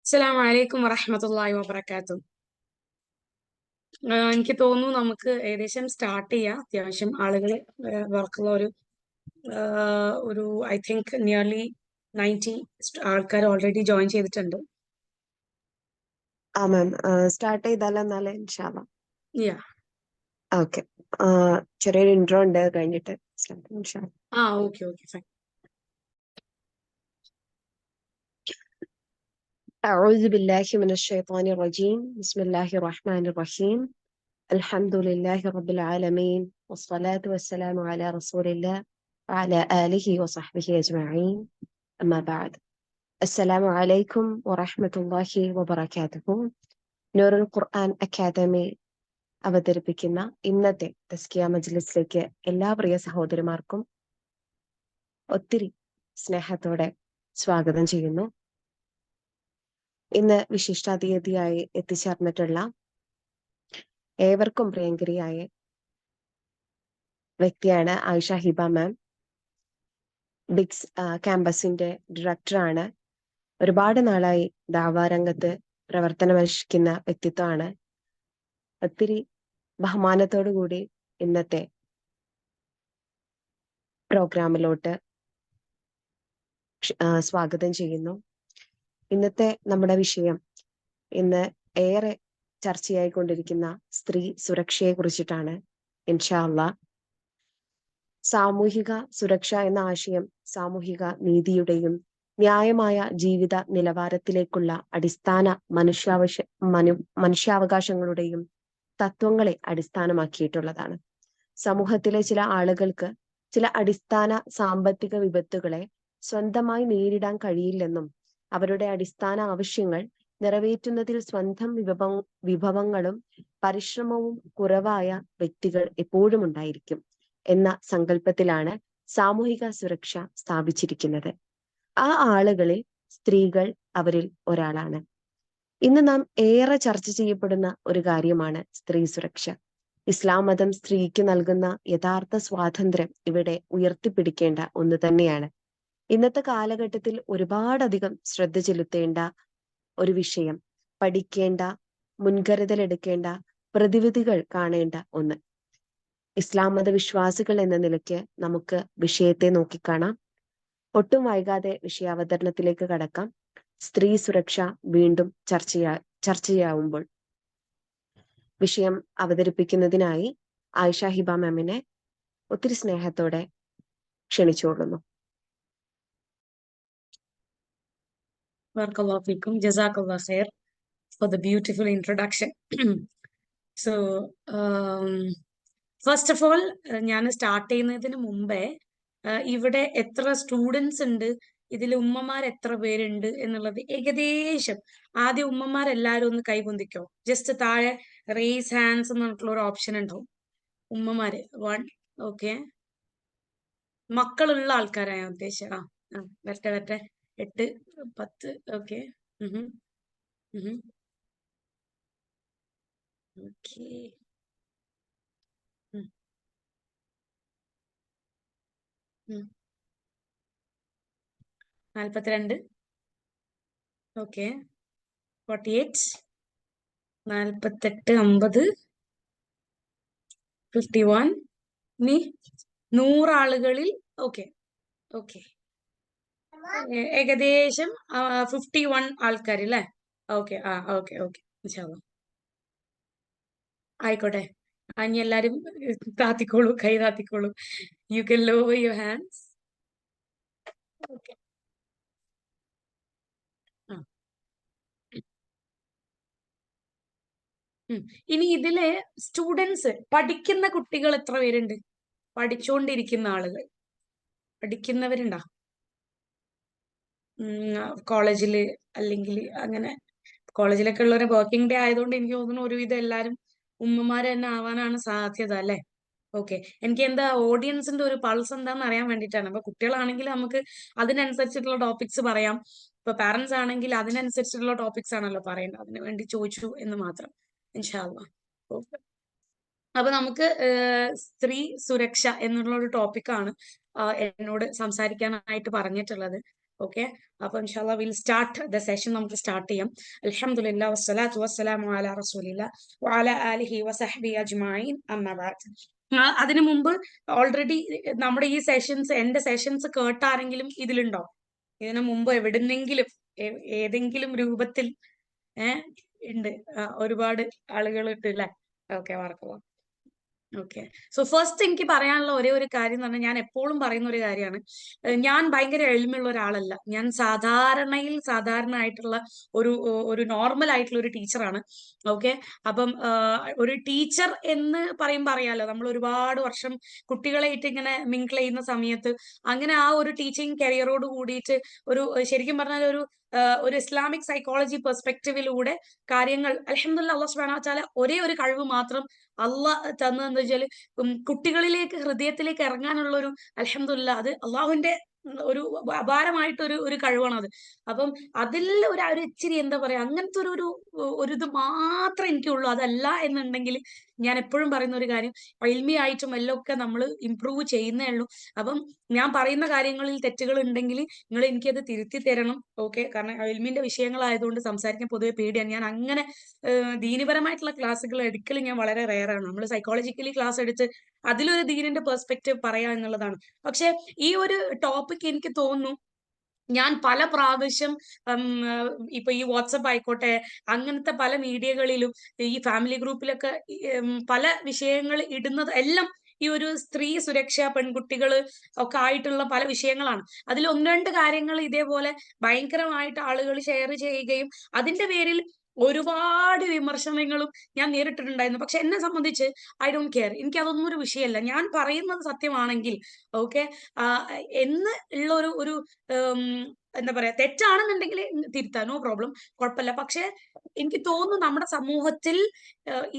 അസ്സലാമു അലൈക്കും വറഹ്മത്തുള്ളാഹി വബറകാതുഹു. എനിക്ക് തോന്നുന്നു നമുക്ക് ഏകദേശം സ്റ്റാർട്ട് ചെയ്യാം. അത്യാവശ്യം ആളുകൾ വർക്കുള്ള ഒരു ഐ തിങ്ക് നിയർലി 90 ആൾക്കാർ ഓൾറെഡി ജോയിൻ ചെയ്തിട്ടുണ്ട്. മാം സ്റ്റാർട്ട് ചെയ്താലോ എന്നാലേ ഇൻഷാല്ലാ. യാ ഓക്കെ, ചെറിയൊരു ഇൻട്രോ ഉണ്ട് കഴിഞ്ഞിട്ട് ഇൻഷാല്ലാ. Okay fine. أعوذ بالله من الشيطان الرجيم. بسم الله الرحمن الرحيم. الحمد لله رب العالمين والصلاة والسلام على رسول الله وعلى آله وصحبه أجمعين. أما بعد. السلام عليكم ورحمة الله وبركاته. نور القرآن أكاديمي അവതരിപ്പിക്കുന്ന ഇന്നത്തെ തസ്കിയ മജ്ലിസിലേക്ക് എല്ലാ പ്രിയ സഹോദരിമാർക്കും ഒത്തിരി സ്നേഹത്തോടെ സ്വാഗതം ചെയ്യുന്നു. ഇന്ന് വിശിഷ്ടാതിഥിയായി എത്തിച്ചേർന്നിട്ടുള്ള ഏവർക്കും പ്രിയങ്കരിയായ വ്യക്തിയാണ് ആയിഷ ഹിബ മാം. ബിഗ്സ് ക്യാമ്പസിന്റെ ഡയറക്ടറാണ്. ഒരുപാട് നാളായി ദാവാ രംഗത്ത് പ്രവർത്തനമനുഷ്ഠിക്കുന്ന വ്യക്തിത്വമാണ്. ഒത്തിരി ബഹുമാനത്തോടു കൂടി ഇന്നത്തെ പ്രോഗ്രാമിലോട്ട് സ്വാഗതം ചെയ്യുന്നു. ഇന്നത്തെ നമ്മുടെ വിഷയം ഇന്ന് ഏറെ ചർച്ചയായിക്കൊണ്ടിരിക്കുന്ന സ്ത്രീ സുരക്ഷയെ കുറിച്ചിട്ടാണ്. ഇൻഷാ അല്ലാഹ്. സാമൂഹിക സുരക്ഷ എന്ന ആശയം സാമൂഹിക നീതിയുടെയും ന്യായമായ ജീവിത നിലവാരത്തിലേക്കുള്ള അടിസ്ഥാന മനുഷ്യാവകാശങ്ങളുടെയും തത്വങ്ങളെ അടിസ്ഥാനമാക്കിയിട്ടുള്ളതാണ്. സമൂഹത്തിലെ ചില ആളുകൾക്ക് ചില അടിസ്ഥാന സാമ്പത്തിക വിപത്തുകളെ സ്വന്തമായി നേരിടാൻ കഴിയില്ലെന്നും അവരുടെ അടിസ്ഥാന ആവശ്യങ്ങൾ നിറവേറ്റുന്നതിൽ സ്വന്തം വിഭവങ്ങളും പരിശ്രമവും കുറവായ വ്യക്തികൾ എപ്പോഴും ഉണ്ടായിരിക്കും എന്ന സങ്കല്പത്തിലാണ് സാമൂഹിക സുരക്ഷ സ്ഥാപിച്ചിരിക്കുന്നത്. ആ ആളുകളിൽ സ്ത്രീകൾ അവരിൽ ഒരാളാണ്. ഇന്ന് നാം ഏറെ ചർച്ച ചെയ്യപ്പെടുന്ന ഒരു കാര്യമാണ് സ്ത്രീ സുരക്ഷ. ഇസ്ലാം മതം സ്ത്രീക്ക് നൽകുന്ന യഥാർത്ഥ സ്വാതന്ത്ര്യം ഇവിടെ ഉയർത്തിപ്പിടിക്കേണ്ട ഒന്ന് തന്നെയാണ്. ഇന്നത്തെ കാലഘട്ടത്തിൽ ഒരുപാടധികം ശ്രദ്ധ ചെലുത്തേണ്ട ഒരു വിഷയം, പഠിക്കേണ്ട, മുൻകരുതലെടുക്കേണ്ട, പ്രതിവിധികൾ കാണേണ്ട ഒന്ന്. ഇസ്ലാം മത വിശ്വാസികൾ എന്ന നിലയ്ക്ക് നമുക്ക് വിഷയത്തെ നോക്കിക്കാണാം. ഒട്ടും വൈകാതെ വിഷയാവതരണത്തിലേക്ക് കടക്കാം. സ്ത്രീ സുരക്ഷ വീണ്ടും ചർച്ചയാവുമ്പോൾ വിഷയം അവതരിപ്പിക്കുന്നതിനായി ആയിഷ ഹിബ മാമിനെ ഒത്തിരി സ്നേഹത്തോടെ ക്ഷണിച്ചുകൊള്ളുന്നു. Barakallahu feekum. Jazakallah khair for the beautiful introduction. So, first of all ഞാൻ സ്റ്റാർട്ട് ചെയ്യുന്നതിന് മുമ്പേ ഇവിടെ എത്ര സ്റ്റുഡൻസ് ഉണ്ട്, ഇതിൽ ഉമ്മമാർ എത്ര പേരുണ്ട് എന്നുള്ളത് ഏകദേശം ആദ്യം ഉമ്മമാരെല്ലാരും ഒന്ന് കൈപൊന്തിക്കോ. ജസ്റ്റ് താഴെ റേസ് ഹാൻഡ്സ് എന്നിട്ടുള്ള ഒരു ഓപ്ഷൻ ഉണ്ടാവും. ഉമ്മമാര് 1. ഓക്കെ, മക്കളുള്ള ആൾക്കാരാണ് ഞാൻ ഉദ്ദേശിച്ചത്. വരട്ടെ 8 10. Okay okay 42. ഓക്കെ 48 48 50 51. ഇനി 100 ആളുകളിൽ ഓക്കെ ഏകദേശം 51 ആൾക്കാർ അല്ലേ? ഓക്കെ ഓക്കെ ആയിക്കോട്ടെ. ഇനി എല്ലാരും താത്തിക്കോളൂ, കൈ താത്തിക്കോളൂ. You can lower your hands. Okay, ഇനി ഇതില് സ്റ്റുഡൻസ് പഠിക്കുന്ന കുട്ടികൾ എത്ര പേരുണ്ട്? പഠിച്ചുകൊണ്ടിരിക്കുന്ന ആളുകൾ, പഠിക്കുന്നവരുണ്ടാ കോളേജില്? അല്ലെങ്കിൽ അങ്ങനെ കോളേജിലൊക്കെ ഉള്ളവരെ വർക്കിംഗ് ഡേ ആയതുകൊണ്ട് എനിക്ക് തോന്നുന്നു ഒരുവിധം എല്ലാരും ഉമ്മമാര് തന്നെ ആവാനാണ് സാധ്യത അല്ലെ? ഓക്കെ, എനിക്ക് എന്താ ഓഡിയൻസിന്റെ ഒരു പൾസ് എന്താന്ന് അറിയാൻ വേണ്ടിയിട്ടാണ്. അപ്പൊ കുട്ടികളാണെങ്കിൽ നമുക്ക് അതിനനുസരിച്ചിട്ടുള്ള ടോപ്പിക്സ് പറയാം. ഇപ്പൊ പാരന്റ്സ് ആണെങ്കിൽ അതിനനുസരിച്ചിട്ടുള്ള ടോപ്പിക്സ് ആണല്ലോ പറയേണ്ടത്. അതിനു വേണ്ടി ചോദിച്ചു എന്ന് മാത്രം. ഇൻഷാ അല്ലാഹ്. ഓക്കെ, അപ്പൊ നമുക്ക് സ്ത്രീ സുരക്ഷ എന്നുള്ള ഒരു ടോപ്പിക്കാണ് എന്നോട് സംസാരിക്കാനായിട്ട് പറഞ്ഞിട്ടുള്ളത്. ഓക്കെ, അപ്പൊ ഇൻഷാല്ലാ വിൽ സ്റ്റാർട്ട് ദ സെഷൻ. നമുക്ക് സ്റ്റാർട്ട് ചെയ്യാം. അൽഹംദുലില്ലാ വസ്സലാത്തു വസ്സലാമു അലാ റസൂലില്ലാ വഅലാ ആലിഹി വസഹ്ബിഹി അജ്മഈൻ അമ്മാ ബഅദ്. അതിനു മുമ്പ് ഓൾറെഡി നമ്മുടെ ഈ സെഷൻസ്, എന്റെ സെഷൻസ് കേട്ട ആരെങ്കിലും ഇതിലുണ്ടോ? ഇതിനു മുമ്പ് എവിടുന്നെങ്കിലും ഏതെങ്കിലും രൂപത്തിൽ ഉണ്ട്? ഒരുപാട് ആളുകൾ ഉണ്ട് അല്ലേ? ഓക്കെ, വാർക്കവാ. ഓക്കെ, സോ ഫസ്റ്റ് എനിക്ക് പറയാനുള്ള ഒരേ ഒരു കാര്യം എന്ന് പറഞ്ഞാൽ, ഞാൻ എപ്പോഴും പറയുന്ന ഒരു കാര്യമാണ്, ഞാൻ ഭയങ്കര എളിമയുള്ള ഒരാളല്ല. ഞാൻ സാധാരണ ആയിട്ടുള്ള ഒരു നോർമൽ ആയിട്ടുള്ള ഒരു ടീച്ചറാണ്. ഓക്കെ, അപ്പം ഒരു ടീച്ചർ എന്ന് പറയുമ്പോൾ അറിയാലോ, നമ്മൾ ഒരുപാട് വർഷം കുട്ടികളായിട്ട് ഇങ്ങനെ മിങ്കിൾ ചെയ്യുന്ന സമയത്ത്, അങ്ങനെ ആ ഒരു ടീച്ചിങ് കരിയറോട് കൂടിയിട്ട് ശരിക്കും പറഞ്ഞാൽ ഒരു ഇസ്ലാമിക് സൈക്കോളജി പെർസ്പെക്റ്റീവിലൂടെ കാര്യങ്ങൾ, അൽഹംദുലില്ലാ, അള്ളാഹു സുബ്ഹാനഹു വ തആല ഒരേ ഒരു കഴിവ് മാത്രം അള്ളാഹ് തന്നതെന്ന് വെച്ചാൽ കുട്ടികളിലേക്ക്, ഹൃദയത്തിലേക്ക് ഇറങ്ങാനുള്ള ഒരു, അൽഹംദുലില്ലാ, അത് അള്ളാഹുവിന്റെ ഒരു അപാരമായിട്ടൊരു കഴിവാണ് അത്. അപ്പം അതിൽ ഒരു ഇച്ചിരി എന്താ പറയാ, അങ്ങനത്തെ ഒരു ഇത് മാത്രമേ എനിക്കുള്ളൂ. അതല്ല എന്നുണ്ടെങ്കിൽ ഞാൻ എപ്പോഴും പറയുന്ന ഒരു കാര്യം, ഇൽമിയായിട്ടും എല്ലാം ഒക്കെ നമ്മൾ ഇംപ്രൂവ് ചെയ്യുന്നേ ഉള്ളൂ. അപ്പം ഞാൻ പറയുന്ന കാര്യങ്ങളിൽ തെറ്റുകൾ ഉണ്ടെങ്കിൽ നിങ്ങൾ എനിക്കത് തിരുത്തി തരണം. ഓക്കെ, കാരണം ഇൽമിന്റെ വിഷയങ്ങളായതുകൊണ്ട് സംസാരിക്കാൻ പൊതുവെ പേടിയാണ്. ഞാൻ അങ്ങനെ ദീനിപരമായിട്ടുള്ള ക്ലാസ്സുകൾ എടുക്കൽ ഞാൻ വളരെ റെയറാണ്. നമ്മൾ സൈക്കോളജിക്കലി ക്ലാസ് എടുത്ത് അതിലൊരു ദീനിന്റെ പെർസ്പെക്റ്റീവ് പറയാ എന്നുള്ളതാണ്. പക്ഷെ ഈ ഒരു ടോപ്പിക് എനിക്ക് തോന്നുന്നു, ഞാൻ പല പ്രാവശ്യം ഇപ്പൊ ഈ വാട്സപ്പ് ആയിക്കോട്ടെ, അങ്ങനത്തെ പല മീഡിയകളിലും, ഈ ഫാമിലി ഗ്രൂപ്പിലൊക്കെ പല വിഷയങ്ങൾ ഇടുന്നത് എല്ലാം ഈ ഒരു സ്ത്രീ സുരക്ഷ, പെൺകുട്ടികൾ ഒക്കെ ആയിട്ടുള്ള പല വിഷയങ്ങളാണ്. അതിൽ ഒന്ന് രണ്ട് കാര്യങ്ങൾ ഇതേപോലെ ഭയങ്കരമായിട്ട് ആളുകൾ ഷെയർ ചെയ്യുകയും അതിന്റെ പേരിൽ ഒരുപാട് വിമർശനങ്ങളും ഞാൻ നേരിട്ടിട്ടുണ്ടായിരുന്നു. പക്ഷെ എന്നെ സംബന്ധിച്ച് ഐ ഡോണ്ട് കെയർ. എനിക്ക് അതൊന്നും ഒരു വിഷയമല്ല. ഞാൻ പറയുന്നത് സത്യമാണെങ്കിൽ, ഓക്കെ, എന്ന് ഉള്ള ഒരു ഉം, എന്താ പറയാ, തെറ്റാണെന്നുണ്ടെങ്കിൽ തിരുത്താം, നോ പ്രോബ്ലം, കുഴപ്പമില്ല. പക്ഷെ എനിക്ക് തോന്നുന്നു നമ്മുടെ സമൂഹത്തിൽ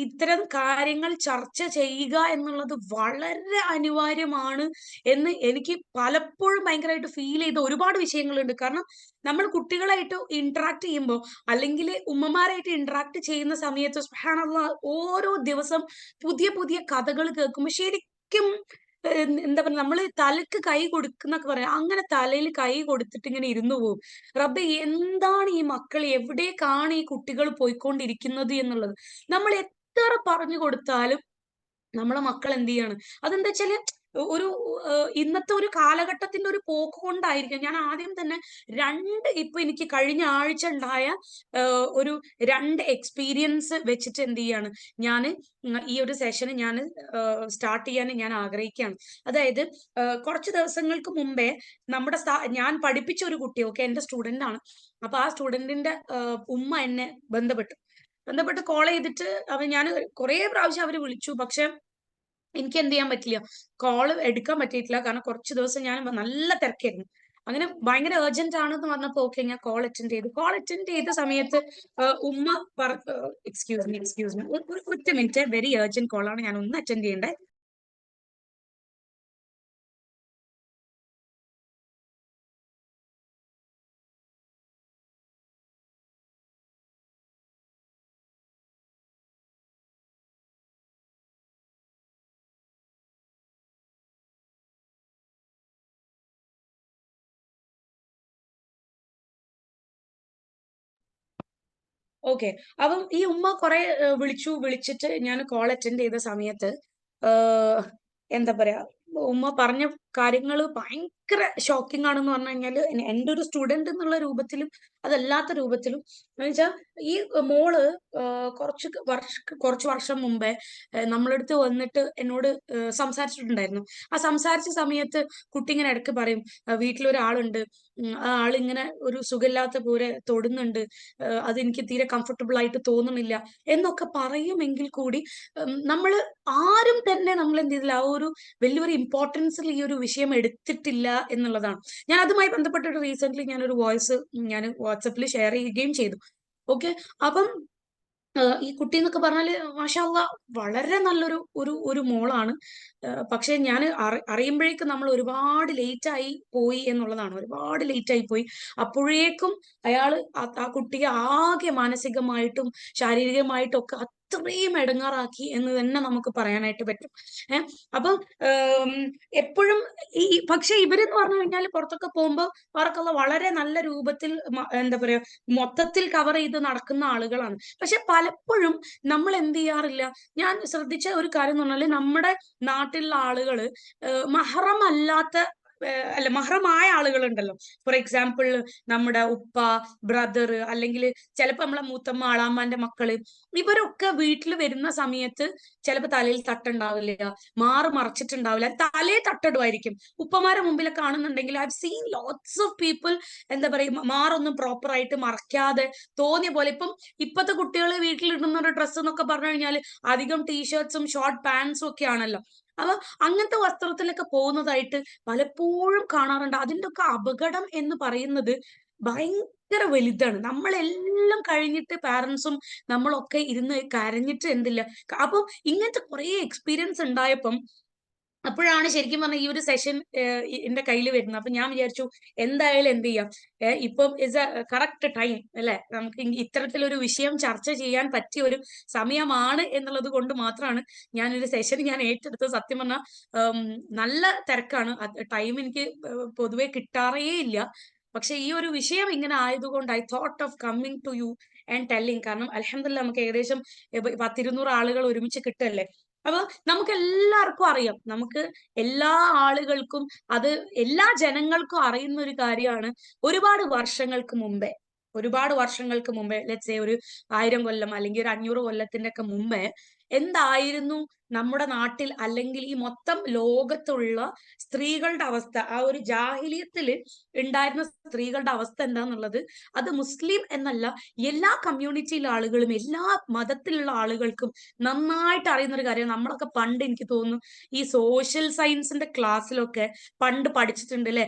ഇത്തരം കാര്യങ്ങൾ ചർച്ച ചെയ്യുക എന്നുള്ളത് വളരെ അനിവാര്യമാണ് എന്ന് എനിക്ക് പലപ്പോഴും ഭയങ്കരമായിട്ട് ഫീൽ ചെയ്ത ഒരുപാട് വിഷയങ്ങളുണ്ട്. കാരണം നമ്മൾ കുട്ടികളായിട്ട് ഇന്ററാക്ട് ചെയ്യുമ്പോൾ, അല്ലെങ്കിൽ ഉമ്മമാരായിട്ട് ഇന്ററാക്ട് ചെയ്യുന്ന സമയത്ത്, സുബ്ഹാനല്ലാഹ്, ഓരോ ദിവസം പുതിയ പുതിയ കഥകൾ കേൾക്കുമ്പോൾ ശരിക്കും എന്താ പറയാ, നമ്മള് തലക്ക് കൈ കൊടുക്കുന്നൊക്കെ പറയാം, അങ്ങനെ തലയിൽ കൈ കൊടുത്തിട്ട് ഇങ്ങനെ ഇരുന്നു പോകും. റബ്ബേ, എന്താണ് ഈ മക്കൾ, എവിടേക്കാണ് ഈ കുട്ടികൾ പോയിക്കൊണ്ടിരിക്കുന്നത് എന്നുള്ളത് നമ്മൾ എത്ര പറഞ്ഞു കൊടുത്താലും നമ്മളെ മക്കൾ എന്ത് ചെയ്യാണ്, അതെന്താ വെച്ചാല് ഒരു ഇന്നത്തെ ഒരു കാലഘട്ടത്തിന്റെ ഒരു പോക്ക് കൊണ്ടായിരിക്കും. ഞാൻ ആദ്യം തന്നെ ഇപ്പൊ എനിക്ക് കഴിഞ്ഞ ആഴ്ച ഉണ്ടായ ഒരു 2 എക്സ്പീരിയൻസ് വെച്ചിട്ട് എന്ത് ചെയ്യാണ്, ഞാൻ ഈ ഒരു സെഷന് ഞാൻ സ്റ്റാർട്ട് ചെയ്യാൻ ഞാൻ ആഗ്രഹിക്കുകയാണ്. അതായത് കുറച്ച് ദിവസങ്ങൾക്ക് മുമ്പേ ഞാൻ പഠിപ്പിച്ച ഒരു കുട്ടി, ഓക്കെ, എന്റെ സ്റ്റുഡന്റ് ആണ്. അപ്പൊ ആ സ്റ്റുഡന്റിന്റെ ഉമ്മ എന്നെ ബന്ധപ്പെട്ട് കോൾ ചെയ്തിട്ട്, ഞാൻ കുറെ പ്രാവശ്യം അവര് വിളിച്ചു. പക്ഷെ എനിക്ക് എന്ത് ചെയ്യാൻ പറ്റില്ല, കോള് എടുക്കാൻ പറ്റിയിട്ടില്ല. കാരണം കുറച്ച് ദിവസം ഞാൻ നല്ല തിരക്കായിരുന്നു. അങ്ങനെ ഭയങ്കര അർജന്റ് ആണെന്ന് പറഞ്ഞപ്പോ ഓക്കെ, ഞാൻ കോൾ അറ്റൻഡ് ചെയ്ത സമയത്ത് ഉമ്മ എക്സ്ക്യൂസ് മീ, ഒറ്റ മിനിറ്റ്, വെരി അർജന്റ് കോളാണ്, ഞാൻ ഒന്ന് അറ്റൻഡ് ചെയ്യണ്ടേ. ഓക്കെ, അപ്പം ഈ ഉമ്മ കുറെ വിളിച്ചിട്ട് ഞാൻ കോൾ അറ്റൻഡ് ചെയ്ത സമയത്ത് ആഹ് എന്താ പറയാ, ഉമ്മ പറഞ്ഞ കാര്യങ്ങൾ ഭയങ്കര ഷോക്കിംഗ് ആണെന്ന് പറഞ്ഞു കഴിഞ്ഞാല്, എന്റെ ഒരു സ്റ്റുഡന്റ് എന്നുള്ള രൂപത്തിലും അതല്ലാത്ത രൂപത്തിലും. എന്ന് വെച്ചാൽ ഈ മോള് കുറച്ച് വർഷം മുമ്പേ നമ്മളടുത്ത് വന്നിട്ട് എന്നോട് സംസാരിച്ചിട്ടുണ്ടായിരുന്നു. ആ സംസാരിച്ച സമയത്ത് കുട്ടി ഇങ്ങനെ ഇടയ്ക്ക് പറയും, വീട്ടിലൊരാളുണ്ട്, ആ ആളിങ്ങനെ ഒരു സുഖമില്ലാത്ത പോലെ തൊടുന്നുണ്ട്, അതെനിക്ക് തീരെ കംഫർട്ടബിൾ ആയിട്ട് തോന്നുന്നില്ല എന്നൊക്കെ പറയുമെങ്കിൽ കൂടി നമ്മൾ ആരും തന്നെ നമ്മൾ എന്ത് ചെയ്തില്ല, ആ ഒരു വലിയൊരു ഇമ്പോർട്ടൻസിൽ ഈ ഒരു വിഷയം എടുത്തിട്ടില്ല എന്നുള്ളതാണ്. ഞാൻ അതുമായി ബന്ധപ്പെട്ടിട്ട് റീസെന്റ് ഞാനൊരു വോയിസ് ഞാൻ വാട്സപ്പിൽ ഷെയർ ചെയ്യുകയും ചെയ്തു. ഓക്കെ, അപ്പം ഈ കുട്ടി എന്നൊക്കെ പറഞ്ഞാല് മാഷാ അള്ളാ വളരെ നല്ലൊരു ഒരു മോളാണ്. പക്ഷെ ഞാൻ അറിയുമ്പോഴേക്കും നമ്മൾ ഒരുപാട് ലേറ്റ് ആയി പോയി എന്നുള്ളതാണ്. ഒരുപാട് ലേറ്റ് ആയി പോയി. അപ്പോഴേക്കും ആ കുട്ടിയെ ആകെ മാനസികമായിട്ടും ശാരീരികമായിട്ടും ഒക്കെ അത്രയും ഇടങ്ങാറാക്കി എന്ന് തന്നെ നമുക്ക് പറയാനായിട്ട് പറ്റും. ഏഹ് അപ്പം ഏം, എപ്പോഴും പക്ഷെ ഇവരെന്ന് പറഞ്ഞു കഴിഞ്ഞാൽ പുറത്തൊക്കെ പോകുമ്പോൾ അവർക്കുള്ള വളരെ നല്ല രൂപത്തിൽ എന്താ പറയാ മൊത്തത്തിൽ കവർ ചെയ്ത് നടക്കുന്ന ആളുകളാണ്. പക്ഷെ പലപ്പോഴും നമ്മൾ എന്ത് ചെയ്യാറില്ല, ഞാൻ ശ്രദ്ധിച്ച ഒരു കാര്യം എന്ന് പറഞ്ഞാല് നമ്മുടെ നാട്ടിലുള്ള ആളുകള് മഹറം അല്ലാത്ത അല്ല മഹറമായ ആളുകളുണ്ടല്ലോ. ഫോർ എക്സാമ്പിൾ നമ്മുടെ ഉപ്പ, ബ്രദർ, അല്ലെങ്കിൽ ചിലപ്പോ നമ്മളെ മൂത്തമ്മ, ആളാമ്മാന്റെ മക്കള്, ഇവരൊക്കെ വീട്ടിൽ വരുന്ന സമയത്ത് ചിലപ്പോ തലയിൽ തട്ടുണ്ടാവില്ല, മറച്ചിട്ടുണ്ടാവില്ല, തലേ തട്ടിടുമായിരിക്കും. ഉപ്പമാരെ മുമ്പിലൊക്കെ കാണുന്നുണ്ടെങ്കിൽ I seen lots of people എന്താ പറയുക മാറൊന്നും പ്രോപ്പർ ആയിട്ട് മറക്കാതെ തോന്നിയ പോലെ. ഇപ്പത്തെ കുട്ടികൾ വീട്ടിലിടുന്ന ഒരു ഡ്രസ്സ് എന്നൊക്കെ പറഞ്ഞു കഴിഞ്ഞാൽ അധികം ടീഷർട്സും ഷോർട്ട് പാൻസും ഒക്കെ ആണല്ലോ. അപ്പൊ അങ്ങനത്തെ വസ്ത്രത്തിലൊക്കെ പോകുന്നതായിട്ട് പലപ്പോഴും കാണാറുണ്ട്. അതിന്റെ ഒക്കെ അപകടം എന്ന് പറയുന്നത് ഭയങ്കര വലുതാണ്. നമ്മളെല്ലാം കഴിഞ്ഞിട്ട് പാരന്റ്സും നമ്മളൊക്കെ ഇരുന്ന് കരഞ്ഞിട്ട് എന്തില്ല. അപ്പൊ ഇങ്ങനത്തെ കുറെ എക്സ്പീരിയൻസ് ഉണ്ടായപ്പം അപ്പോഴാണ് ശരിക്കും പറഞ്ഞാൽ ഈ ഒരു സെഷൻ എന്റെ കയ്യിൽ വരുന്നത്. അപ്പൊ ഞാൻ വിചാരിച്ചു എന്തായാലും എന്ത് ചെയ്യാം, ഇപ്പം ഇസ് എ കറക്റ്റ് ടൈം അല്ലെ, നമുക്ക് ഇത്തരത്തിലൊരു വിഷയം ചർച്ച ചെയ്യാൻ പറ്റിയ ഒരു സമയമാണ് എന്നുള്ളത് കൊണ്ട് മാത്രമാണ് ഞാനൊരു സെഷൻ ഏറ്റെടുത്തത്. സത്യം പറഞ്ഞാൽ നല്ല തിരക്കാണ്, ടൈം എനിക്ക് പൊതുവെ കിട്ടാറേ ഇല്ല. പക്ഷെ ഈ ഒരു വിഷയം ഇങ്ങനെ ആയതുകൊണ്ട് I thought of coming to you and telling. കാരണം അൽഹംദുലില്ലാ നമുക്ക് ഏകദേശം 100-200 ആളുകൾ ഒരുമിച്ച് കിട്ടല്ലേ. അപ്പൊ നമുക്ക് എല്ലാവർക്കും അറിയാം, നമുക്ക് എല്ലാ ആളുകൾക്കും അത് എല്ലാ ജനങ്ങൾക്കും അറിയുന്ന ഒരു കാര്യമാണ്. ഒരുപാട് വർഷങ്ങൾക്ക് മുമ്പേ ലെറ്റ്സ് സേ ഒരു 1000 കൊല്ലം അല്ലെങ്കിൽ ഒരു 500 കൊല്ലത്തിന്റെ ഒക്കെ മുമ്പേ എന്തായിരുന്നു നമ്മുടെ നാട്ടിൽ അല്ലെങ്കിൽ ഈ മൊത്തം ലോകത്തുള്ള സ്ത്രീകളുടെ അവസ്ഥ, ആ ഒരു ജാഹിലിയത്തില് ഉണ്ടായിരുന്ന സ്ത്രീകളുടെ അവസ്ഥ എന്താന്നുള്ളത് അത് മുസ്ലിം എന്നല്ല എല്ലാ കമ്മ്യൂണിറ്റിയിലെ ആളുകളും എല്ലാ മതത്തിലുള്ള ആളുകൾക്കും നന്നായിട്ട് അറിയുന്ന ഒരു കാര്യം. നമ്മളൊക്കെ പണ്ട് എനിക്ക് തോന്നുന്നു ഈ സോഷ്യൽ സയൻസിന്റെ ക്ലാസ്സിലൊക്കെ പണ്ട് പഠിച്ചിട്ടുണ്ട് അല്ലെ.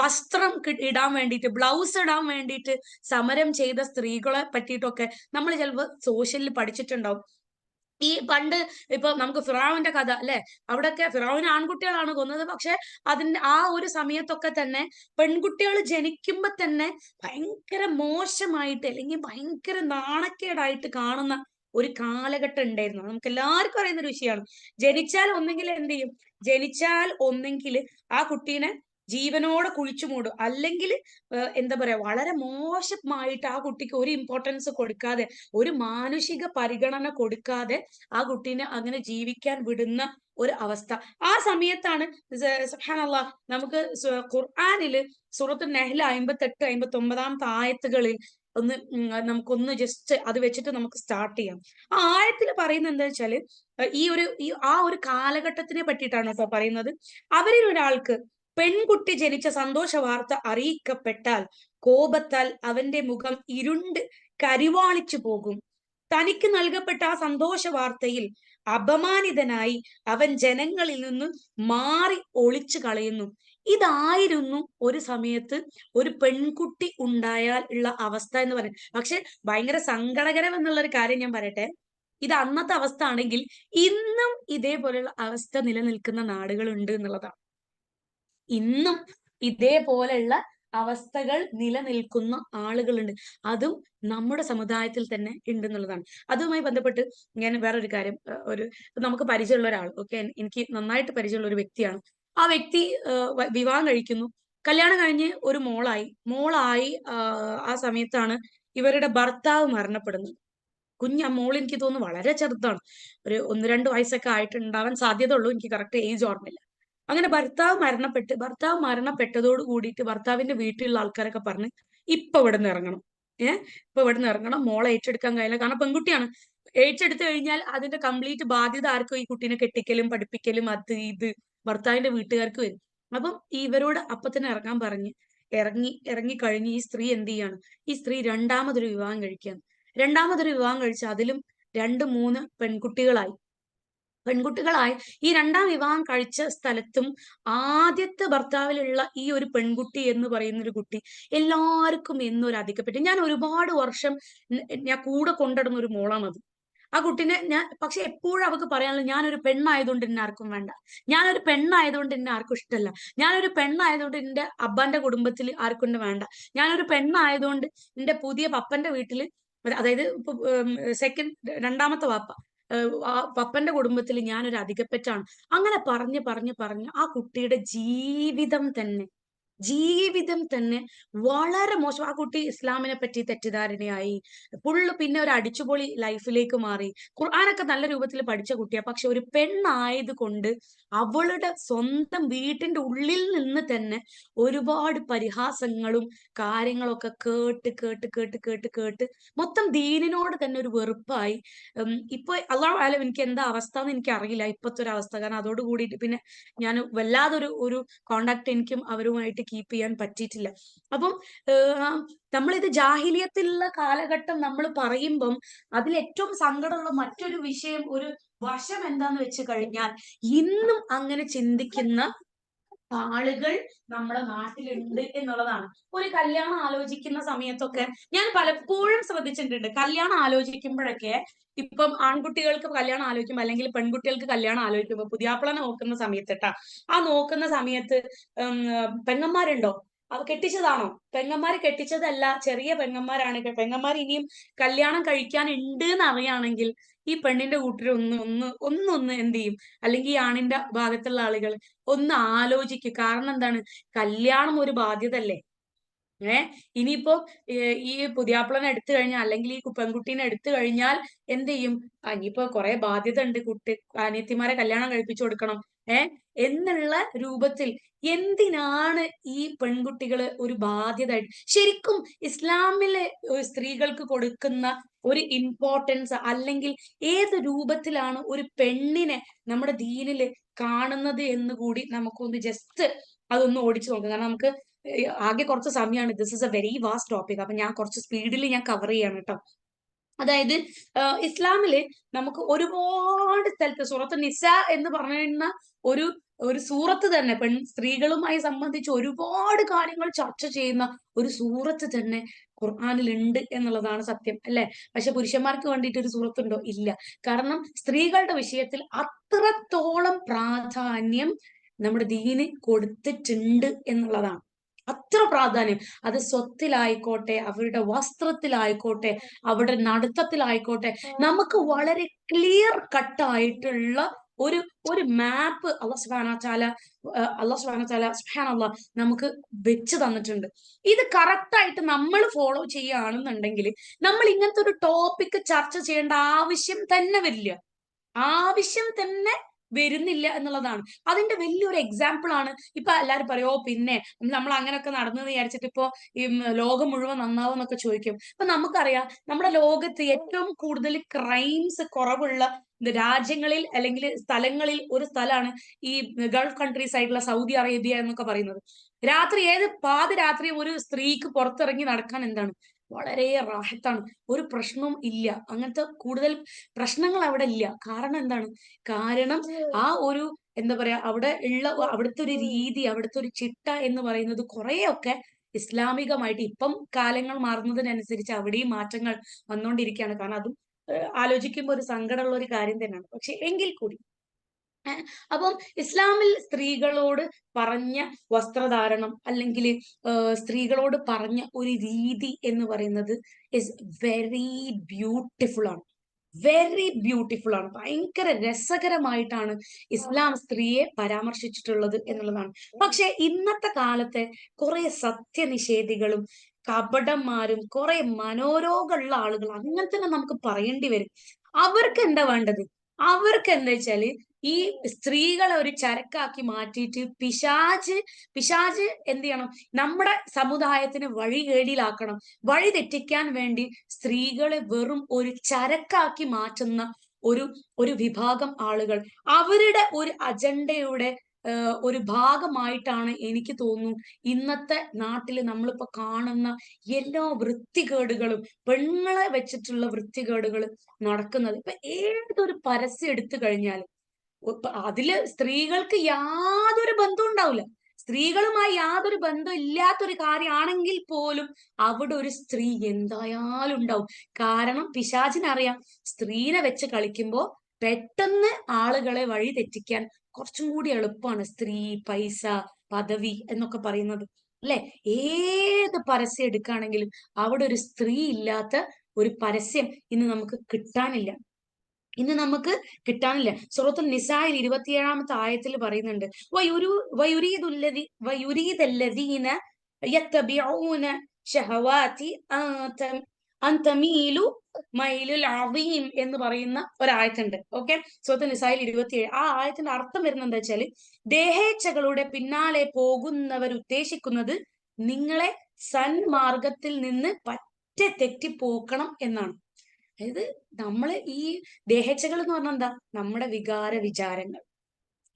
വസ്ത്രം ഇടാൻ വേണ്ടിയിട്ട്, ബ്ലൗസ് ഇടാൻ വേണ്ടിയിട്ട് സമരം ചെയ്ത സ്ത്രീകളെ പറ്റിയിട്ടൊക്കെ നമ്മൾ ചിലപ്പോൾ സോഷ്യലിൽ പഠിച്ചിട്ടുണ്ടാവും. ഈ പണ്ട് ഇപ്പൊ നമുക്ക് ഫിറഔന്റെ കഥ അല്ലെ, അവിടെയൊക്കെ ഫിറഔന് ആൺകുട്ടികളാണ് കൊന്നത്. പക്ഷെ അതിന്റെ ആ ഒരു സമയത്തൊക്കെ തന്നെ പെൺകുട്ടികൾ ജനിക്കുമ്പോ തന്നെ ഭയങ്കര മോശമായിട്ട് അല്ലെങ്കിൽ ഭയങ്കര നാണക്കേടായിട്ട് കാണുന്ന ഒരു കാലഘട്ടം ഉണ്ടായിരുന്നു. നമുക്ക് എല്ലാവർക്കും അറിയുന്ന ഒരു വിഷയമാണ്. ജനിച്ചാൽ ഒന്നെങ്കിൽ എന്ത് ചെയ്യും, ജനിച്ചാൽ ആ കുട്ടീനെ ജീവനോടെ കുഴിച്ചു മൂടും, അല്ലെങ്കിൽ എന്താ പറയാ വളരെ മോശമായിട്ട് ആ കുട്ടിക്ക് ഒരു ഇമ്പോർട്ടൻസ് കൊടുക്കാതെ, ഒരു മാനുഷിക പരിഗണന കൊടുക്കാതെ ആ കുട്ടീനെ അങ്ങനെ ജീവിക്കാൻ വിടുന്ന ഒരു അവസ്ഥ. ആ സമയത്താണ് സുബ്ഹാനല്ലാഹ് നമുക്ക് ഖുർആനില് സൂറത്ത് നഹ്ൽ 58-59 ആയത്തുകളിൽ ഒന്ന് നമുക്കൊന്ന് ജസ്റ്റ് അത് വെച്ചിട്ട് നമുക്ക് സ്റ്റാർട്ട് ചെയ്യാം. ആ ആയത്തിൽ പറയുന്നത് എന്താ വെച്ചാല് ആ ഒരു കാലഘട്ടത്തിനെ പറ്റിയിട്ടാണ് കേട്ടോ പറയുന്നത്. അവരിൽ ഒരാൾക്ക് പെൺകുട്ടി ജനിച്ച സന്തോഷ വാർത്ത അറിയിക്കപ്പെട്ടാൽ കോപത്താൽ അവന്റെ മുഖം ഇരുണ്ട് കരിവാളിച്ചു പോകും. തനിക്ക് നൽകപ്പെട്ട ആ സന്തോഷ വാർത്തയിൽ അപമാനിതനായി അവൻ ജനങ്ങളിൽ നിന്ന് മാറി ഒളിച്ചു കളയുന്നു. ഇതായിരുന്നു ഒരു സമയത്ത് ഒരു പെൺകുട്ടി ഉണ്ടായാൽ ഉള്ള അവസ്ഥ എന്ന് പറയുന്നത്. പക്ഷെ ഭയങ്കര സങ്കടകരം എന്നുള്ള ഒരു കാര്യം ഞാൻ പറയട്ടെ, ഇത് അന്നത്തെ അവസ്ഥ ആണെങ്കിൽ ഇന്നും ഇതേപോലെയുള്ള അവസ്ഥ നിലനിൽക്കുന്ന നാടുകളുണ്ട് എന്നുള്ളതാണ്. ഇന്നും ഇതേപോലെയുള്ള അവസ്ഥകൾ നിലനിൽക്കുന്ന ആളുകളുണ്ട്. അതും നമ്മുടെ സമുദായത്തിൽ തന്നെ ഉണ്ട് എന്നുള്ളതാണ്. അതുമായി ബന്ധപ്പെട്ട് ഞാൻ വേറൊരു കാര്യം, നമുക്ക് പരിചയമുള്ള ഒരാൾ, ഓക്കെ, എനിക്ക് നന്നായിട്ട് പരിചയമുള്ള ഒരു വ്യക്തിയാണ്. ആ വ്യക്തി വിവാഹം കഴിക്കുന്നു, കല്യാണം കഴിഞ്ഞ് ഒരു മോളായി ആ സമയത്താണ് ഇവരുടെ ഭർത്താവ് മരണപ്പെടുന്നത്. മോൾ എനിക്ക് തോന്നുന്നു വളരെ ചെറുതാണ്, ഒരു 1-2 വയസ്സൊക്കെ ആയിട്ടുണ്ടാവാൻ സാധ്യത ഉള്ളൂ, എനിക്ക് കറക്റ്റ് ഏജ് ഓർമ്മയില്ല. അങ്ങനെ ഭർത്താവ് മരണപ്പെട്ടതോട് കൂടിയിട്ട് ഭർത്താവിന്റെ വീട്ടിലുള്ള ആൾക്കാരൊക്കെ പറഞ്ഞ് ഇപ്പൊ ഇവിടുന്ന് ഇറങ്ങണം, ഇപ്പൊ ഇവിടുന്ന് ഇറങ്ങണം, മോളെ ഏറ്റെടുക്കാൻ കഴിയില്ല. കാരണം പെൺകുട്ടിയാണ്, ഏറ്റെടുത്തു കഴിഞ്ഞാൽ അതിന്റെ കംപ്ലീറ്റ് ബാധ്യത ആർക്കും, ഈ കുട്ടീനെ കെട്ടിക്കലും പഠിപ്പിക്കലും അത് ഇത് ഭർത്താവിന്റെ വീട്ടുകാർക്ക് വരും. അപ്പം ഇവരോട് അപ്പൊ തന്നെ ഇറങ്ങാൻ പറഞ്ഞ് ഇറങ്ങി കഴിഞ്ഞ് ഈ സ്ത്രീ എന്ത് ചെയ്യാണ്, ഈ സ്ത്രീ രണ്ടാമതൊരു വിവാഹം കഴിക്കുകയാണ്. രണ്ടാമതൊരു വിവാഹം കഴിച്ച് അതിലും 2-3 പെൺകുട്ടികളായി ഈ രണ്ടാം വിവാഹം കഴിച്ച സ്ഥലത്തും ആദ്യത്തെ ഭർത്താവിലുള്ള ഈ ഒരു പെൺകുട്ടി എന്ന് പറയുന്ന ഒരു കുട്ടി എല്ലാവർക്കും എന്നൊരു അധികപ്പെട്ടു. ഞാൻ ഒരുപാട് വർഷം ഞാൻ കൂടെ കൊണ്ടിടുന്ന ഒരു മോളാണത്. ആ കുട്ടീനെ ഞാൻ പക്ഷെ എപ്പോഴും അവൾക്ക് പറയാനുള്ളത്, ഞാനൊരു പെണ്ണായതുകൊണ്ട് എന്നെ ആർക്കും വേണ്ട, ഞാനൊരു പെണ്ണായതുകൊണ്ട് എന്നെ ആർക്കും ഇഷ്ടമല്ല, ഞാനൊരു പെണ്ണായതുകൊണ്ട് എന്റെ അബ്ബാന്റെ കുടുംബത്തിൽ ആർക്കും എന്നെ വേണ്ട, ഞാനൊരു പെണ്ണായതുകൊണ്ട് എന്റെ പുതിയ പപ്പന്റെ വീട്ടിൽ അതായത് ഇപ്പൊ രണ്ടാമത്തെ വാപ്പ, ആ പപ്പന്റെ കുടുംബത്തിൽ ഞാനൊരു അധികപ്പറ്റാണ്. അങ്ങനെ പറഞ്ഞ് പറഞ്ഞ് പറഞ്ഞ് ആ കുട്ടിയുടെ ജീവിതം തന്നെ വളരെ മോശം. ആ കുട്ടി ഇസ്ലാമിനെ പറ്റി തെറ്റിദ്ധാരണയായി. ഫുള്ള് പിന്നെ ഒരു അടിച്ചുപൊളി ലൈഫിലേക്ക് മാറി. ഖുർആനൊക്കെ നല്ല രൂപത്തിൽ പഠിച്ച കുട്ടിയാ. പക്ഷെ ഒരു പെണ്ണായത് കൊണ്ട് അവളുടെ സ്വന്തം വീട്ടിന്റെ ഉള്ളിൽ നിന്ന് തന്നെ ഒരുപാട് പരിഹാസങ്ങളും കാര്യങ്ങളൊക്കെ കേട്ട് കേട്ട് കേട്ട് കേട്ട് കേട്ട് മൊത്തം ദീനിനോട് തന്നെ ഒരു വെറുപ്പായി. ഇപ്പൊ അള്ളാഹു ആലം എനിക്ക് എന്താ അവസ്ഥ എന്ന് എനിക്ക് അറിയില്ല ഇപ്പത്തെ ഒരു അവസ്ഥ. കാരണം അതോട് കൂടിയിട്ട് പിന്നെ ഞാൻ വല്ലാതൊരു ഒരു കോണ്ടാക്ട് എനിക്കും അവരുമായിട്ട് കീപ്പ് ചെയ്യാൻ പറ്റിയിട്ടില്ല. അപ്പം നമ്മളിത് ജാഹിലിയത്തിലുള്ള കാലഘട്ടം നമ്മൾ പറയുമ്പം അതിൽ ഏറ്റവും സങ്കടമുള്ള മറ്റൊരു വിഷയം, ഒരു വശം എന്താന്ന് വെച്ച് കഴിഞ്ഞാൽ ഇന്നും അങ്ങനെ ചിന്തിക്കുന്ന ആളുകൾ നമ്മുടെ നാട്ടിലുണ്ട് എന്നുള്ളതാണ്. ഒരു കല്യാണം ആലോചിക്കുന്ന സമയത്തൊക്കെ ഞാൻ പലപ്പോഴും ശ്രദ്ധിച്ചിട്ടുണ്ട്. കല്യാണം ആലോചിക്കുമ്പോഴൊക്കെ ഇപ്പം ആൺകുട്ടികൾക്ക് കല്യാണം ആലോചിക്കുമ്പോൾ അല്ലെങ്കിൽ പെൺകുട്ടികൾക്ക് കല്യാണം ആലോചിക്കുമ്പോൾ പുതിയാപ്പിളനെ നോക്കുന്ന സമയത്ത് ട്ടാ, ആ നോക്കുന്ന സമയത്ത് പെങ്ങന്മാരുണ്ടോ, അത് കെട്ടിച്ചതാണോ, പെങ്ങന്മാര് കെട്ടിച്ചതല്ല, ചെറിയ പെങ്ങന്മാരാണ്, പെങ്ങന്മാർ ഇനിയും കല്യാണം കഴിക്കാനുണ്ട് എന്ന് അറിയാണെങ്കിൽ ഈ പെണ്ണിന്റെ കൂട്ടർ ഒന്ന് എന്ത് ചെയ്യും, അല്ലെങ്കിൽ ഈ ആണിന്റെ ഭാഗത്തുള്ള ആളുകൾ ഒന്ന് ആലോചിക്കും. കാരണം എന്താണ്, കല്യാണം ഒരു ബാധ്യത അല്ലേ. ഇനിയിപ്പോ ഈ പുതിയാപ്പിളനെ എടുത്തു കഴിഞ്ഞാൽ അല്ലെങ്കിൽ ഈ പെൺകുട്ടീനെ എടുത്തു കഴിഞ്ഞാൽ എന്ത് ചെയ്യും, ഇനിയിപ്പോ കുറെ ബാധ്യത ഉണ്ട്, അനിയത്തിമാരെ കല്യാണം കഴിപ്പിച്ചു കൊടുക്കണം എന്നുള്ള രൂപത്തിൽ എന്തിനാണ് ഈ പെൺകുട്ടികള് ഒരു ബാധ്യത ശരിക്കും ഇസ്ലാമിലെ സ്ത്രീകൾക്ക് കൊടുക്കുന്ന ഒരു ഇമ്പോർട്ടൻസ്, അല്ലെങ്കിൽ ഏത് രൂപത്തിലാണ് ഒരു പെണ്ണിനെ നമ്മുടെ ദീനില് കാണുന്നത് എന്ന് കൂടി നമുക്കൊന്ന് ജസ്റ്റ് അതൊന്ന് ഓടിച്ചു നോക്കാം. കാരണം നമുക്ക് ആകെ കുറച്ച് സമയമാണ്. This is a very vast topic. അപ്പൊ ഞാൻ കുറച്ച് സ്പീഡിൽ ഞാൻ കവർ ചെയ്യാണ് കേട്ടോ. അതായത് ഇസ്ലാമില് നമുക്ക് ഒരുപാട് സ്ഥലത്ത് സൂറത്ത് നിസ എന്ന് പറയുന്ന ഒരു ഒരു സൂറത്ത് തന്നെ സ്ത്രീകളുമായി സംബന്ധിച്ച് ഒരുപാട് കാര്യങ്ങൾ ചർച്ച ചെയ്യുന്ന ഒരു സൂറത്ത് തന്നെ ഖുർആനിൽ ഉണ്ട് എന്നുള്ളതാണ് സത്യം, അല്ലെ? പക്ഷെ പുരുഷന്മാർക്ക് വേണ്ടിയിട്ട് ഒരു സൂറത്തുണ്ടോ? ഇല്ല. കാരണം സ്ത്രീകളുടെ വിഷയത്തിൽ അത്രത്തോളം പ്രാധാന്യം നമ്മുടെ ദീന് കൊടുത്തിട്ടുണ്ട് എന്നുള്ളതാണ്. അത്ര പ്രാധാന്യം. അത് സ്വത്തിലായിക്കോട്ടെ, അവരുടെ വസ്ത്രത്തിലായിക്കോട്ടെ, അവരുടെ നടത്തത്തിലായിക്കോട്ടെ, നമുക്ക് വളരെ ക്ലിയർ കട്ടായിട്ടുള്ള ഒരു ഒരു മാപ്പ് സുബ്ഹാനല്ലാഹ് നമുക്ക് വെച്ച് തന്നിട്ടുണ്ട്. ഇത് കറക്റ്റ് ആയിട്ട് നമ്മൾ ഫോളോ ചെയ്യുകയാണെന്നുണ്ടെങ്കിൽ നമ്മൾ ഇങ്ങനത്തെ ഒരു ടോപ്പിക് ചർച്ച ചെയ്യേണ്ട ആവശ്യം തന്നെ വരുന്നില്ല എന്നുള്ളതാണ്. അതിന്റെ വലിയൊരു എക്സാമ്പിൾ ആണ്. ഇപ്പൊ എല്ലാരും പറയോ പിന്നെ നമ്മൾ അങ്ങനെയൊക്കെ നടന്നു വിചാരിച്ചിട്ട് ഇപ്പൊ ഈ ലോകം മുഴുവൻ നന്നാവും എന്നൊക്കെ ചോദിക്കും. ഇപ്പൊ നമുക്കറിയാം നമ്മുടെ ലോകത്ത് ഏറ്റവും കൂടുതൽ ക്രൈംസ് കുറവുള്ള രാജ്യങ്ങളിൽ അല്ലെങ്കിൽ സ്ഥലങ്ങളിൽ ഒരു സ്ഥലമാണ് ഈ ഗൾഫ് കൺട്രീസ് ആയിട്ടുള്ള സൗദി അറേബ്യ എന്നൊക്കെ പറയുന്നത്. പാതിരാത്രി ഒരു സ്ത്രീക്ക് പുറത്തിറങ്ങി നടക്കാൻ എന്താണ് വളരെ റാഹത്താണ്, ഒരു പ്രശ്നവും ഇല്ല. അങ്ങനത്തെ കൂടുതൽ പ്രശ്നങ്ങൾ അവിടെ ഇല്ല. കാരണം എന്താണ്, കാരണം ആ ഒരു എന്താ പറയാ അവിടെ ഉള്ള അവിടുത്തെ ഒരു രീതി, അവിടുത്തെ ഒരു ചിട്ട എന്ന് പറയുന്നത് കുറെയൊക്കെ ഇസ്ലാമികമായിട്ട് ഇപ്പം കാലങ്ങൾ മാറുന്നതിനനുസരിച്ച് അവിടെയും മാറ്റങ്ങൾ വന്നുകൊണ്ടിരിക്കുകയാണ്. കാരണം അതും ആലോചിക്കുമ്പോൾ ഒരു സങ്കടമുള്ള ഒരു കാര്യം തന്നെയാണ്. പക്ഷെ എങ്കിൽ കൂടി അപ്പം ഇസ്ലാമിൽ സ്ത്രീകളോട് പറഞ്ഞ വസ്ത്രധാരണം അല്ലെങ്കിൽ സ്ത്രീകളോട് പറഞ്ഞ ഒരു രീതി എന്ന് പറയുന്നത് ഇസ് വെരി ബ്യൂട്ടിഫുൾ ആണ്. ഭയങ്കര രസകരമായിട്ടാണ് ഇസ്ലാം സ്ത്രീയെ പരാമർശിച്ചിട്ടുള്ളത് എന്നുള്ളതാണ്. പക്ഷെ ഇന്നത്തെ കാലത്തെ കുറെ സത്യനിഷേധികളും കപടന്മാരും കുറെ മനോരോഗമുള്ള ആളുകൾ അങ്ങനെ തന്നെ നമുക്ക് പറയേണ്ടി വരും. അവർക്ക് എന്താ വേണ്ടത്? അവർക്ക് എന്താ വെച്ചാല് ഈ സ്ത്രീകളെ ഒരു ചരക്കാക്കി മാറ്റിയിട്ട് പിശാജ് എന്ത് ചെയ്യണം, നമ്മുടെ സമുദായത്തിന് വഴികേടിലാക്കണം. വഴി തെറ്റിക്കാൻ വേണ്ടി സ്ത്രീകളെ വെറും ഒരു ചരക്കാക്കി മാറ്റുന്ന ഒരു ഒരു വിഭാഗം ആളുകൾ അവരുടെ ഒരു അജണ്ടയുടെ ഒരു ഭാഗമായിട്ടാണ് എനിക്ക് തോന്നുന്നു ഇന്നത്തെ നാട്ടില് നമ്മളിപ്പോ കാണുന്ന എല്ലാ വൃത്തികേടുകളും, പെണ്ണുങ്ങളെ വെച്ചിട്ടുള്ള വൃത്തികേടുകൾ നടക്കുന്നത്. ഇപ്പൊ ഏതൊരു പരസ്യം എടുത്തു കഴിഞ്ഞാലും അതില് സ്ത്രീകൾക്ക് യാതൊരു ബന്ധവും ഉണ്ടാവില്ല. സ്ത്രീകളുമായി യാതൊരു ബന്ധം ഇല്ലാത്തൊരു കാര്യമാണെങ്കിൽ പോലും അവിടെ ഒരു സ്ത്രീ എന്തായാലും ഉണ്ടാവും. കാരണം പിശാചിനറിയാം സ്ത്രീനെ വെച്ച് കളിക്കുമ്പോ പെട്ടെന്ന് ആളുകളെ വഴി തെറ്റിക്കാൻ കുറച്ചും കൂടി എളുപ്പമാണ് സ്ത്രീ, പൈസ, പദവി എന്നൊക്കെ പറയുന്നത്, അല്ലെ? ഏത് പരസ്യം എടുക്കുകയാണെങ്കിലും അവിടെ ഒരു സ്ത്രീ ഇല്ലാത്ത ഒരു പരസ്യം ഇന്ന് നമുക്ക് കിട്ടാനില്ല. സൂറത്തുൽ നിസായിൽ 27-ാമത്തെ ആയത്തിൽ പറയുന്നുണ്ട്, വയുരീദല്ലദീന യത്തബിഊന ശഹവാതി അൻ തമീലു മൈലുൽ അദീം എന്ന് പറയുന്ന ഒരായത്തുണ്ട്. ഓക്കെ, സൂറത്തുൽ നിസായിൽ 27. ആ ആയത്തിന്റെ അർത്ഥം വരുന്നത് എന്താ വെച്ചാല്, ദേഹേച്ഛകളുടെ പിന്നാലെ പോകുന്നവർ ഉദ്ദേശിക്കുന്നത് നിങ്ങളെ സന്മാർഗത്തിൽ നിന്ന് പറ്റെ തെറ്റിപ്പോക്കണം എന്നാണ്. അതായത് നമ്മള് ഈ ദേഹേച്ഛകൾ എന്ന് പറഞ്ഞാൽ എന്താ, നമ്മുടെ വികാര വിചാരങ്ങൾ.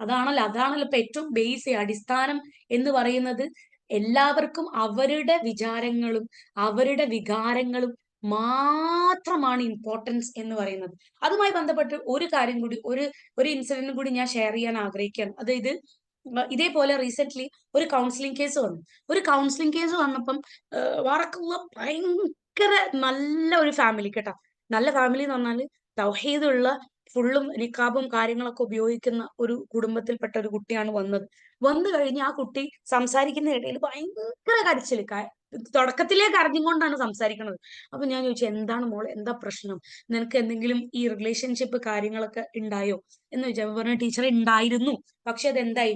അതാണല്ലോ ഇപ്പൊ ഏറ്റവും ബേസ് അടിസ്ഥാനം എന്ന് പറയുന്നത്. എല്ലാവർക്കും അവരുടെ വിചാരങ്ങളും അവരുടെ വികാരങ്ങളും മാത്രമാണ് ഇമ്പോർട്ടൻസ് എന്ന് പറയുന്നത്. അതുമായി ബന്ധപ്പെട്ട് ഒരു കാര്യം കൂടി, ഒരു ഇൻസിഡന്റ് കൂടി ഞാൻ ഷെയർ ചെയ്യാൻ ആഗ്രഹിക്കുകയാണ്. അതായത് ഇതേപോലെ റീസെന്റ് ഒരു കൗൺസിലിംഗ് കേസ് വന്നപ്പം വറക്കുള്ള ഭയങ്കര നല്ല ഒരു ഫാമിലി കേട്ടോ. നല്ല ഫാമിലി എന്ന് പറഞ്ഞാല് തൗഹീദുള്ള, ഫുള്ളും നിക്കാബും കാര്യങ്ങളൊക്കെ ഉപയോഗിക്കുന്ന ഒരു കുടുംബത്തിൽപ്പെട്ട ഒരു കുട്ടിയാണ് വന്നു കഴിഞ്ഞ് ആ കുട്ടി സംസാരിക്കുന്ന ഇടയിൽ ഭയങ്കര കരച്ചില്. തുടക്കത്തിലേ കരഞ്ഞുകൊണ്ടാണ് സംസാരിക്കുന്നത്. അപ്പൊ ഞാൻ ചോദിച്ചു, എന്താണ് മോളെ, എന്താ പ്രശ്നം, നിനക്ക് എന്തെങ്കിലും ഈ റിലേഷൻഷിപ്പ് കാര്യങ്ങളൊക്കെ ഉണ്ടായോ എന്ന് ചോദിച്ചു. അപ്പൊ പറഞ്ഞ, ടീച്ചർ ഉണ്ടായിരുന്നു, പക്ഷെ അതെന്തായി.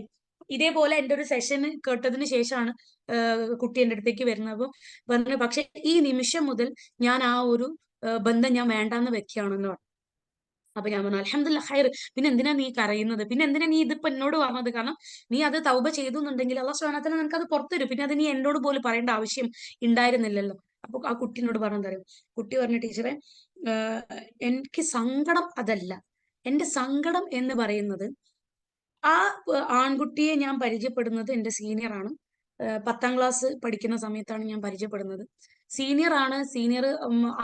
ഇതേപോലെ എൻ്റെ ഒരു സെഷന് കേട്ടതിന് ശേഷമാണ് കുട്ടി എൻ്റെ അടുത്തേക്ക് വരുന്നത്. അപ്പൊ പറഞ്ഞു, പക്ഷെ ഈ നിമിഷം മുതൽ ഞാൻ ആ ഒരു ബന്ധം ഞാൻ വേണ്ടാന്ന് വെക്കുകയാണെന്ന് പറഞ്ഞു. അപ്പൊ ഞാൻ പറഞ്ഞു, അൽഹംദുലില്ലാ ഖൈർ, പിന്നെ എന്തിനാ നീ കരയുന്നത്, പിന്നെ എന്തിനാ നീ ഇതിപ്പോ എന്നോട് പറഞ്ഞത്, കാരണം നീ അത് തൗബ ചെയ്തു എന്നുണ്ടെങ്കിൽ അള്ളാഹു സുബ്ഹാനഹു വ തആല നിനക്ക് അത് പുറത്തു തരും, പിന്നെ അത് നീ എന്നോട് പോലും പറയേണ്ട ആവശ്യം ഉണ്ടായിരുന്നില്ലല്ലോ. അപ്പൊ ആ കുട്ടീനോട് പറഞ്ഞെന്തറിയും, കുട്ടി പറഞ്ഞു, ടീച്ചറെ എനിക്ക് സങ്കടം അതല്ല, എന്റെ സങ്കടം എന്ന് പറയുന്നത് ആ ആൺകുട്ടിയെ ഞാൻ പരിചയപ്പെടുന്നത് എന്റെ സീനിയറാണ്. 10ാം ക്ലാസ് പഠിക്കുന്ന സമയത്താണ് ഞാൻ പരിചയപ്പെടുന്നത്. സീനിയർ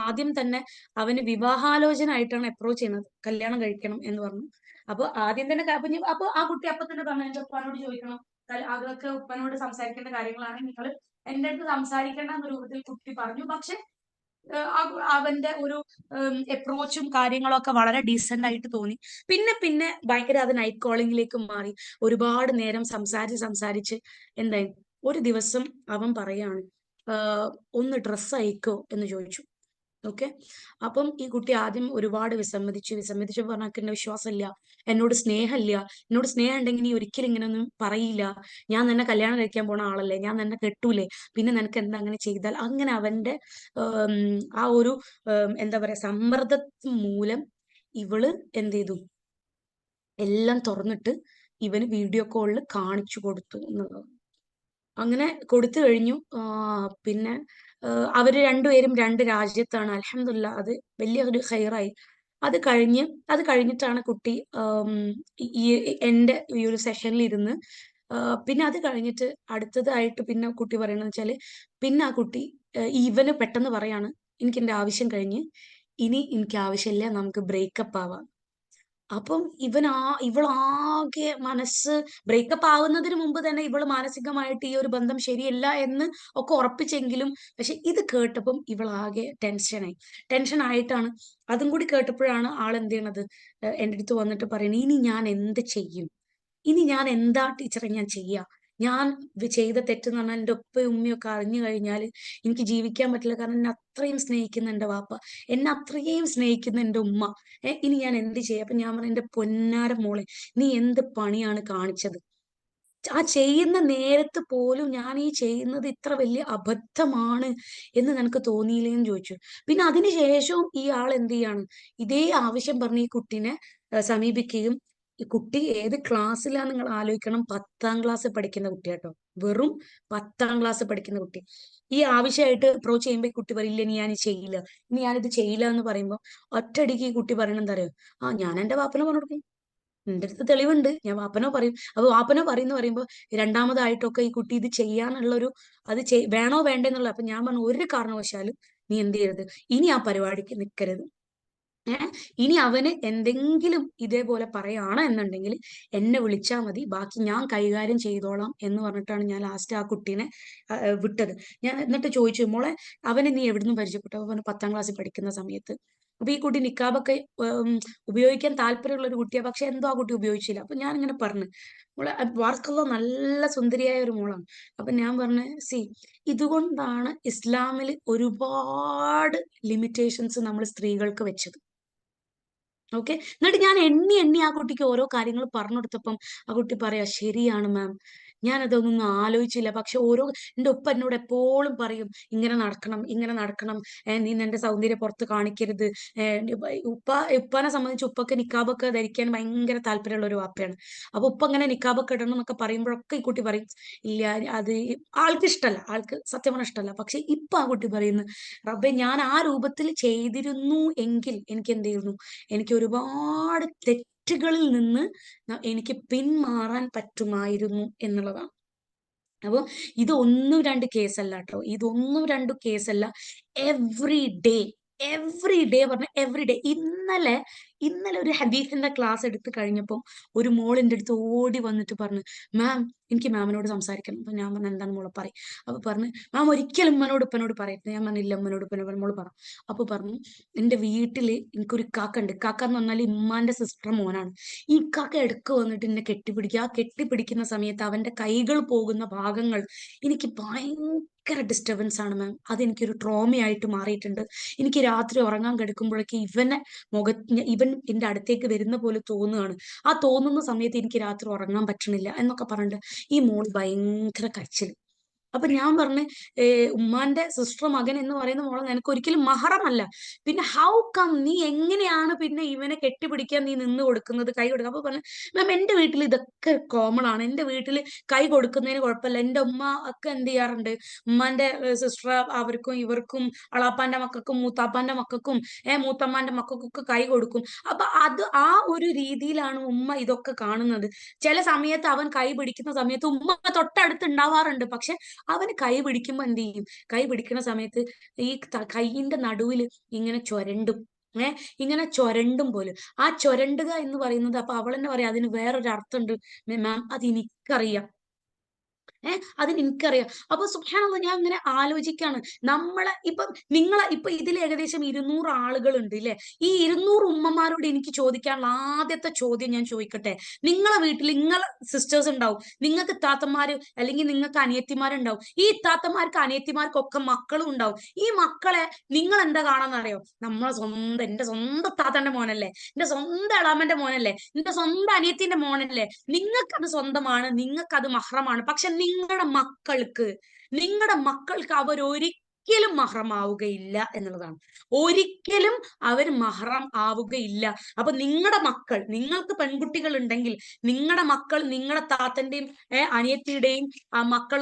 ആദ്യം തന്നെ അവന് വിവാഹാലോചന ആയിട്ടാണ് അപ്രോച്ച് ചെയ്യുന്നത്, കല്യാണം കഴിക്കണം എന്ന് പറഞ്ഞു. അപ്പൊ ആദ്യം തന്നെ അപ്പൊ ആ കുട്ടി അപ്പൊ തന്നെ പറഞ്ഞു, എന്റെ ഉപ്പാനോട് ചോദിക്കണം, അതൊക്കെ ഉപ്പനോട് സംസാരിക്കേണ്ട കാര്യങ്ങളാണ്, നിങ്ങൾ എന്റെ അടുത്ത് സംസാരിക്കേണ്ട എന്ന രൂപത്തിൽ കുട്ടി പറഞ്ഞു. പക്ഷെ അവന്റെ ഒരു അപ്രോച്ചും കാര്യങ്ങളൊക്കെ വളരെ ഡീസന്റ് ആയിട്ട് തോന്നി. പിന്നെ ഭയങ്കര അത് നൈറ്റ് കോളിംഗിലേക്ക് മാറി. ഒരുപാട് നേരം സംസാരിച്ച് എന്തായി, ഒരു ദിവസം അവൻ പറയാണ്, ഒന്ന് ഡ്രസ്സ് അയക്കോ എന്ന് ചോദിച്ചു. ഓക്കെ, അപ്പം ഈ കുട്ടി ആദ്യം ഒരുപാട് വിസമ്മതിച്ചു പറഞ്ഞാൽ എന്നെ വിശ്വാസമില്ല, എന്നോട് സ്നേഹം ഉണ്ടെങ്കിൽ നീ ഒരിക്കലും ഇങ്ങനെയൊന്നും പറയില്ല, ഞാൻ നിന്നെ കല്യാണം കഴിക്കാൻ പോണ ആളല്ലേ, ഞാൻ നിന്നെ കെട്ടൂലേ, പിന്നെ നിനക്ക് എന്താ അങ്ങനെ ചെയ്താൽ, അങ്ങനെ അവന്റെ ആ ഒരു എന്താ പറയാ സമ്മർദ്ദ മൂലം ഇവള് എന്ത് ചെയ്തു, എല്ലാം തുറന്നിട്ട് ഇവന് വീഡിയോ കോളിൽ കാണിച്ചു കൊടുത്തു എന്നുള്ളത്. അങ്ങനെ കൊടുത്തു കഴിഞ്ഞു. പിന്നെ അവര് രണ്ടുപേരും രണ്ട് രാജ്യത്താണ്. അൽഹംദുലില്ലാ, അത് വലിയ ഒരു ഖൈറായി. അത് കഴിഞ്ഞിട്ടാണ് കുട്ടി ഈ എന്റെ ഈ ഒരു സെഷനിൽ ഇരുന്ന് പിന്നെ അത് കഴിഞ്ഞിട്ട് അടുത്തതായിട്ട് പിന്നെ കുട്ടി പറയണെന്ന് വെച്ചാല്, പിന്നെ ആ കുട്ടി ഇവന് പെട്ടെന്ന് പറയാണ്, എനിക്ക് എന്റെ ആവശ്യം കഴിഞ്ഞ്, ഇനി എനിക്ക് ആവശ്യമില്ല, നമുക്ക് ബ്രേക്കപ്പ് ആവാം. അപ്പം ഇവളാകെ മനസ്സ് ബ്രേക്കപ്പ് ആവുന്നതിന് മുമ്പ് തന്നെ ഇവള് മാനസികമായിട്ട് ഈ ഒരു ബന്ധം ശരിയല്ല എന്ന് ഒക്കെ ഉറപ്പിച്ചെങ്കിലും, പക്ഷെ ഇത് കേട്ടപ്പം ഇവളാകെ ടെൻഷൻ ആയിട്ടാണ്. അതും കൂടി കേട്ടപ്പോഴാണ് ആൾ എന്ത് ചെയ്യണത്, എൻ്റെ അടുത്ത് വന്നിട്ട് പറയണ, ഇനി ഞാൻ എന്ത് ചെയ്യും, ഇനി ഞാൻ എന്താ ടീച്ചറെ ഞാൻ ചെയ്യാ, ഞാൻ ചെയ്ത തെറ്റെന്ന് പറഞ്ഞാൽ എൻ്റെ ഉപ്പയും ഉമ്മയും ഒക്കെ അറിഞ്ഞു കഴിഞ്ഞാൽ എനിക്ക് ജീവിക്കാൻ പറ്റില്ല, കാരണം എന്നെ അത്രയും സ്നേഹിക്കുന്ന എൻ്റെ വാപ്പ, എന്നെ അത്രയും സ്നേഹിക്കുന്ന എൻ്റെ ഉമ്മ, ഇനി ഞാൻ എന്ത് ചെയ്യാം. അപ്പൊ ഞാൻ പറഞ്ഞു, എൻ്റെ പൊന്നാര മോളെ, നീ എന്ത് പണിയാണ് കാണിച്ചത്, ആ ചെയ്യുന്ന നേരത്ത് പോലും ഞാൻ ഈ ചെയ്യുന്നത് ഇത്ര വലിയ അബദ്ധമാണ് എന്ന് നിനക്ക് തോന്നിയില്ലേന്ന് ചോദിച്ചു. പിന്നെ അതിനുശേഷവും ഈ ആൾ എന്ത് ചെയ്യാണ്, ഇതേ ആവശ്യം പറഞ്ഞ് ഈ കുട്ടീനെ സമീപിക്കുകയും, ഈ കുട്ടി ഏത് ക്ലാസ്സിലാന്ന് നിങ്ങൾ ആലോചിക്കണം, 10ാം ക്ലാസ് പഠിക്കുന്ന കുട്ടി കേട്ടോ, വെറും 10ാം ക്ലാസ് പഠിക്കുന്ന കുട്ടി. ഈ ആവശ്യമായിട്ട് അപ്രോച്ച് ചെയ്യുമ്പോൾ ഈ കുട്ടി പറയില്ല, ഇനി ഞാനിത് ചെയ്യില്ല എന്ന് പറയുമ്പോൾ ഒറ്റയടിക്ക് ഈ കുട്ടി പറയണ എന്താ അറിയോ, ഞാൻ എന്റെ വാപ്പനെ പറഞ്ഞു കൊടുക്കും, എന്റെ അടുത്ത് തെളിവുണ്ട്, ഞാൻ വാപ്പനോ പറയും. അപ്പൊ വാപ്പനോ പറയുമ്പോ രണ്ടാമതായിട്ടൊക്കെ ഈ കുട്ടി ഇത് ചെയ്യാനുള്ളൊരു അത് വേണോ വേണ്ടെന്നുള്ള. അപ്പൊ ഞാൻ പറഞ്ഞു, ഒരു കാരണവശാലും നീ എന്ത് ചെയ്യരുത്, ഇനി ആ പരിപാടിക്ക് നിൽക്കരുത്. ഇനി അവന് എന്തെങ്കിലും ഇതേപോലെ പറയാണ് എന്നുണ്ടെങ്കിൽ എന്നെ വിളിച്ചാൽ മതി, ബാക്കി ഞാൻ കൈകാര്യം ചെയ്തോളാം എന്ന് പറഞ്ഞിട്ടാണ് ഞാൻ ലാസ്റ്റ് ആ കുട്ടീനെ വിട്ടത്. ഞാൻ എന്നിട്ട് ചോദിച്ചു, മോളെ അവനെ നീ എവിടുന്ന് പരിചയപ്പെട്ടു? അവന് 10ാം ക്ലാസ്സിൽ പഠിക്കുന്ന സമയത്ത്. അപ്പൊ ഈ കുട്ടി നിക്കാബൊക്കെ ഉപയോഗിക്കാൻ താല്പര്യമുള്ള ഒരു കുട്ടിയാ, പക്ഷെ എന്തോ ആ കുട്ടി ഉപയോഗിച്ചില്ല. അപ്പൊ ഞാൻ ഇങ്ങനെ പറഞ്ഞു, മോളെ വാർക്കല്ലോ നല്ല സുന്ദരിയായ ഒരു മോളാണ്. അപ്പൊ ഞാൻ പറഞ്ഞു, സി, ഇതുകൊണ്ടാണ് ഇസ്ലാമിൽ ഒരുപാട് ലിമിറ്റേഷൻസ് നമ്മൾ സ്ത്രീകൾക്ക് വെച്ചത്. ഓക്കെ. എന്നിട്ട് ഞാൻ എണ്ണി എണ്ണി ആ കുട്ടിക്ക് ഓരോ കാര്യങ്ങൾ പറഞ്ഞു കൊടുത്തപ്പം ആ കുട്ടി പറയാ, ശരിയാണ് മാം, ഞാനതൊന്നും ആലോചിച്ചില്ല. പക്ഷെ എന്റെ ഉപ്പ എന്നോട് എപ്പോഴും പറയും, ഇങ്ങനെ നടക്കണം, ഇങ്ങനെ നടക്കണം, നീ നിന്റെ സൗന്ദര്യം പുറത്ത് കാണിക്കരുത്. ഉപ്പാനെ സംബന്ധിച്ച് ഉപ്പക്ക് നിക്കാബൊക്കെ ധരിക്കാൻ ഭയങ്കര താല്പര്യമുള്ള ഒരു വാപ്പയാണ്. അപ്പൊ ഉപ്പ ഇങ്ങനെ നിക്കാബൊക്കെ ഇടണം എന്നൊക്കെ പറയുമ്പോഴൊക്കെ ഈ കുട്ടി പറയും, ഇല്ല, അത് ആൾക്ക് ഇഷ്ടമല്ല, ആൾക്ക് സത്യം പറഞ്ഞാൽ ഇഷ്ടമല്ല. പക്ഷെ ഇപ്പൊ ആ കുട്ടി പറയുന്നു, റബ്ബെ, ഞാൻ ആ രൂപത്തിൽ ചെയ്തിരുന്നു എങ്കിൽ എനിക്ക് എന്ത് ചെയ്യുന്നു, എനിക്ക് ഒരുപാട് തെറ്റുകളിൽ നിന്ന് എനിക്ക് പിന്മാറാൻ പറ്റുമായിരുന്നു എന്നുള്ളതാണ്. അപ്പൊ ഇതൊന്നും രണ്ട് കേസല്ല കേട്ടോ, ഇതൊന്നും രണ്ടു കേസല്ല. എവ്രി ഡേ, എവ്രി ഡേ പറഞ്ഞ എവ്രി ഡേ. ഇന്നലെ ഇന്നലെ ഒരു ഹദീസിന്റെ ക്ലാസ് എടുത്തു കഴിഞ്ഞപ്പം ഒരു മോൾ എൻ്റെ അടുത്ത് ഓടി വന്നിട്ട് പറഞ്ഞു, മാം, എനിക്ക് മാമിനോട് സംസാരിക്കണം. അപ്പൊ ഞാൻ പറഞ്ഞു, എന്താണ് മോളെ പറയും? അപ്പൊ പറഞ്ഞു, മാം ഒരിക്കലും ഉമ്മനോട് ഉപ്പനോട് പറയരുത്. ഞാൻ പറഞ്ഞില്ല, ഉമ്മനോട് ഉപ്പനോട് മോള് പറ. അപ്പൊ പറഞ്ഞു, എന്റെ വീട്ടില് എനിക്കൊരു കാക്ക ഉണ്ട്. കാക്ക എന്ന് പറഞ്ഞാൽ ഉമ്മാന്റെ സിസ്റ്റർ മോനാണ്. ഈ കാക്ക ഇടക്ക് വന്നിട്ട് എന്നെ കെട്ടിപ്പിടിക്കുക. ആ കെട്ടിപ്പിടിക്കുന്ന സമയത്ത് അവന്റെ കൈകൾ പോകുന്ന ഭാഗങ്ങൾ എനിക്ക് ഭയങ്കര ഡിസ്റ്റർബൻസ് ആണ് മാം. അതെനിക്കൊരു ട്രോമയായിട്ട് മാറിയിട്ടുണ്ട്. എനിക്ക് രാത്രി ഉറങ്ങാൻ കിടക്കുമ്പോഴേക്ക് ഇവൻ എന്റെ അടുത്തേക്ക് വരുന്ന പോലെ തോന്നുകയാണ്. ആ തോന്നുന്ന സമയത്ത് എനിക്ക് രാത്രി ഉറങ്ങാൻ പറ്റണില്ല എന്നൊക്കെ പറഞ്ഞിട്ട് ഈ മോൾ ഭയങ്കര കരച്ചിൽ. അപ്പൊ ഞാൻ പറഞ്ഞു, ഉമ്മാന്റെ സിസ്റ്റർ മകൻ എന്ന് പറയുന്ന മോളെ നിനക്ക് ഒരിക്കലും മഹറമല്ല. പിന്നെ ഹൗ കം, നീ എങ്ങനെയാണ് പിന്നെ ഇവനെ കെട്ടിപ്പിടിക്കാൻ നീ നിന്ന് കൊടുക്കുന്നത്, കൈ കൊടുക്കുക? അപ്പൊ പറഞ്ഞു, മാം, എന്റെ വീട്ടിൽ ഇതൊക്കെ കോമൺ ആണ്. എന്റെ വീട്ടിൽ കൈ കൊടുക്കുന്നതിന് കുഴപ്പമില്ല. എന്റെ ഉമ്മ ഒക്കെ എന്ത് ചെയ്യാറുണ്ട്, ഉമ്മാന്റെ സിസ്റ്റർ അവർക്കും ഇവർക്കും അളാപ്പാന്റെ മക്കൾക്കും മൂത്താപ്പാന്റെ മക്കൾക്കും മൂത്തമ്മാന്റെ മക്കൾക്കൊക്കെ കൈ കൊടുക്കും. അപ്പൊ ആ ഒരു രീതിയിലാണ് ഉമ്മ ഇതൊക്കെ കാണുന്നത്. ചില സമയത്ത് അവൻ കൈ പിടിക്കുന്ന സമയത്ത് ഉമ്മ തൊട്ടടുത്ത് ഉണ്ടാവാറുണ്ട്. പക്ഷെ അവന് കൈ പിടിക്കുമ്പോ എന്ത് ചെയ്യും, കൈ പിടിക്കുന്ന സമയത്ത് ഈ കൈയിന്റെ നടുവില് ഇങ്ങനെ ചൊരണ്ടും, ഇങ്ങനെ ചൊരണ്ടും പോലും. ആ ചൊരണ്ടുക എന്ന് പറയുന്നത്, അപ്പൊ അവൾ തന്നെ പറയാം, അതിന് വേറൊരു അർത്ഥമുണ്ട് മാം, അത് എനിക്കറിയാം. അതിന് എനിക്കറിയാം. അപ്പൊ സുബ്ഹാനല്ലാഹ്, ഞാൻ ഇങ്ങനെ ആലോചിക്കാണ്, ഇപ്പൊ ഇതിൽ ഏകദേശം 200 ആളുകളുണ്ട് ഇല്ലേ? ഈ 200 ഉമ്മമാരോട് എനിക്ക് ചോദിക്കാനുള്ള ആദ്യത്തെ ചോദ്യം ഞാൻ ചോദിക്കട്ടെ. നിങ്ങളെ വീട്ടിൽ നിങ്ങളെ സിസ്റ്റേഴ്സ് ഉണ്ടാവും, നിങ്ങൾക്ക് താത്തമാര് അല്ലെങ്കിൽ നിങ്ങൾക്ക് അനിയത്തിമാരുണ്ടാവും. ഈ താത്തമാർക്ക് അനിയത്തിമാർക്കൊക്കെ മക്കളും ഉണ്ടാവും. ഈ മക്കളെ നിങ്ങൾ എന്താ കാണാന്നറിയോ? എന്റെ സ്വന്തം താത്തന്റെ മോനല്ലേ, എന്റെ സ്വന്തം എളാമന്റെ മോനല്ലേ, എന്റെ സ്വന്തം അനിയത്തിന്റെ മോനല്ലേ, നിങ്ങൾക്കത് സ്വന്തമാണ്, നിങ്ങൾക്കത് മഹ്റമാണ്. പക്ഷെ നിങ്ങളുടെ മക്കൾക്ക് അവരൊരിക്കലും മഹ്റം ആവുകയില്ല എന്നുള്ളതാണ്. ഒരിക്കലും അവർ മഹ്റം ആവുകയില്ല. അപ്പൊ നിങ്ങൾക്ക് പെൺകുട്ടികൾ ഉണ്ടെങ്കിൽ നിങ്ങളുടെ മക്കൾ, നിങ്ങളുടെ താത്തന്റെയും അനിയത്തിയുടെയും മക്കൾ,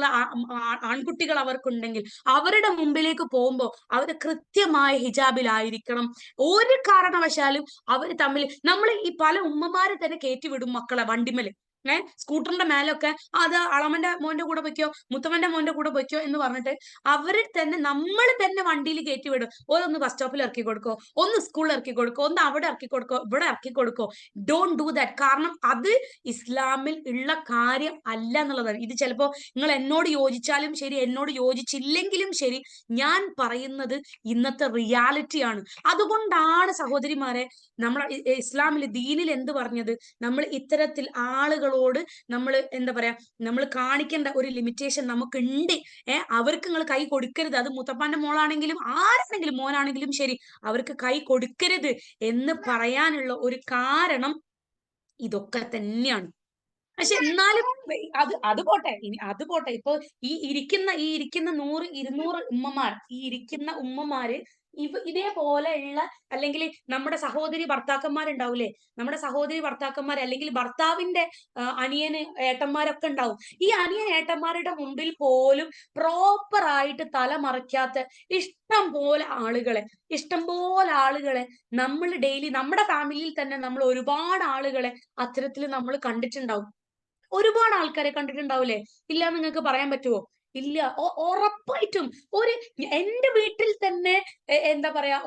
ആൺകുട്ടികൾ അവർക്കുണ്ടെങ്കിൽ അവരുടെ മുമ്പിലേക്ക് പോകുമ്പോൾ അവര് കൃത്യമായ ഹിജാബിലായിരിക്കണം. ഒരു കാരണവശാലും അവര് തമ്മിൽ, നമ്മൾ ഈ പല ഉമ്മമാരെ തന്നെ കയറ്റിവിടും മക്കളെ വണ്ടിമേല്, സ്കൂട്ടറിന്റെ മേലൊക്കെ, അത് അളമന്റെ മോന്റെ കൂടെ പൊയ്ക്കോ, മുത്തവന്റെ മോന്റെ കൂടെ പൊയ്ക്കോ എന്ന് പറഞ്ഞിട്ട് നമ്മൾ തന്നെ വണ്ടിയിൽ കയറ്റി വിടും. ഒന്ന് ബസ് സ്റ്റോപ്പിൽ ഇറക്കി കൊടുക്കോ, ഒന്ന് സ്കൂളിൽ ഇറക്കി കൊടുക്കോ, ഒന്ന് അവിടെ ഇറക്കി കൊടുക്കോ, ഇവിടെ ഇറക്കി കൊടുക്കോ. Don't do that. കാരണം അത് ഇസ്ലാമിൽ ഉള്ള കാര്യം അല്ല എന്നുള്ളതാണ്. ഇത് ചിലപ്പോ നിങ്ങൾ എന്നോട് യോജിച്ചാലും ശരി, എന്നോട് യോജിച്ചില്ലെങ്കിലും ശരി, ഞാൻ പറയുന്നത് ഇന്നത്തെ റിയാലിറ്റിയാണ്. അതുകൊണ്ടാണ് സഹോദരിമാരെ, നമ്മളെ ഇസ്ലാമിൽ, ദീനിൽ എന്ത് പറഞ്ഞത്, നമ്മൾ ഇത്തരത്തിൽ ആളുകളോട് നമ്മൾ എന്താ പറയാ, നമ്മൾ കാണിക്കേണ്ട ഒരു ലിമിറ്റേഷൻ നമുക്കുണ്ട്. അവർക്ക് നിങ്ങൾ കൈ കൊടുക്കരുത്. അത് മുത്തപ്പാന്റെ മോളാണെങ്കിലും ആരാണെങ്കിലും മോനാണെങ്കിലും ശരി, അവർക്ക് കൈ കൊടുക്കരുത് എന്ന് പറയാനുള്ള ഒരു കാരണം ഇതൊക്കെ തന്നെയാണ്. പക്ഷെ എന്നാലും അത് പോട്ടെ. ഇപ്പൊ ഈ ഇരിക്കുന്ന 100 200 ഉമ്മമാർ, ഈ ഇരിക്കുന്ന ഉമ്മമാര് ഇതേപോലെയുള്ള, അല്ലെങ്കിൽ നമ്മുടെ സഹോദരി ഭർത്താക്കന്മാരുണ്ടാവൂലേ, നമ്മുടെ സഹോദരി ഭർത്താക്കന്മാർ, അല്ലെങ്കിൽ ഭർത്താവിന്റെ അനിയന് ഏട്ടന്മാരൊക്കെ ഉണ്ടാവും. ഈ അനിയൻ ഏട്ടന്മാരുടെ മുമ്പിൽ പോലും പ്രോപ്പർ ആയിട്ട് തല മറയ്ക്കാത്ത ഇഷ്ടം പോലെ ആളുകളെ നമ്മൾ ഡെയിലി നമ്മുടെ ഫാമിലിയിൽ തന്നെ നമ്മൾ ഒരുപാട് ആളുകളെ അത്തരത്തിൽ നമ്മൾ കണ്ടിട്ടുണ്ടാവും. ഒരുപാട് ആൾക്കാരെ കണ്ടിട്ടുണ്ടാവൂലേ? ഇല്ല നിങ്ങൾക്ക് പറയാൻ പറ്റുമോ? ഇല്ല. ഉറപ്പായിട്ടും ഒരു എന്റെ വീട്ടിൽ തന്നെ എന്താ പറയാ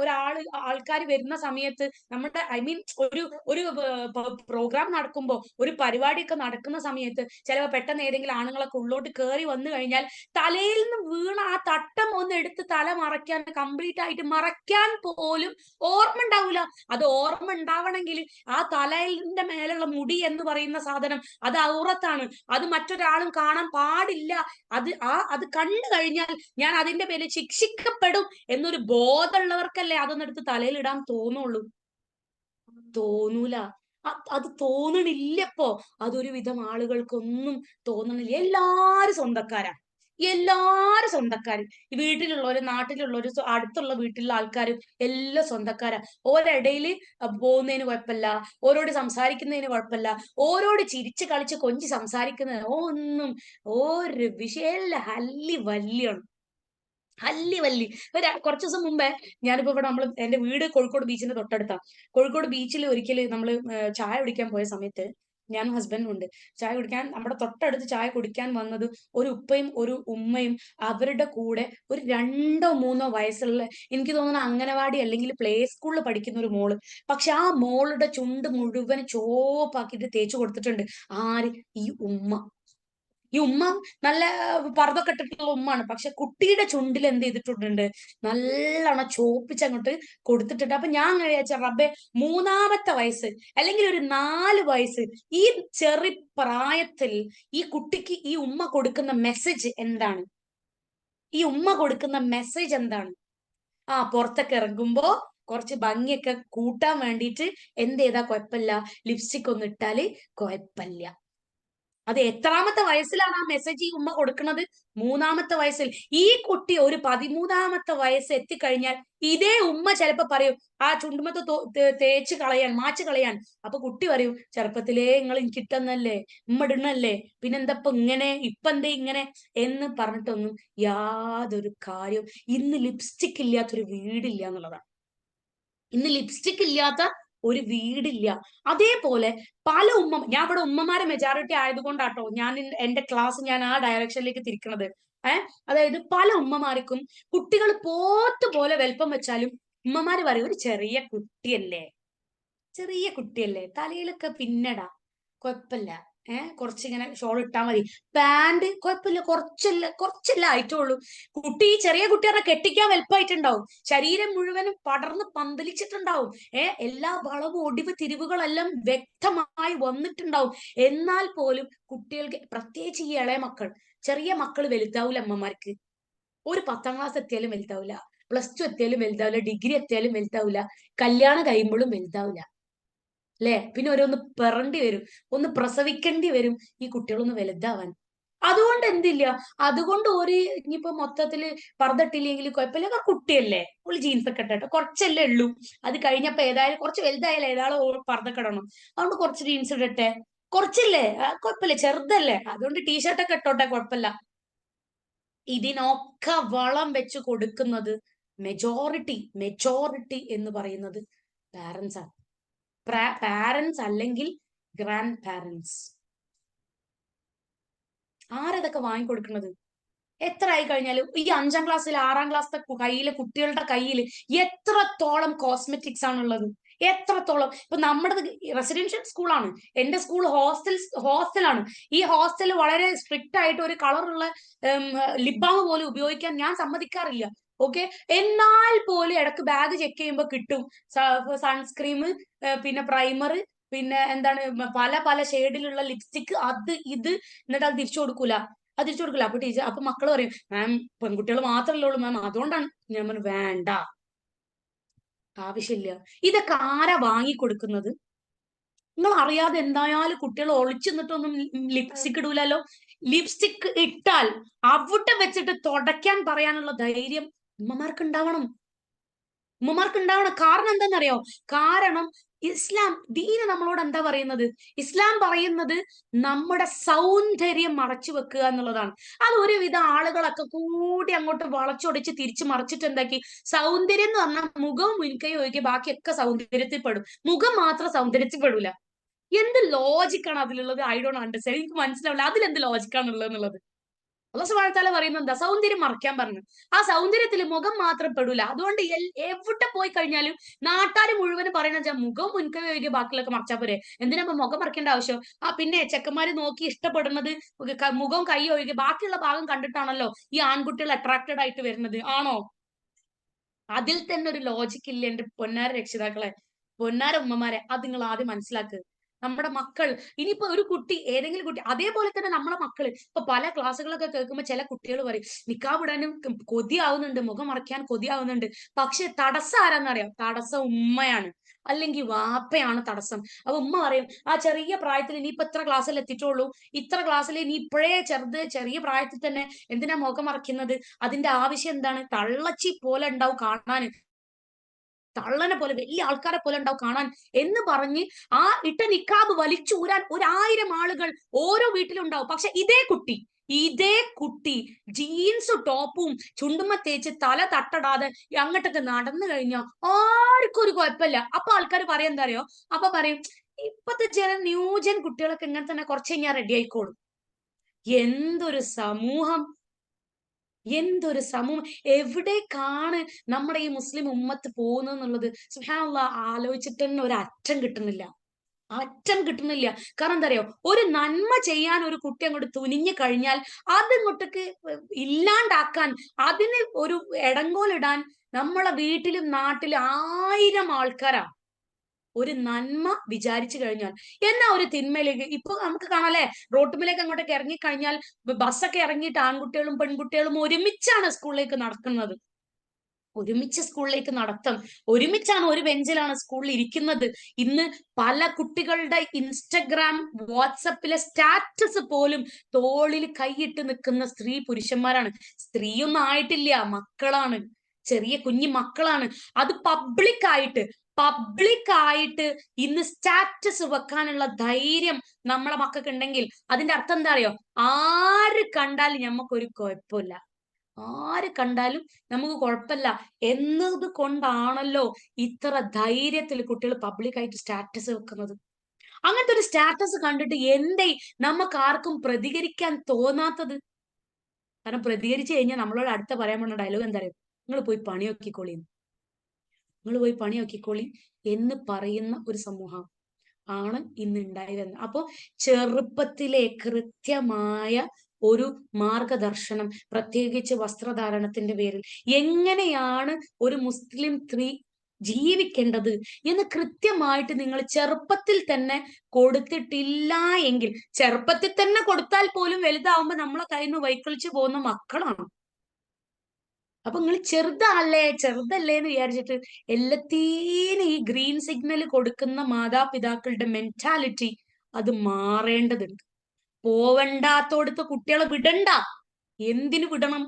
ആൾക്കാർ വരുന്ന സമയത്ത് നമ്മുടെ ഒരു ഒരു പ്രോഗ്രാം നടക്കുമ്പോ ഒരു പരിപാടിയൊക്കെ നടക്കുന്ന സമയത്ത് ചിലപ്പോ പെട്ടെന്ന് ഏതെങ്കിലും ആണുങ്ങളൊക്കെ ഉള്ളോട്ട് കയറി വന്നു കഴിഞ്ഞാൽ തലയിൽ നിന്ന് വീണ ആ തട്ടം ഒന്ന് എടുത്ത് തല മറയ്ക്കാൻ കംപ്ലീറ്റ് ആയിട്ട് മറയ്ക്കാൻ പോലും ഓർമ്മ ഉണ്ടാവൂല. അത് ഓർമ്മ ഉണ്ടാവണമെങ്കിൽ ആ തലയിന്റെ മേലുള്ള മുടി എന്ന് പറയുന്ന സാധനം അത് ഔറത്താണ്. അത് മറ്റൊരാളും കാണാൻ പാടില്ല. അത് കണ്ടു കഴിഞ്ഞാൽ ഞാൻ അതിന്റെ പേരിൽ ശിക്ഷിക്കപ്പെടും എന്നൊരു ബോധമുള്ളവർക്കല്ലേ അതൊന്നെടുത്ത് തലയിൽ ഇടാൻ തോന്നുള്ളൂ. തോന്നൂല. അത് തോന്നണില്ലപ്പോ. അതൊരു വിധം ആളുകൾക്കൊന്നും തോന്നണില്ല. എല്ലാരും സ്വന്തക്കാരാ. എല്ലാരും സ്വന്തക്കാര്. വീട്ടിലുള്ളവര്, നാട്ടിലുള്ളവര്, അടുത്തുള്ള വീട്ടിലുള്ള ആൾക്കാരും എല്ലാം സ്വന്തക്കാരാ. ഓരിടയില് പോകുന്നതിന് കുഴപ്പമില്ല, ഓരോട് സംസാരിക്കുന്നതിന് കുഴപ്പമില്ല, ഓരോട് ചിരിച്ച് കളിച്ച് കൊഞ്ചി സംസാരിക്കുന്നതിന് ഒന്നും ഒരു വിഷയല്ല. ഹല്ലി വല്യാണ്. ഹല്ലി വല്ലി. കുറച്ച് ദിവസം മുമ്പേ ഞാനിപ്പോ ഇവിടെ എന്റെ വീട് കോഴിക്കോട് ബീച്ചിന്റെ തൊട്ടടുത്താ. കോഴിക്കോട് ബീച്ചിൽ ഒരിക്കല് നമ്മള് ചായ കുടിക്കാൻ പോയ സമയത്ത് ഞാനും ഹസ്ബൻഡും ഉണ്ട്. ചായ കുടിക്കാൻ നമ്മുടെ തൊട്ടടുത്ത് ചായ കുടിക്കാൻ വന്നത് ഒരു ഉപ്പയും ഒരു ഉമ്മയും അവരുടെ കൂടെ ഒരു 2 3 വയസ്സുള്ള, എനിക്ക് തോന്നുന്നു അംഗനവാടി അല്ലെങ്കിൽ പ്ലേ സ്കൂളിൽ പഠിക്കുന്ന ഒരു മോള്. പക്ഷെ ആ മോളുടെ ചുണ്ട് മുഴുവൻ ചോപ്പാക്കിയിട്ട് തേച്ചു കൊടുത്തിട്ടുണ്ട്. ആര്? ഈ ഉമ്മ. ഈ ഉമ്മ നല്ല പർദ്ദൊക്കെ ഇട്ടിട്ടുള്ള ഉമ്മാണ്. പക്ഷെ കുട്ടിയുടെ ചുണ്ടിൽ എന്ത് ചെയ്തിട്ടുണ്ട്? നല്ലോണം ചോപ്പിച്ചങ്ങോട്ട് കൊടുത്തിട്ടുണ്ട്. അപ്പൊ ഞാൻ വിചാരിച്ച റബ്ബെ, 3-ാമത്തെ വയസ്സ് അല്ലെങ്കിൽ ഒരു 4 വയസ്സ്, ഈ ചെറു പ്രായത്തിൽ ഈ കുട്ടിക്ക് ഈ ഉമ്മ കൊടുക്കുന്ന മെസ്സേജ് എന്താണ്? ഈ ഉമ്മ കൊടുക്കുന്ന മെസ്സേജ് എന്താണ്? പുറത്തൊക്കെ ഇറങ്ങുമ്പോ കുറച്ച് ഭംഗിയൊക്കെ കൂട്ടാൻ വേണ്ടിയിട്ട് എന്ത് ചെയ്താ കുഴപ്പമില്ല, ലിപ്സ്റ്റിക് ഒന്ന് ഇട്ടാല് കുഴപ്പമില്ല. അത് എത്രാമത്തെ വയസ്സിലാണ് ആ മെസ്സേജ് ഈ ഉമ്മ കൊടുക്കുന്നത്? 3-ാമത്തെ വയസ്സിൽ. ഈ കുട്ടി ഒരു 13-ാമത്തെ വയസ്സ് എത്തിക്കഴിഞ്ഞാൽ ഇതേ ഉമ്മ ചിലപ്പോ പറയും ആ ചുണ്ടുമത്ത് തേച്ച് കളയാൻ, മാച്ച് കളയാൻ. അപ്പൊ കുട്ടി പറയും, ചെറുപ്പത്തിലേ നിങ്ങൾ എനിക്ക് ഇട്ടെന്നല്ലേ, ഉമ്മ ഇടണല്ലേ, പിന്നെന്തപ്പ ഇങ്ങനെ, ഇപ്പൊ എന്തേ ഇങ്ങനെ എന്ന് പറഞ്ഞിട്ടൊന്നും യാതൊരു കാര്യവും. ഇന്ന് ലിപ്സ്റ്റിക് ഇല്ലാത്തൊരു വീടില്ല എന്നുള്ളതാണ്. ഇന്ന് ലിപ്സ്റ്റിക് ഇല്ലാത്ത ഒരു വീടില്ല. അതേപോലെ പല ഞാൻ ഇവിടെ ഉമ്മമാരെ മെജോറിറ്റി ആയതുകൊണ്ടാട്ടോ ഞാൻ എന്റെ ക്ലാസ് ഞാൻ ആ ഡയറക്ഷനിലേക്ക് തിരിക്കണത്. അതായത് പല ഉമ്മമാർക്കും കുട്ടികൾ പോത്ത് പോലെ വലിപ്പം വെച്ചാലും ഉമ്മമാര് പറയും ഒരു ചെറിയ കുട്ടിയല്ലേ, ചെറിയ കുട്ടിയല്ലേ, തലയിലൊക്കെ പിന്നടാ, കുഴപ്പമില്ല, കുറച്ചിങ്ങനെ ഷോൾ ഇട്ടാ മതി, പാന്റ് കുഴപ്പമില്ല, കുറച്ചല്ല ആയിട്ടുള്ളൂ. കുട്ടി ചെറിയ കുട്ടി പറഞ്ഞാൽ കെട്ടിക്കാൻ വലുപ്പമായിട്ടുണ്ടാവും, ശരീരം മുഴുവനും പടർന്ന് പന്തലിച്ചിട്ടുണ്ടാവും, എല്ലാ വളവും ഒടിവ് തിരിവുകളെല്ലാം വ്യക്തമായി വന്നിട്ടുണ്ടാവും. എന്നാൽ പോലും കുട്ടികൾക്ക്, പ്രത്യേകിച്ച് ഈ ഇളയ മക്കൾ, ചെറിയ മക്കൾ വലുതാവൂല അമ്മമാർക്ക്. ഒരു 10-ാം ക്ലാസ് എത്തിയാലും വലുതാവില്ല, +2 എത്തിയാലും വലുതാവില്ല, ഡിഗ്രി എത്തിയാലും വലുതാവില്ല, കല്യാണം കഴിയുമ്പോഴും വലുതാവില്ല. അല്ലെ? പിന്നെ ഓരോന്ന് പെറണ്ടി വരും, ഒന്ന് പ്രസവിക്കേണ്ടി വരും ഈ കുട്ടികളൊന്ന് വലുതാവാൻ. അതുകൊണ്ട് എന്തില്ല, അതുകൊണ്ട് ഇനിയിപ്പോ മൊത്തത്തില് പർദ്ദട്ടില്ലെങ്കിൽ കുഴപ്പമില്ല, കുട്ടിയല്ലേ, ഒരു ജീൻസ് ഒക്കെ ഇട്ടോട്ടെ, കുറച്ചല്ലേ ഉള്ളൂ. അത് കഴിഞ്ഞപ്പോ ഏതായാലും കുറച്ച് വലുതായാലും ഏതായാലും പർദ്ദ ഇടണം, അതുകൊണ്ട് കുറച്ച് ജീൻസ് ഇടട്ടെ, കുറച്ചല്ലേ, കുഴപ്പമില്ല, ചെറുതല്ലേ, അതുകൊണ്ട് ടീഷർട്ടൊക്കെ ഇട്ടോട്ടെ, കുഴപ്പമില്ല. ഇതിനൊക്കെ വളം വെച്ച് കൊടുക്കുന്നത് മെജോറിറ്റി എന്ന് പറയുന്നത് പാരന്റ്സ് ആണ്. പാരന്റ്സ് അല്ലെങ്കിൽ ഗ്രാൻഡ് പാരന്റ്സ്. ആരതൊക്കെ വാങ്ങിക്കൊടുക്കുന്നത്? എത്ര ആയി കഴിഞ്ഞാലും ഈ 5-ാം ക്ലാസ്സിൽ 6-ാം ക്ലാസ്സിലെ കുട്ടികളുടെ കയ്യിൽ എത്രത്തോളം കോസ്മെറ്റിക്സ് ആണുള്ളത്? എത്രത്തോളം? ഇപ്പൊ നമ്മുടെ റെസിഡൻഷ്യൽ സ്കൂളാണ്, എന്റെ സ്കൂൾ ഹോസ്റ്റലാണ്. ഈ ഹോസ്റ്റൽ വളരെ സ്ട്രിക്റ്റ് ആയിട്ട് ഒരു കളറുള്ള ലിബാം പോലും ഉപയോഗിക്കാൻ ഞാൻ സമ്മതിക്കാറില്ല. ഓക്കെ, എന്നാൽ പോലും ഇടക്ക് ബാഗ് ചെക്ക് ചെയ്യുമ്പോൾ കിട്ടും സൺസ്ക്രീം, പിന്നെ പ്രൈമർ, പിന്നെ എന്താണ് പല പല ഷെയ്ഡിലുള്ള ലിപ്സ്റ്റിക്, അത് ഇത്, എന്നിട്ട് അത് തിരിച്ചു കൊടുക്കൂല. അപ്പൊ ടീച്ചർ, അപ്പൊ മക്കള് പറയും മാം പെൺകുട്ടികൾ മാത്രമല്ലേ ഉള്ളൂ മാം, അതുകൊണ്ടാണ്. ഞാൻ പറഞ്ഞു വേണ്ട, ആവശ്യമില്ല. ഇതൊക്കെ ആരാ വാങ്ങിക്കൊടുക്കുന്നത്? നിങ്ങൾ അറിയാതെ എന്തായാലും കുട്ടികൾ ഒളിച്ചു നിന്നിട്ടൊന്നും ലിപ്സ്റ്റിക് ഇടൂലല്ലോ. ലിപ്സ്റ്റിക് ഇട്ടാൽ അവിടെ വെച്ചിട്ട് തുടയ്ക്കാൻ പറയാനുള്ള ധൈര്യം ഉമ്മമാർക്ക് ഉണ്ടാവണം. കാരണം എന്താണെന്നറിയോ? കാരണം ഇസ്ലാം ദീന് നമ്മളോട് എന്താ പറയുന്നത്? ഇസ്ലാം പറയുന്നത് നമ്മുടെ സൗന്ദര്യം മറച്ചു വെക്കുക എന്നുള്ളതാണ്. അത് ഒരുവിധ ആളുകളൊക്കെ കൂടി അങ്ങോട്ട് വളച്ചൊടിച്ച് തിരിച്ചു മറിച്ചിട്ട് എന്താക്കി, സൗന്ദര്യം എന്ന് പറഞ്ഞാൽ മുഖവും മുൻകൈയും ഒഴികെ ബാക്കിയൊക്കെ സൗന്ദര്യത്തിൽ പെടും, മുഖം മാത്രം സൗന്ദര്യത്തിൽ പെടൂല. എന്ത് ലോജിക്കാണ് അതിലുള്ളത്? I don't understand. എനിക്ക് മനസ്സിലാവില്ല അതിലെന്ത് ലോജിക്കാണുള്ളത് എന്നുള്ളത്. അല്ലാഹു സുബ്ഹാനഹു വ തആല പറയുന്നത് എന്താ? സൗന്ദര്യം മറയ്ക്കാൻ പറഞ്ഞു. ആ സൗന്ദര്യത്തിൽ മുഖം മാത്രം പെടൂല. അതുകൊണ്ട് എവിടെ പോയി കഴിഞ്ഞാലും നാട്ടാര് മുഴുവനും പറയണ മുഖം മുൻകൈ ഒഴികെ ബാക്കിയുള്ളതൊക്കെ മറച്ചാ പോരെ. എന്തിനാ ഇപ്പൊ മുഖം മറക്കേണ്ട ആവശ്യം? പിന്നെ ചെക്കന്മാര് നോക്കി ഇഷ്ടപ്പെടുന്നത് മുഖവും കൈ ഒഴികെ ബാക്കിയുള്ള ഭാഗം കണ്ടിട്ടാണല്ലോ ഈ ആൺകുട്ടികൾ അട്രാക്റ്റഡ് ആയിട്ട് വരുന്നത്. ആണോ? അതിൽ തന്നെ ഒരു ലോജിക് ഇല്ല എന്റെ പൊന്നാര രക്ഷിതാക്കളെ, പൊന്നാര ഉമ്മമാരെ. അത് നിങ്ങൾ ആദ്യം മനസ്സിലാക്കുക. നമ്മുടെ മക്കൾ, ഇനിയിപ്പോ ഒരു കുട്ടി, ഏതെങ്കിലും കുട്ടി, അതേപോലെ തന്നെ നമ്മളെ മക്കള് ഇപ്പൊ പല ക്ലാസ്സുകളൊക്കെ കേൾക്കുമ്പോൾ ചില കുട്ടികൾ പറയും നിക്കാബ് ഇടാനും കൊതിയാവുന്നുണ്ട്, മുഖം മറയ്ക്കാൻ കൊതിയാവുന്നുണ്ട്. പക്ഷെ തടസ്സം ആരാന്നറിയാം? തടസ്സം ഉമ്മയാണ്, അല്ലെങ്കിൽ വാപ്പയാണ് തടസ്സം. അപ്പൊ ഉമ്മ പറയും ആ ചെറിയ പ്രായത്തിൽ നീ ഇപ്പൊ ഇത്ര ക്ലാസ്സിൽ എത്തിയിട്ടുള്ളൂ, ഇത്ര ക്ലാസ്സിൽ നീ ഇപ്പോഴേ ചെറിയ പ്രായത്തിൽ തന്നെ എന്തിനാ മുഖം മറയ്ക്കുന്നത്? അതിന്റെ ആവശ്യം എന്താണ്? തള്ളച്ചി പോലെ ഉണ്ടാവും കാണാൻ, തള്ളനെ പോലെ, വലിയ ആൾക്കാരെ പോലെ ഉണ്ടാവും കാണാൻ എന്ന് പറഞ്ഞ് ആ ഇട്ട നിക്കാബ് വലിച്ചൂരാൻ 1000 ആളുകൾ ഓരോ വീട്ടിലും ഉണ്ടാവും. പക്ഷെ ഇതേ കുട്ടി ജീൻസും ടോപ്പും ചുണ്ടുമ്മ തേച്ച് തല തട്ടടാതെ അങ്ങോട്ടൊക്കെ നടന്നു കഴിഞ്ഞാൽ ആർക്കും ഒരു കുഴപ്പമില്ല. അപ്പൊ ആൾക്കാർ പറയാൻ എന്താ അറിയോ? അപ്പൊ പറയും ഇപ്പത്തെ ചില ന്യൂജൻ കുട്ടികളൊക്കെ ഇങ്ങനെ തന്നെ കുറച്ച് കഴിഞ്ഞാൽ റെഡി ആയിക്കോളും. എന്തൊരു സമൂഹം, എന്തൊരു സമൂഹം! എവിടേക്കാണ് നമ്മുടെ ഈ മുസ്ലിം ഉമ്മത്ത് പോകുന്നത് സുബ്ഹാനല്ലാഹ്, ആലോചിച്ചിട്ട് തന്നെ ഒരു അറ്റം കിട്ടുന്നില്ല, അറ്റം കിട്ടുന്നില്ല. കാരണം എന്താ അറിയോ? ഒരു നന്മ ചെയ്യാൻ ഒരു കുട്ടി അങ്ങോട്ട് തുനിഞ്ഞു കഴിഞ്ഞാൽ അതിങ്ങോട്ടേക്ക് ഇല്ലാണ്ടാക്കാൻ, അതിന് ഒരു എടങ്കോലിടാൻ നമ്മളെ വീട്ടിലും നാട്ടിലും 1000 ആൾക്കാരാ. ഒരു നന്മ വിചാരിച്ചു കഴിഞ്ഞാൽ എന്നാ ഒരു തിന്മയിലേക്ക് ഇപ്പൊ നമുക്ക് കാണാല്ലേ, റോട്ടുമ്പിലേക്ക് അങ്ങോട്ടേക്ക് ഇറങ്ങിക്കഴിഞ്ഞാൽ ബസ്സൊക്കെ ഇറങ്ങിയിട്ട് ആൺകുട്ടികളും പെൺകുട്ടികളും ഒരുമിച്ചാണ് സ്കൂളിലേക്ക് നടക്കുന്നത്, ഒരുമിച്ച് സ്കൂളിലേക്ക് നടത്തം, ഒരുമിച്ചാണ് ഒരു ബെഞ്ചിലാണ് സ്കൂളിൽ ഇരിക്കുന്നത്. ഇന്ന് പല കുട്ടികളുടെ ഇൻസ്റ്റഗ്രാം വാട്സപ്പിലെ സ്റ്റാറ്റസ് പോലും തോളിൽ കൈയിട്ട് നിൽക്കുന്ന സ്ത്രീ പുരുഷന്മാരാണ്. സ്ത്രീയൊന്നും ആയിട്ടില്ല, മക്കളാണ്, ചെറിയ കുഞ്ഞു മക്കളാണ്. അത് പബ്ലിക് ആയിട്ട് ഇന്ന് സ്റ്റാറ്റസ് വെക്കാനുള്ള ധൈര്യം നമ്മളെ മക്കൾക്ക് ഉണ്ടെങ്കിൽ അതിന്റെ അർത്ഥം എന്താ അറിയോ? ആര് കണ്ടാലും ഞമ്മക്കൊരു കുഴപ്പമില്ല, ആര് കണ്ടാലും നമുക്ക് കുഴപ്പമില്ല എന്നത് കൊണ്ടാണല്ലോ ഇത്ര ധൈര്യത്തിൽ കുട്ടികൾ പബ്ലിക്കായിട്ട് സ്റ്റാറ്റസ് വെക്കുന്നത്. അങ്ങനത്തെ ഒരു സ്റ്റാറ്റസ് കണ്ടിട്ട് എന്തേ നമുക്ക് ആർക്കും പ്രതികരിക്കാൻ തോന്നാത്തത്? കാരണം പ്രതികരിച്ചു കഴിഞ്ഞാൽ നമ്മളോട് അടുത്ത പറയാൻ പോകുന്ന ഡയലോഗ് എന്താ അറിയോ? നിങ്ങൾ പോയി പണി നോക്കിക്കോളി, നിങ്ങൾ പോയി പണി നോക്കിക്കോളി എന്ന് പറയുന്ന ഒരു സമൂഹം ആണ് ഇന്ന് ഉണ്ടായി വരുന്നത്. അപ്പോ ചെറുപ്പത്തിലെ കൃത്യമായ ഒരു മാർഗദർശനം, പ്രത്യേകിച്ച് വസ്ത്രധാരണത്തിന്റെ പേരിൽ എങ്ങനെയാണ് ഒരു മുസ്ലിം സ്ത്രീ ജീവിക്കേണ്ടത് എന്ന് കൃത്യമായിട്ട് നിങ്ങൾ ചെറുപ്പത്തിൽ തന്നെ കൊടുത്തിട്ടില്ല എങ്കിൽ, ചെറുപ്പത്തിൽ തന്നെ കൊടുത്താൽ പോലും വലുതാവുമ്പോ നമ്മളെ കയ്യിൽ നിന്ന് വൈക്കളിച്ചു പോകുന്ന മക്കളാണ്. അപ്പൊ നിങ്ങൾ ചെറുതല്ലേ എന്ന് വിചാരിച്ചിട്ട് എല്ലാത്തീനും ഈ ഗ്രീൻ സിഗ്നൽ കൊടുക്കുന്ന മാതാപിതാക്കളുടെ മെന്റാലിറ്റി അത് മാറേണ്ടതുണ്ട്. പോവണ്ടാത്തോടത്ത് കുട്ടികളെ വിടണ്ട. എന്തിനു വിടണം?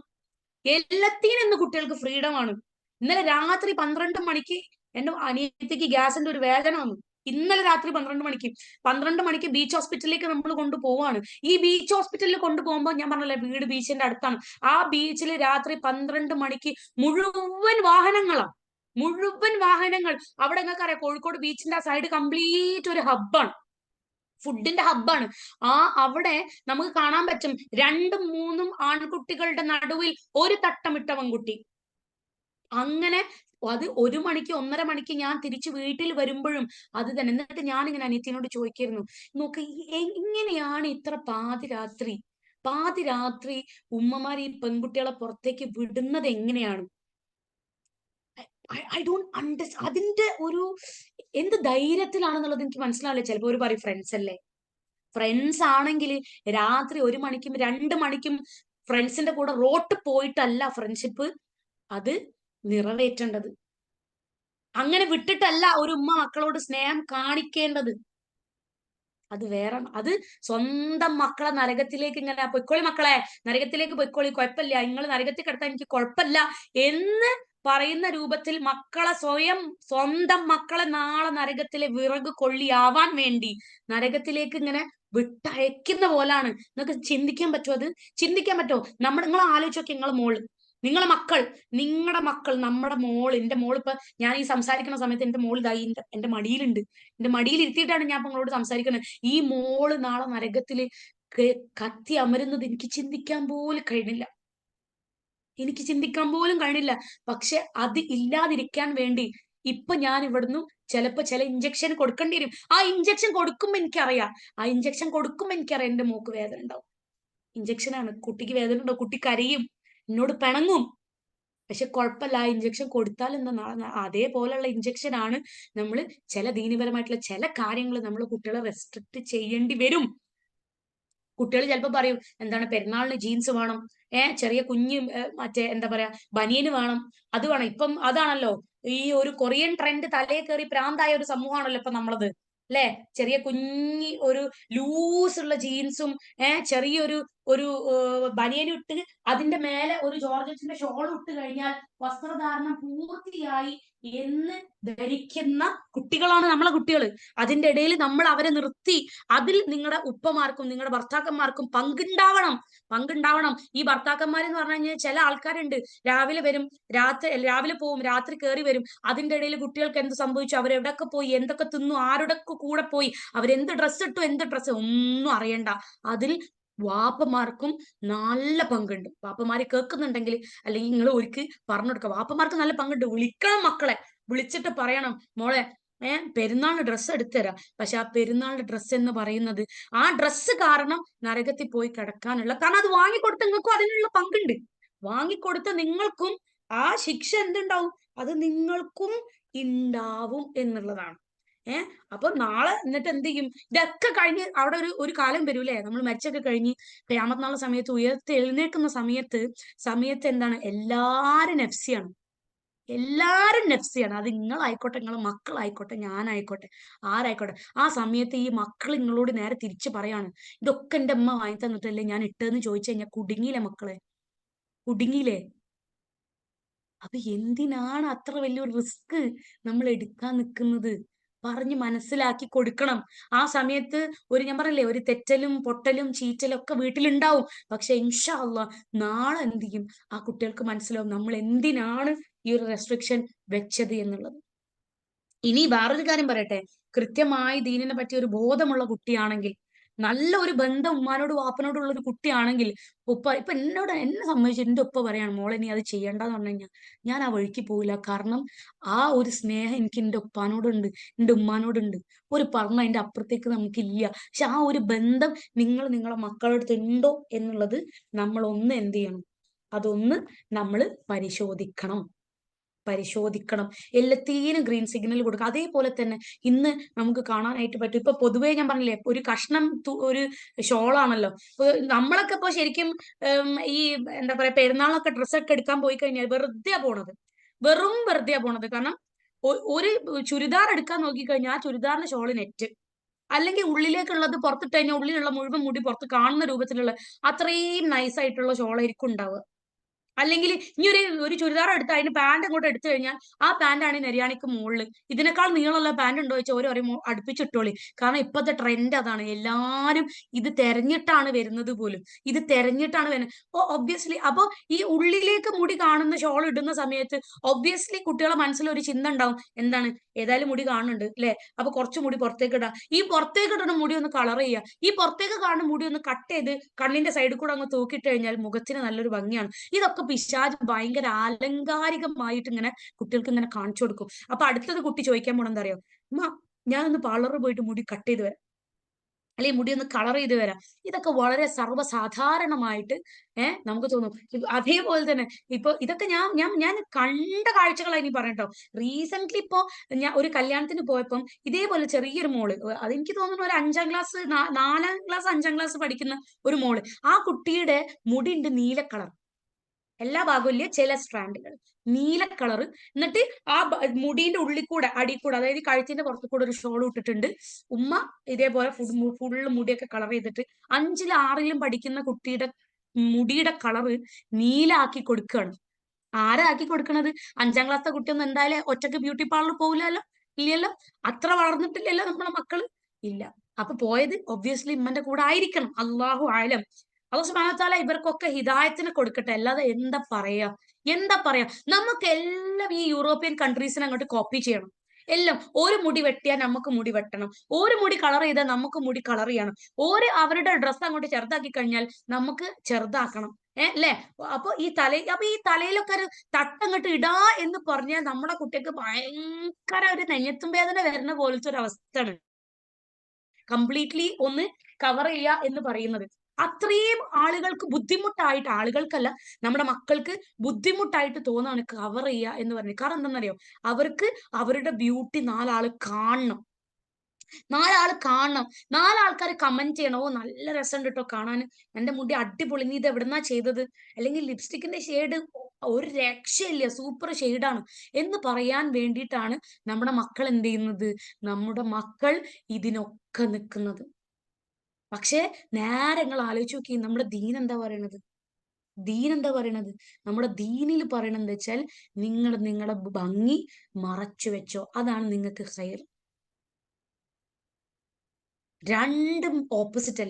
എല്ലാത്തിനും ഇന്ന് കുട്ടികൾക്ക് ഫ്രീഡം ആണ്. ഇന്നലെ രാത്രി 12 മണിക്ക് എന്റെ അനിയത്തിക്ക് ഗ്യാസിന്റെ ഒരു വേദന വന്നു. ഇന്നലെ രാത്രി 12 മണിക്ക് ബീച്ച് ഹോസ്പിറ്റലിലേക്ക് നമ്മൾ കൊണ്ടുപോവാണ്. ഈ ബീച്ച് ഹോസ്പിറ്റലിൽ കൊണ്ടുപോകുമ്പോൾ ഞാൻ പറഞ്ഞല്ലേ വീട് ബീച്ചിന്റെ അടുത്താണ്. ആ ബീച്ചിൽ രാത്രി 12 മണിക്ക് മുഴുവൻ വാഹനങ്ങൾ. അവിടെ നിങ്ങൾക്ക് അറിയാം കോഴിക്കോട് ബീച്ചിന്റെ ആ സൈഡ് കംപ്ലീറ്റ് ഒരു ഹബ്ബാണ്, ഫുഡിന്റെ ഹബ്ബാണ്. അവിടെ നമുക്ക് കാണാൻ പറ്റും 2ഉം 3ഉം ആൺകുട്ടികളുടെ നടുവിൽ ഒരു തട്ടമിട്ട പെൺകുട്ടി. അങ്ങനെ അത് 1 മണിക്ക് 1:30 മണിക്ക് ഞാൻ തിരിച്ചു വീട്ടിൽ വരുമ്പോഴും അത് തന്നെ. എന്നിട്ട് ഞാനിങ്ങനെ അനിയത്തിനോട് ചോദിക്കായിരുന്നു, നോക്ക് എങ്ങനെയാണ് ഇത്ര പാതിരാത്രി ഉമ്മമാർ ഈ പെൺകുട്ടികളെ പുറത്തേക്ക് വിടുന്നത് എങ്ങനെയാണ്? I don't understand. അതിന്റെ ഒരു എന്ത് ധൈര്യത്തിലാണെന്നുള്ളത് എനിക്ക് മനസ്സിലാവില്ല. ചിലപ്പോ ഒരു പറയും ഫ്രണ്ട്സ് അല്ലേ. ഫ്രണ്ട്സ് ആണെങ്കിൽ രാത്രി 1 മണിക്കും 2 മണിക്കും ഫ്രണ്ട്സിന്റെ കൂടെ റോട്ട് പോയിട്ടല്ല ഫ്രണ്ട്ഷിപ്പ് അത് നിറവേറ്റേണ്ടത്. അങ്ങനെ വിട്ടിട്ടല്ല ഒരു ഉമ്മ മക്കളോട് സ്നേഹം കാണിക്കേണ്ടത്. അത് വേറെ, അത് സ്വന്തം മക്കളെ നരകത്തിലേക്ക് ഇങ്ങനെ പൊയ്ക്കോളി മക്കളെ, നരകത്തിലേക്ക് പൊയ്ക്കോളി, കുഴപ്പമില്ല, നിങ്ങൾ നരകത്തിൽ കിടത്താൻ എനിക്ക് കുഴപ്പമില്ല എന്ന് പറയുന്ന രൂപത്തിൽ സ്വന്തം മക്കളെ നാളെ നരകത്തിലെ വിറക് കൊള്ളിയാവാൻ വേണ്ടി നരകത്തിലേക്ക് ഇങ്ങനെ വിട്ടയക്കുന്ന പോലാണ്. നിങ്ങൾക്ക് ചിന്തിക്കാൻ പറ്റുമോ? അത് ചിന്തിക്കാൻ പറ്റുമോ? നിങ്ങൾ ആലോചിച്ച് നോക്കി, നിങ്ങളുടെ മക്കൾ, നമ്മുടെ മോള്, എന്റെ മോള് ഇപ്പൊ ഞാൻ ഈ സംസാരിക്കുന്ന സമയത്ത് എന്റെ മോള് ഇതായി എന്റെ മടിയിലുണ്ട്. എന്റെ മടിയിൽ ഇരുത്തിയിട്ടാണ് ഞാൻ ഇപ്പൊ നിങ്ങളോട് സംസാരിക്കുന്നത്. ഈ മോള് നാളെ നരകത്തില് കത്തി അമരുന്നത് എനിക്ക് ചിന്തിക്കാൻ പോലും കഴിഞ്ഞില്ല. എനിക്ക് ചിന്തിക്കാൻ പോലും കഴിഞ്ഞില്ല. പക്ഷെ അത് ഇല്ലാതിരിക്കാൻ വേണ്ടി ഇപ്പൊ ഞാൻ ഇവിടുന്ന് ചിലപ്പോ ചില ഇഞ്ചക്ഷൻ കൊടുക്കേണ്ടി വരും. ആ ഇഞ്ചക്ഷൻ കൊടുക്കുമ്പോ എനിക്കറിയാം, എന്റെ മോക്ക് വേദന ഉണ്ടാവും. ഇഞ്ചക്ഷനാണ്, കുട്ടിക്ക് വേദന ഉണ്ടാവും, കുട്ടി കരയും, എന്നോട് പിണങ്ങും. പക്ഷെ കുഴപ്പമില്ല, ആ ഇഞ്ചക്ഷൻ കൊടുത്താൽ എന്താ, അതേപോലെയുള്ള ഇഞ്ചക്ഷൻ ആണ് നമ്മൾ ചില ദീനപരമായിട്ടുള്ള ചില കാര്യങ്ങൾ നമ്മൾ കുട്ടികളെ റെസ്ട്രിക്ട് ചെയ്യേണ്ടി വരും. കുട്ടികൾ ചിലപ്പോ പറയും, എന്താണ് പെരുന്നാളിന് ജീൻസ് വേണം, ചെറിയ കുഞ്ഞ് മറ്റേ എന്താ പറയാ ബനിയന് വേണം, അത് വേണം. ഇപ്പം അതാണല്ലോ ഈ ഒരു കൊറിയൻ ട്രെൻഡ്, തലേ കയറി പ്രാന്തായ ഒരു സമൂഹമാണല്ലോ ഇപ്പൊ നമ്മളത്, അല്ലെ? ചെറിയ കുഞ്ഞി ഒരു ലൂസ് ഉള്ള ജീൻസും ചെറിയൊരു ഒരു ബനിയനും ഇട്ട് അതിന്റെ മേലെ ഒരു ജോർജറ്റിന്റെ ഷോളും ഇട്ട് കഴിഞ്ഞാൽ വസ്ത്രധാരണം പൂർത്തിയായി എന്ന് ധരിക്കുന്ന കുട്ടികളാണ് നമ്മളെ കുട്ടികൾ. അതിന്റെ ഇടയിൽ നമ്മൾ അവരെ നിർത്തി അതിൽ നിങ്ങളുടെ ഉപ്പമാർക്കും നിങ്ങളുടെ ഭർത്താക്കന്മാർക്കും പങ്കുണ്ടാവണം. ഈ ഭർത്താക്കന്മാരെന്ന് പറഞ്ഞു കഴിഞ്ഞാൽ ചില ആൾക്കാരുണ്ട്, രാവിലെ വരും, രാവിലെ പോവും, രാത്രി കയറി വരും. അതിന്റെ ഇടയിൽ കുട്ടികൾക്ക് എന്ത് സംഭവിച്ചു, അവരെവിടൊക്കെ പോയി, എന്തൊക്കെ തിന്നു, ആരുടെയൊക്കെ കൂടെ പോയി, അവരെന്ത് ഡ്രസ്സ് ഇട്ടു, എന്ത് ഡ്രസ്സ് ഒന്നും അറിയണ്ട. അതിൽ വാപ്പമാർക്കും നല്ല പങ്കുണ്ട്. വാപ്പമാര് കേൾക്കുന്നുണ്ടെങ്കിൽ, അല്ലെങ്കിൽ നിങ്ങൾ ഒരിക്കൽ പറഞ്ഞു കൊടുക്കുക, വാപ്പമാർക്ക് നല്ല പങ്കുണ്ട്. വിളിക്കണം മക്കളെ, വിളിച്ചിട്ട് പറയണം, മോളെ പെരുന്നാളിന് ഡ്രസ്സ് എടുത്തുതരാം. പക്ഷെ ആ പെരുന്നാളിന്റെ ഡ്രസ്സ് എന്ന് പറയുന്നത്, ആ ഡ്രസ്സ് കാരണം നരകത്തിൽ പോയി കിടക്കാനുള്ള, കാരണം അത് വാങ്ങിക്കൊടുത്ത നിങ്ങൾക്കും അതിനുള്ള പങ്കുണ്ട്. വാങ്ങിക്കൊടുത്ത നിങ്ങൾക്കും ആ ശിക്ഷ എന്തുണ്ടാവും, അത് നിങ്ങൾക്കും ഉണ്ടാവും എന്നുള്ളതാണ്. അപ്പൊ നാളെ എന്നിട്ട് എന്ത് ചെയ്യും? ഇതൊക്കെ കഴിഞ്ഞ് അവിടെ ഒരു കാലം വരൂലേ, നമ്മൾ മരിച്ചൊക്കെ കഴിഞ്ഞ് ഖിയാമത്ത് നാൾ സമയത്ത് എഴുന്നേൽക്കുന്ന സമയത്ത് എന്താണ്, എല്ലാരും നഫ്സിയാണ്. അത് നിങ്ങളായിക്കോട്ടെ, നിങ്ങളെ മക്കളായിക്കോട്ടെ, ഞാനായിക്കോട്ടെ, ആരായിക്കോട്ടെ. ആ സമയത്ത് ഈ മക്കൾ നിങ്ങളോട് നേരെ തിരിച്ചു പറയാണ്, ഇതൊക്കെ എന്റെ അമ്മ വാങ്ങി തന്നിട്ടല്ലേ ഞാൻ ഇട്ടതെന്ന് ചോദിച്ചു കഴിഞ്ഞാൽ കുടുങ്ങിയില്ലേ മക്കളെ, കുടുങ്ങിയില്ലേ? അപ്പൊ എന്തിനാണ് അത്ര വലിയൊരു റിസ്ക് നമ്മൾ എടുക്കാൻ നിൽക്കുന്നത്? പറഞ്ഞ് മനസ്സിലാക്കി കൊടുക്കണം. ആ സമയത്ത് ഞാൻ പറഞ്ഞില്ലേ, ഒരു തെറ്റലും പൊട്ടലും ചീറ്റലും ഒക്കെ വീട്ടിലുണ്ടാവും. പക്ഷെ ഇൻഷാ അള്ളാഹ് നാളെ എന്ത് ചെയ്യും, ആ കുട്ടികൾക്ക് മനസ്സിലാവും നമ്മൾ എന്തിനാണ് ഈ ഒരു റെസ്ട്രിക്ഷൻ വെച്ചത് എന്നുള്ളത്. ഇനി വേറൊരു കാര്യം പറയട്ടെ, കൃത്യമായി ദീനിനെ പറ്റി ഒരു ബോധമുള്ള കുട്ടിയാണെങ്കിൽ, നല്ല ഒരു ബന്ധം ഉമ്മാനോട് വാപ്പനോടും ഉള്ള ഒരു കുട്ടിയാണെങ്കിൽ, ഇപ്പൊ എന്നെ സംബന്ധിച്ച് എന്റെ ഉപ്പ പറയാണ്, മോളെ നീ അത് ചെയ്യണ്ടെന്ന് പറഞ്ഞു കഴിഞ്ഞാൽ ഞാൻ ആ വഴിക്ക് പോകില്ല. കാരണം ആ ഒരു സ്നേഹം എനിക്ക് എന്റെ ഉപ്പാനോടുണ്ട്, എന്റെ ഉമ്മാനോടുണ്ട്. ഒരു പറഞ്ഞ അതിന്റെ അപ്പുറത്തേക്ക് നമുക്കില്ല. പക്ഷെ ആ ഒരു ബന്ധം നിങ്ങളെ മക്കളുടെ അടുത്ത് ഉണ്ടോ എന്നുള്ളത് നമ്മൾ ഒന്ന് എന്ത് ചെയ്യണം, അതൊന്ന് നമ്മൾ പരിശോധിക്കണം. എല്ലാത്തിനും ഗ്രീൻ സിഗ്നൽ കൊടുക്കുക. അതേപോലെ തന്നെ ഇന്ന് നമുക്ക് കാണാനായിട്ട് പറ്റും, ഇപ്പൊ പൊതുവേ ഞാൻ പറഞ്ഞില്ലേ, ഒരു കഷ്ണം ഒരു ഷോളാണല്ലോ നമ്മളൊക്കെ ഇപ്പൊ ശരിക്കും ഈ എന്താ പറയാ പെരുന്നാളൊക്കെ ഡ്രസ്സൊക്കെ എടുക്കാൻ പോയി കഴിഞ്ഞാൽ വെറും വെറുതെയാ പോണത്. കാരണം ഒരു ചുരിദാർ എടുക്കാൻ നോക്കിക്കഴിഞ്ഞാൽ ആ ചുരിദാറിന്റെ ഷോള് നെറ്റ്, അല്ലെങ്കിൽ ഉള്ളിലേക്കുള്ളത് പുറത്തിട്ട് കഴിഞ്ഞാൽ ഉള്ളിലുള്ള മുഴുവൻ മുടി പുറത്ത് കാണുന്ന രൂപത്തിലുള്ള അത്രയും നൈസായിട്ടുള്ള ഷോളായിരിക്കും ഉണ്ടാവുക. അല്ലെങ്കിൽ ഇനി ഒരു ചുരിദാർ എടുത്ത് അതിന് പാന്റ് അങ്ങോട്ട് എടുത്തു കഴിഞ്ഞാൽ ആ പാന്റാണ് നെര്യാണിക്ക് മുകളിൽ. ഇതിനേക്കാൾ നീളമുള്ള പാന്റ് ഉണ്ടോ വെച്ചാൽ ഓരോ അടുപ്പിച്ചിട്ടോളി. കാരണം ഇപ്പോഴത്തെ ട്രെൻഡ് അതാണ്. എല്ലാരും ഇത് തെരഞ്ഞിട്ടാണ് വരുന്നത് പോലും. ഇത് തെരഞ്ഞിട്ടാണ് വരുന്നത്. അപ്പൊ ഒബ്വിയസ്ലി അപ്പൊ ഈ ഉള്ളിലേക്ക് മുടി കാണുന്ന ഷോൾ ഇടുന്ന സമയത്ത് ഒബ്വിയസ്ലി കുട്ടികളെ മനസ്സിൽ ഒരു ചിന്ത ഉണ്ടാവും, എന്താണ്, ഏതായാലും മുടി കാണുന്നുണ്ട് അല്ലെ, അപ്പൊ കുറച്ച് മുടി പുറത്തേക്ക് ഇടാം. ഈ പുറത്തേക്ക് ഇടുന്ന മുടി ഒന്ന് കളർ ചെയ്യുക, ഈ പുറത്തേക്ക് കാണുന്ന മുടി ഒന്ന് കട്ട് ചെയ്ത് കണ്ണിന്റെ സൈഡിൽ കൂടെ അങ്ങ് തൂക്കിയിട്ട് കഴിഞ്ഞാൽ മുഖത്തിന് നല്ലൊരു ഭംഗിയാണ്. ഇതൊക്കെ പിശാച് ഭയങ്കര ആലങ്കാരികമായിട്ട് ഇങ്ങനെ കുട്ടികൾക്ക് ഇങ്ങനെ കാണിച്ചു കൊടുക്കും. അപ്പൊ അടുത്തത് കുട്ടി ചോദിക്കാൻ പോണെന്താ അറിയോ, ഉമ്മ ഞാനൊന്ന് പാർലറിൽ പോയിട്ട് മുടി കട്ട് ചെയ്ത് വരാം, അല്ലെങ്കിൽ മുടി ഒന്ന് കളർ ചെയ്ത് വരാം. ഇതൊക്കെ വളരെ സർവ്വസാധാരണമായിട്ട് നമുക്ക് തോന്നും. അതേപോലെ തന്നെ ഇപ്പൊ ഇതൊക്കെ ഞാൻ കണ്ട കാഴ്ചകളായി ഇനി പറയട്ടോ. റീസെന്റ് ഇപ്പോ ഞാൻ ഒരു കല്യാണത്തിന് പോയപ്പം ഇതേപോലെ ചെറിയൊരു മോള്, അതെനിക്ക് തോന്നുന്നു ഒരു 5ാം ക്ലാസ് 4ാം ക്ലാസ് 5ാം ക്ലാസ് പഠിക്കുന്ന ഒരു മോള്, ആ കുട്ടിയുടെ മുടി ഉണ്ട് നീല കളർ, എല്ലാ ഭാഗവും ഇല്ല, ചില സ്ട്രാൻഡുകൾ നീല കളർ. എന്നിട്ട് ആ മുടിന്റെ ഉള്ളിൽ കൂടെ അടി കൂടെ, അതായത് കഴുത്തിന്റെ പുറത്തു കൂടെ ഒരു ഷോൾ ഇട്ടിട്ടുണ്ട്. ഉമ്മ ഇതേപോലെ ഫുള്ള് മുടിയൊക്കെ കളർ ചെയ്തിട്ട് 5ലും 6ലും പഠിക്കുന്ന കുട്ടിയുടെ മുടിയുടെ കളറ് നീലാക്കി കൊടുക്കുകയാണ്. ആരാ ആക്കി കൊടുക്കണത്? 5ാം ക്ലാസ്സിലെ കുട്ടിയൊന്നും എന്തായാലും ഒറ്റക്ക് ബ്യൂട്ടി പാർലർ പോകില്ലല്ലോ, ഇല്ലല്ലോ, അത്ര വളർന്നിട്ടില്ലല്ലോ നമ്മളെ മക്കള്, ഇല്ല. അപ്പൊ പോയത് ഒബ്വിയസ്ലി ഉമ്മന്റെ കൂടെ ആയിരിക്കണം. അള്ളാഹു ആലം. അള്ളാഹു സുബ്ഹാനഹു വ തആല ഇവർക്കൊക്കെ ഹിദായത്തിനെ കൊടുക്കട്ടെ. അല്ലാതെ എന്താ പറയാ, നമുക്ക് എല്ലാം ഈ യൂറോപ്യൻ കൺട്രീസിനെ അങ്ങോട്ട് കോപ്പി ചെയ്യണം. എല്ലാം ഒരു മുടി വെട്ടിയാൽ നമുക്ക് മുടി വെട്ടണം, ഒരു മുടി കളർ ചെയ്താൽ നമുക്ക് മുടി കളർ ചെയ്യണം, അവരുടെ ഡ്രസ്സ് അങ്ങോട്ട് ചെറുതാക്കി കഴിഞ്ഞാൽ നമുക്ക് ചെറുതാക്കണം. അല്ലേ? അപ്പൊ ഈ തലയിലൊക്കെ ഒരു തട്ടങ്ങോട്ട് ഇടാ എന്ന് പറഞ്ഞാൽ നമ്മുടെ കുട്ടിക്ക് ഭയങ്കര ഒരു നെഞ്ഞത്തും വേദന വരുന്ന പോലത്തെ ഒരു അവസ്ഥയാണ് കംപ്ലീറ്റ്ലി ഒന്ന് കവർ ചെയ്യുക എന്ന് പറയുന്നത്. അത്രയും ആളുകൾക്ക് ബുദ്ധിമുട്ടായിട്ട്, ആളുകൾക്കല്ല, നമ്മുടെ മക്കൾക്ക് ബുദ്ധിമുട്ടായിട്ട് തോന്നാണ് കവർ ചെയ്യുക എന്ന് പറഞ്ഞത്. കാരണം എന്താണെന്നറിയോ? അവർക്ക് അവരുടെ ബ്യൂട്ടി നാലാള് കാണണം, നാലാൾക്കാർ കമന്റ് ചെയ്യണം, ഓ നല്ല രസമുണ്ട് കേട്ടോ കാണാൻ, എന്റെ മുടി അടിപൊളി, നീ ഇത് എവിടുന്നാ ചെയ്തത്, അല്ലെങ്കിൽ ലിപ്സ്റ്റിക്കിന്റെ ഷെയ്ഡ് ഒരു രക്ഷയില്ല, സൂപ്പർ ഷെയ്ഡാണ് എന്ന് പറയാൻ വേണ്ടിയിട്ടാണ് നമ്മുടെ മക്കൾ എന്ത് ചെയ്യുന്നത്, നമ്മുടെ മക്കൾ ഇതിനൊക്കെ നിൽക്കുന്നത്. പക്ഷെ നേരെ നിങ്ങൾ ആലോചിച്ച് നോക്കി, നമ്മുടെ ദീൻ എന്താ പറയണത്? നമ്മുടെ ദീനിൽ പറയണത് എന്താ വെച്ചാൽ, നിങ്ങളുടെ ഭംഗി മറച്ചു വെച്ചോ, അതാണ് നിങ്ങൾക്ക് ഖൈർ. രണ്ടും ഓപ്പോസിറ്റ്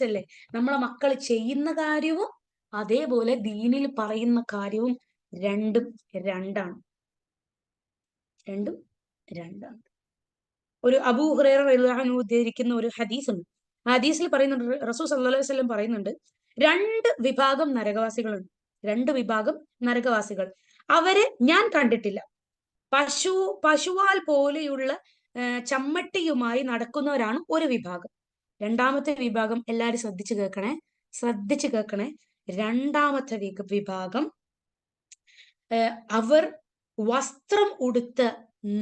അല്ലേ? നമ്മളെ മക്കൾ ചെയ്യുന്ന കാര്യവും അതേപോലെ ദീനിൽ പറയുന്ന കാര്യവും രണ്ടും രണ്ടാണ്. ഒരു അബൂ ഹുറൈറ റളിയല്ലാഹു അൻഹു ഉദ്ധരിക്കുന്ന ഒരു ഹദീസ് ഉണ്ട്. ഹദീസിൽ പറയുന്നുണ്ട്, റസൂൽ സല്ലല്ലാഹു അലൈഹി വസല്ലം പറയുന്നുണ്ട്, രണ്ട് വിഭാഗം നരകവാസികൾ, അവരെ ഞാൻ കണ്ടിട്ടില്ല. പശുവാൽ പോലെയുള്ള ചമ്മട്ടിയുമായി നടക്കുന്നവരാണ് ഒരു വിഭാഗം. രണ്ടാമത്തെ വിഭാഗം, എല്ലാരും ശ്രദ്ധിച്ചു കേൾക്കണേ. രണ്ടാമത്തെ വിഭാഗം, അവർ വസ്ത്രം ഉടുത്ത്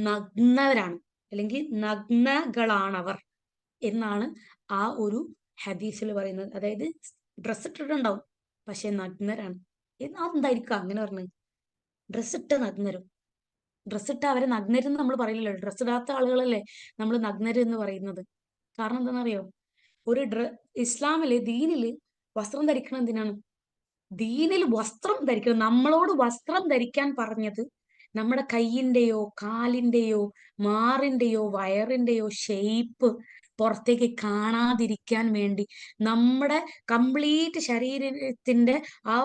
നഗ്നവരാണ്, അല്ലെങ്കിൽ നഗ്നകളാണവർ എന്നാണ് ആ ഒരു ഹദീസിൽ പറയുന്നത്. അതായത് ഡ്രസ് ഇട്ടിട്ടുണ്ടാവും, പക്ഷെ നഗ്നരാണ്. അതെന്തായിരിക്കും അങ്ങനെ പറഞ്ഞത്? ഡ്രസ് ഇട്ട അവരെ നഗ്നരെന്ന് നമ്മൾ പറയില്ലല്ലോ. ഡ്രസ് ഇടാത്ത ആളുകളല്ലേ നമ്മൾ നഗ്നര് എന്ന് പറയുന്നത്. കാരണം എന്താണെന്നറിയോ? ഇസ്ലാമില്, ദീനില് വസ്ത്രം ധരിക്കണം എന്തിനാണ്? ദീനിൽ വസ്ത്രം ധരിക്കണം, നമ്മളോട് വസ്ത്രം ധരിക്കാൻ പറഞ്ഞത് നമ്മുടെ കയ്യിന്റെയോ കാലിന്റെയോ മാറിന്റെയോ വയറിന്റെയോ ഷെയ്പ്പ് പുറത്തേക്ക് കാണാതിരിക്കാൻ വേണ്ടി, നമ്മുടെ കംപ്ലീറ്റ് ശരീരത്തിന്റെ ആ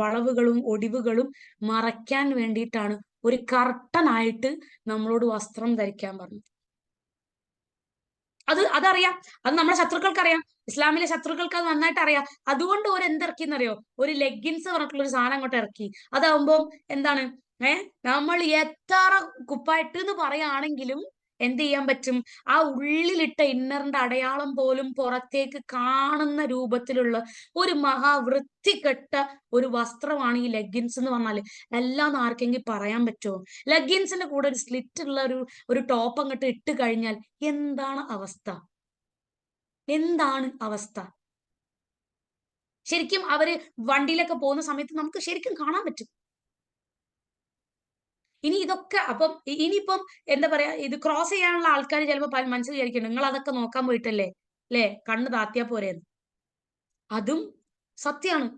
വളവുകളും ഒടിവുകളും മറയ്ക്കാൻ വേണ്ടിയിട്ടാണ് ഒരു കർട്ടനായിട്ട് നമ്മളോട് വസ്ത്രം ധരിക്കാൻ പറഞ്ഞു. അതറിയാം, അത് നമ്മുടെ ശത്രുക്കൾക്ക് അറിയാം, ഇസ്ലാമിലെ ശത്രുക്കൾക്ക് അത് നന്നായിട്ട് അറിയാം. അതുകൊണ്ട് ഒരു എന്തിറക്കിന്നറിയോ? ഒരു ലെഗിൻസ് പറഞ്ഞിട്ടുള്ള ഒരു സാധനം അങ്ങോട്ട് ഇറക്കി. അതാവുമ്പോ എന്താണ്, നമ്മൾ എത്ര കുപ്പായിട്ട് എന്ന് പറയുകയാണെങ്കിലും എന്ത് ചെയ്യാൻ പറ്റും? ആ ഉള്ളിലിട്ട ഇന്നറിന്റെ അടയാളം പോലും പുറത്തേക്ക് കാണുന്ന രൂപത്തിലുള്ള ഒരു മഹാവൃത്തികെട്ട ഒരു വസ്ത്രമാണ് ഈ ലെഗിൻസ് എന്ന് പറഞ്ഞാല്. എല്ലാം ആർക്കെങ്കിലും പറയാൻ പറ്റുമോ? ലെഗിൻസിന്റെ കൂടെ ഒരു സ്ലിറ്റ് ഉള്ള ഒരു ടോപ്പ് അങ്ങോട്ട് ഇട്ട് കഴിഞ്ഞാൽ എന്താണ് അവസ്ഥ? ശരിക്കും അവര് വണ്ടിയിലൊക്കെ പോകുന്ന സമയത്ത് നമുക്ക് ശരിക്കും കാണാൻ പറ്റും. ഇനി ഇതൊക്കെ ഇനിയിപ്പം എന്താ പറയാ, ഇത് ക്രോസ് ചെയ്യാനുള്ള ആൾക്കാർ ചിലപ്പോൾ മനസ്സിൽ വിചാരിക്കണം, നിങ്ങൾ അതൊക്കെ നോക്കാൻ പോയിട്ടല്ലേ അല്ലേ, കണ്ണ് താത്തിയാ പോരെന്ന്. അതും സത്യമാണ്,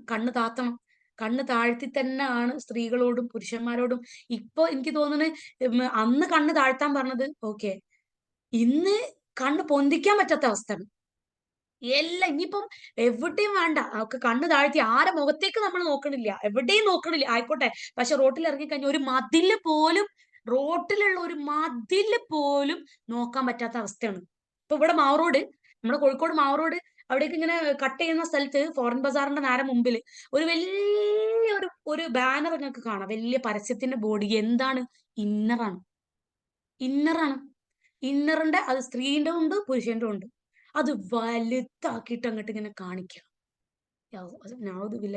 കണ്ണ് താഴ്ത്തി തന്നെ ആണ് സ്ത്രീകളോടും പുരുഷന്മാരോടും. ഇപ്പൊ എനിക്ക് തോന്നുന്നത്, അന്ന് കണ്ണ് താഴ്ത്താൻ പറഞ്ഞത് ഓക്കെ, ഇന്ന് കണ്ണ് പൊന്തിക്കാൻ പറ്റാത്ത അവസ്ഥയാണ്. എല്ലാം ഇനിയിപ്പം എവിടെയും വേണ്ട, അവർക്ക് കണ്ണ് താഴ്ത്തി ആരെ മുഖത്തേക്ക് നമ്മൾ നോക്കണില്ല, എവിടെയും നോക്കണില്ല, ആയിക്കോട്ടെ. പക്ഷെ റോട്ടിൽ ഇറങ്ങി കഴിഞ്ഞാൽ റോട്ടിലുള്ള ഒരു മതില് പോലും നോക്കാൻ പറ്റാത്ത അവസ്ഥയാണ്. ഇപ്പൊ ഇവിടെ നമ്മുടെ കോഴിക്കോട് മാവറോഡ്, അവിടേക്ക് ഇങ്ങനെ കട്ട് ചെയ്യുന്ന സ്ഥലത്ത് ഫോറിൻ ബസാറിന്റെ നേരെ മുമ്പിൽ ഒരു വലിയ ഒരു ബാനർ നിങ്ങൾക്ക് കാണാം, വലിയ പരസ്യത്തിന്റെ ബോർഡ്. എന്താണ്? ഇന്നറാണ്. ഇന്നറിന്റെ അത് സ്ത്രീന്റെ ഉണ്ട് പുരുഷന്റെ ഉണ്ട്. അത് വലുതാക്കിയിട്ട് അങ്ങോട്ട് ഇങ്ങനെ കാണിക്കുക.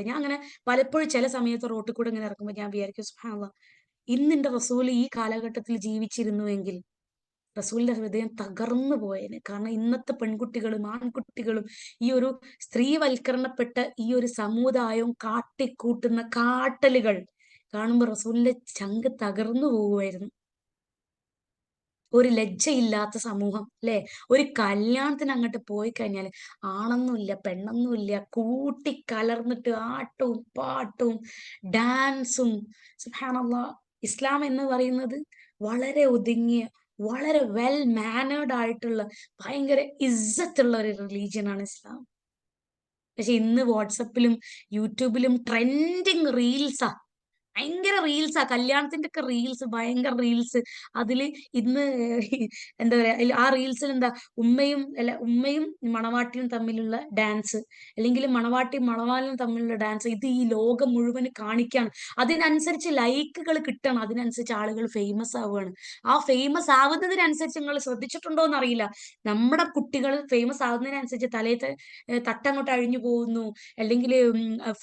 ഞാൻ അങ്ങനെ പലപ്പോഴും ചില സമയത്ത് റോട്ടിൽ കൂടെ ഇങ്ങനെ ഇറക്കുമ്പോൾ ഞാൻ വിചാരിക്കും, സുബ്ഹാനല്ലാഹ്, ഇന്നിന്റെ റസൂൽ ഈ കാലഘട്ടത്തിൽ ജീവിച്ചിരുന്നുവെങ്കിൽ റസൂലിന്റെ ഹൃദയം തകർന്നു പോയേനെ. കാരണം ഇന്നത്തെ പെൺകുട്ടികളും ആൺകുട്ടികളും ഈ ഒരു സ്ത്രീവൽക്കരണപ്പെട്ട ഈ ഒരു സമുദായവും കാട്ടിക്കൂട്ടുന്ന കാട്ടലുകൾ കാണുമ്പോൾ റസൂലിന്റെ ചങ്ക് തകർന്നു പോവുമായിരുന്നു. ഒരു ലജ്ജയില്ലാത്ത സമൂഹം അല്ലെ? ഒരു കല്യാണത്തിന് അങ്ങോട്ട് പോയി കഴിഞ്ഞാൽ ആണൊന്നുമില്ല പെണ്ണൊന്നുമില്ല, കൂട്ടിക്കലർന്നിട്ട് ആട്ടവും പാട്ടും ഡാൻസും. സുബ്ഹാനല്ലാഹ്, ഇസ്ലാം എന്ന് പറയുന്നത് വളരെ ഒതുങ്ങിയ, വളരെ വെൽ മാനേർഡ് ആയിട്ടുള്ള, ഭയങ്കര ഇസ്സത്തുള്ള ഒരു റിലീജിയനാണ് ഇസ്ലാം. പക്ഷെ ഇന്ന് വാട്സപ്പിലും യൂട്യൂബിലും ട്രെൻഡിങ് റീൽസാ, ഭയങ്കര റീൽസാ, കല്യാണത്തിന്റെ ഒക്കെ റീൽസ്, ഭയങ്കര റീൽസ്. അതില് ഇന്ന് എന്താ പറയാ, ആ റീൽസിൽ എന്താ, ഉമ്മയും അല്ല ഉമ്മയും മണവാട്ടിയും തമ്മിലുള്ള ഡാൻസ്, അല്ലെങ്കിൽ മണവാട്ടിയും മണവാളനും തമ്മിലുള്ള ഡാൻസ്, ഇത് ഈ ലോകം മുഴുവന് കാണിക്കാണ്. അതിനനുസരിച്ച് ലൈക്കുകൾ കിട്ടണം, അതിനനുസരിച്ച് ആളുകൾ ഫേമസ് ആവുകയാണ്. ആ ഫേമസ് ആവുന്നതിനനുസരിച്ച്, നിങ്ങൾ ശ്രദ്ധിച്ചിട്ടുണ്ടോ എന്നറിയില്ല, നമ്മുടെ കുട്ടികൾ ഫേമസ് ആവുന്നതിനനുസരിച്ച് തലയത്തെ തട്ടങ്ങോട്ട് അഴിഞ്ഞു പോകുന്നു, അല്ലെങ്കിൽ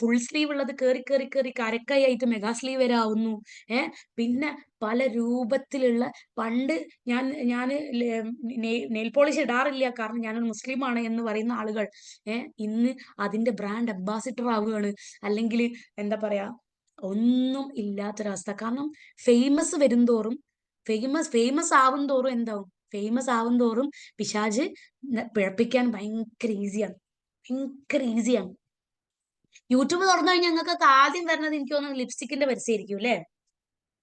ഫുൾ സ്ലീവ് ഉള്ളത് കേറി കേറി കേറി കരക്കൈ ആയിട്ട് മെഗാ സ്ലീവ് വരെ ആവുന്നു. പിന്നെ പല രൂപത്തിലുള്ള, പണ്ട് ഞാന് നെയിൽ പോളിഷ് ഇടാറില്ല കാരണം ഞാനൊരു മുസ്ലിമാണ് എന്ന് പറയുന്ന ആളുകൾ ഇന്ന് അതിന്റെ ബ്രാൻഡ് അംബാസിഡർ ആവുകയാണ്. അല്ലെങ്കിൽ എന്താ പറയാ, ഒന്നും ഇല്ലാത്തൊരവസ്ഥ. കാരണം ഫേമസ് വരുംതോറും, ഫേമസ് ആവും തോറും എന്താവും, ഫേമസ് ആവും തോറും പിശാജ് പിഴപ്പിക്കാൻ ഭയങ്കര ഈസിയാണ്, ഭയങ്കര ഈസിയാണ്. യൂട്യൂബ് തുറന്നു കഴിഞ്ഞാൽ ഞങ്ങൾക്ക് ആദ്യം വരുന്നത് എനിക്ക് തോന്നുന്നു ലിപ്സ്റ്റിക്കിന്റെ പരസ്യമായിരിക്കും അല്ലെ,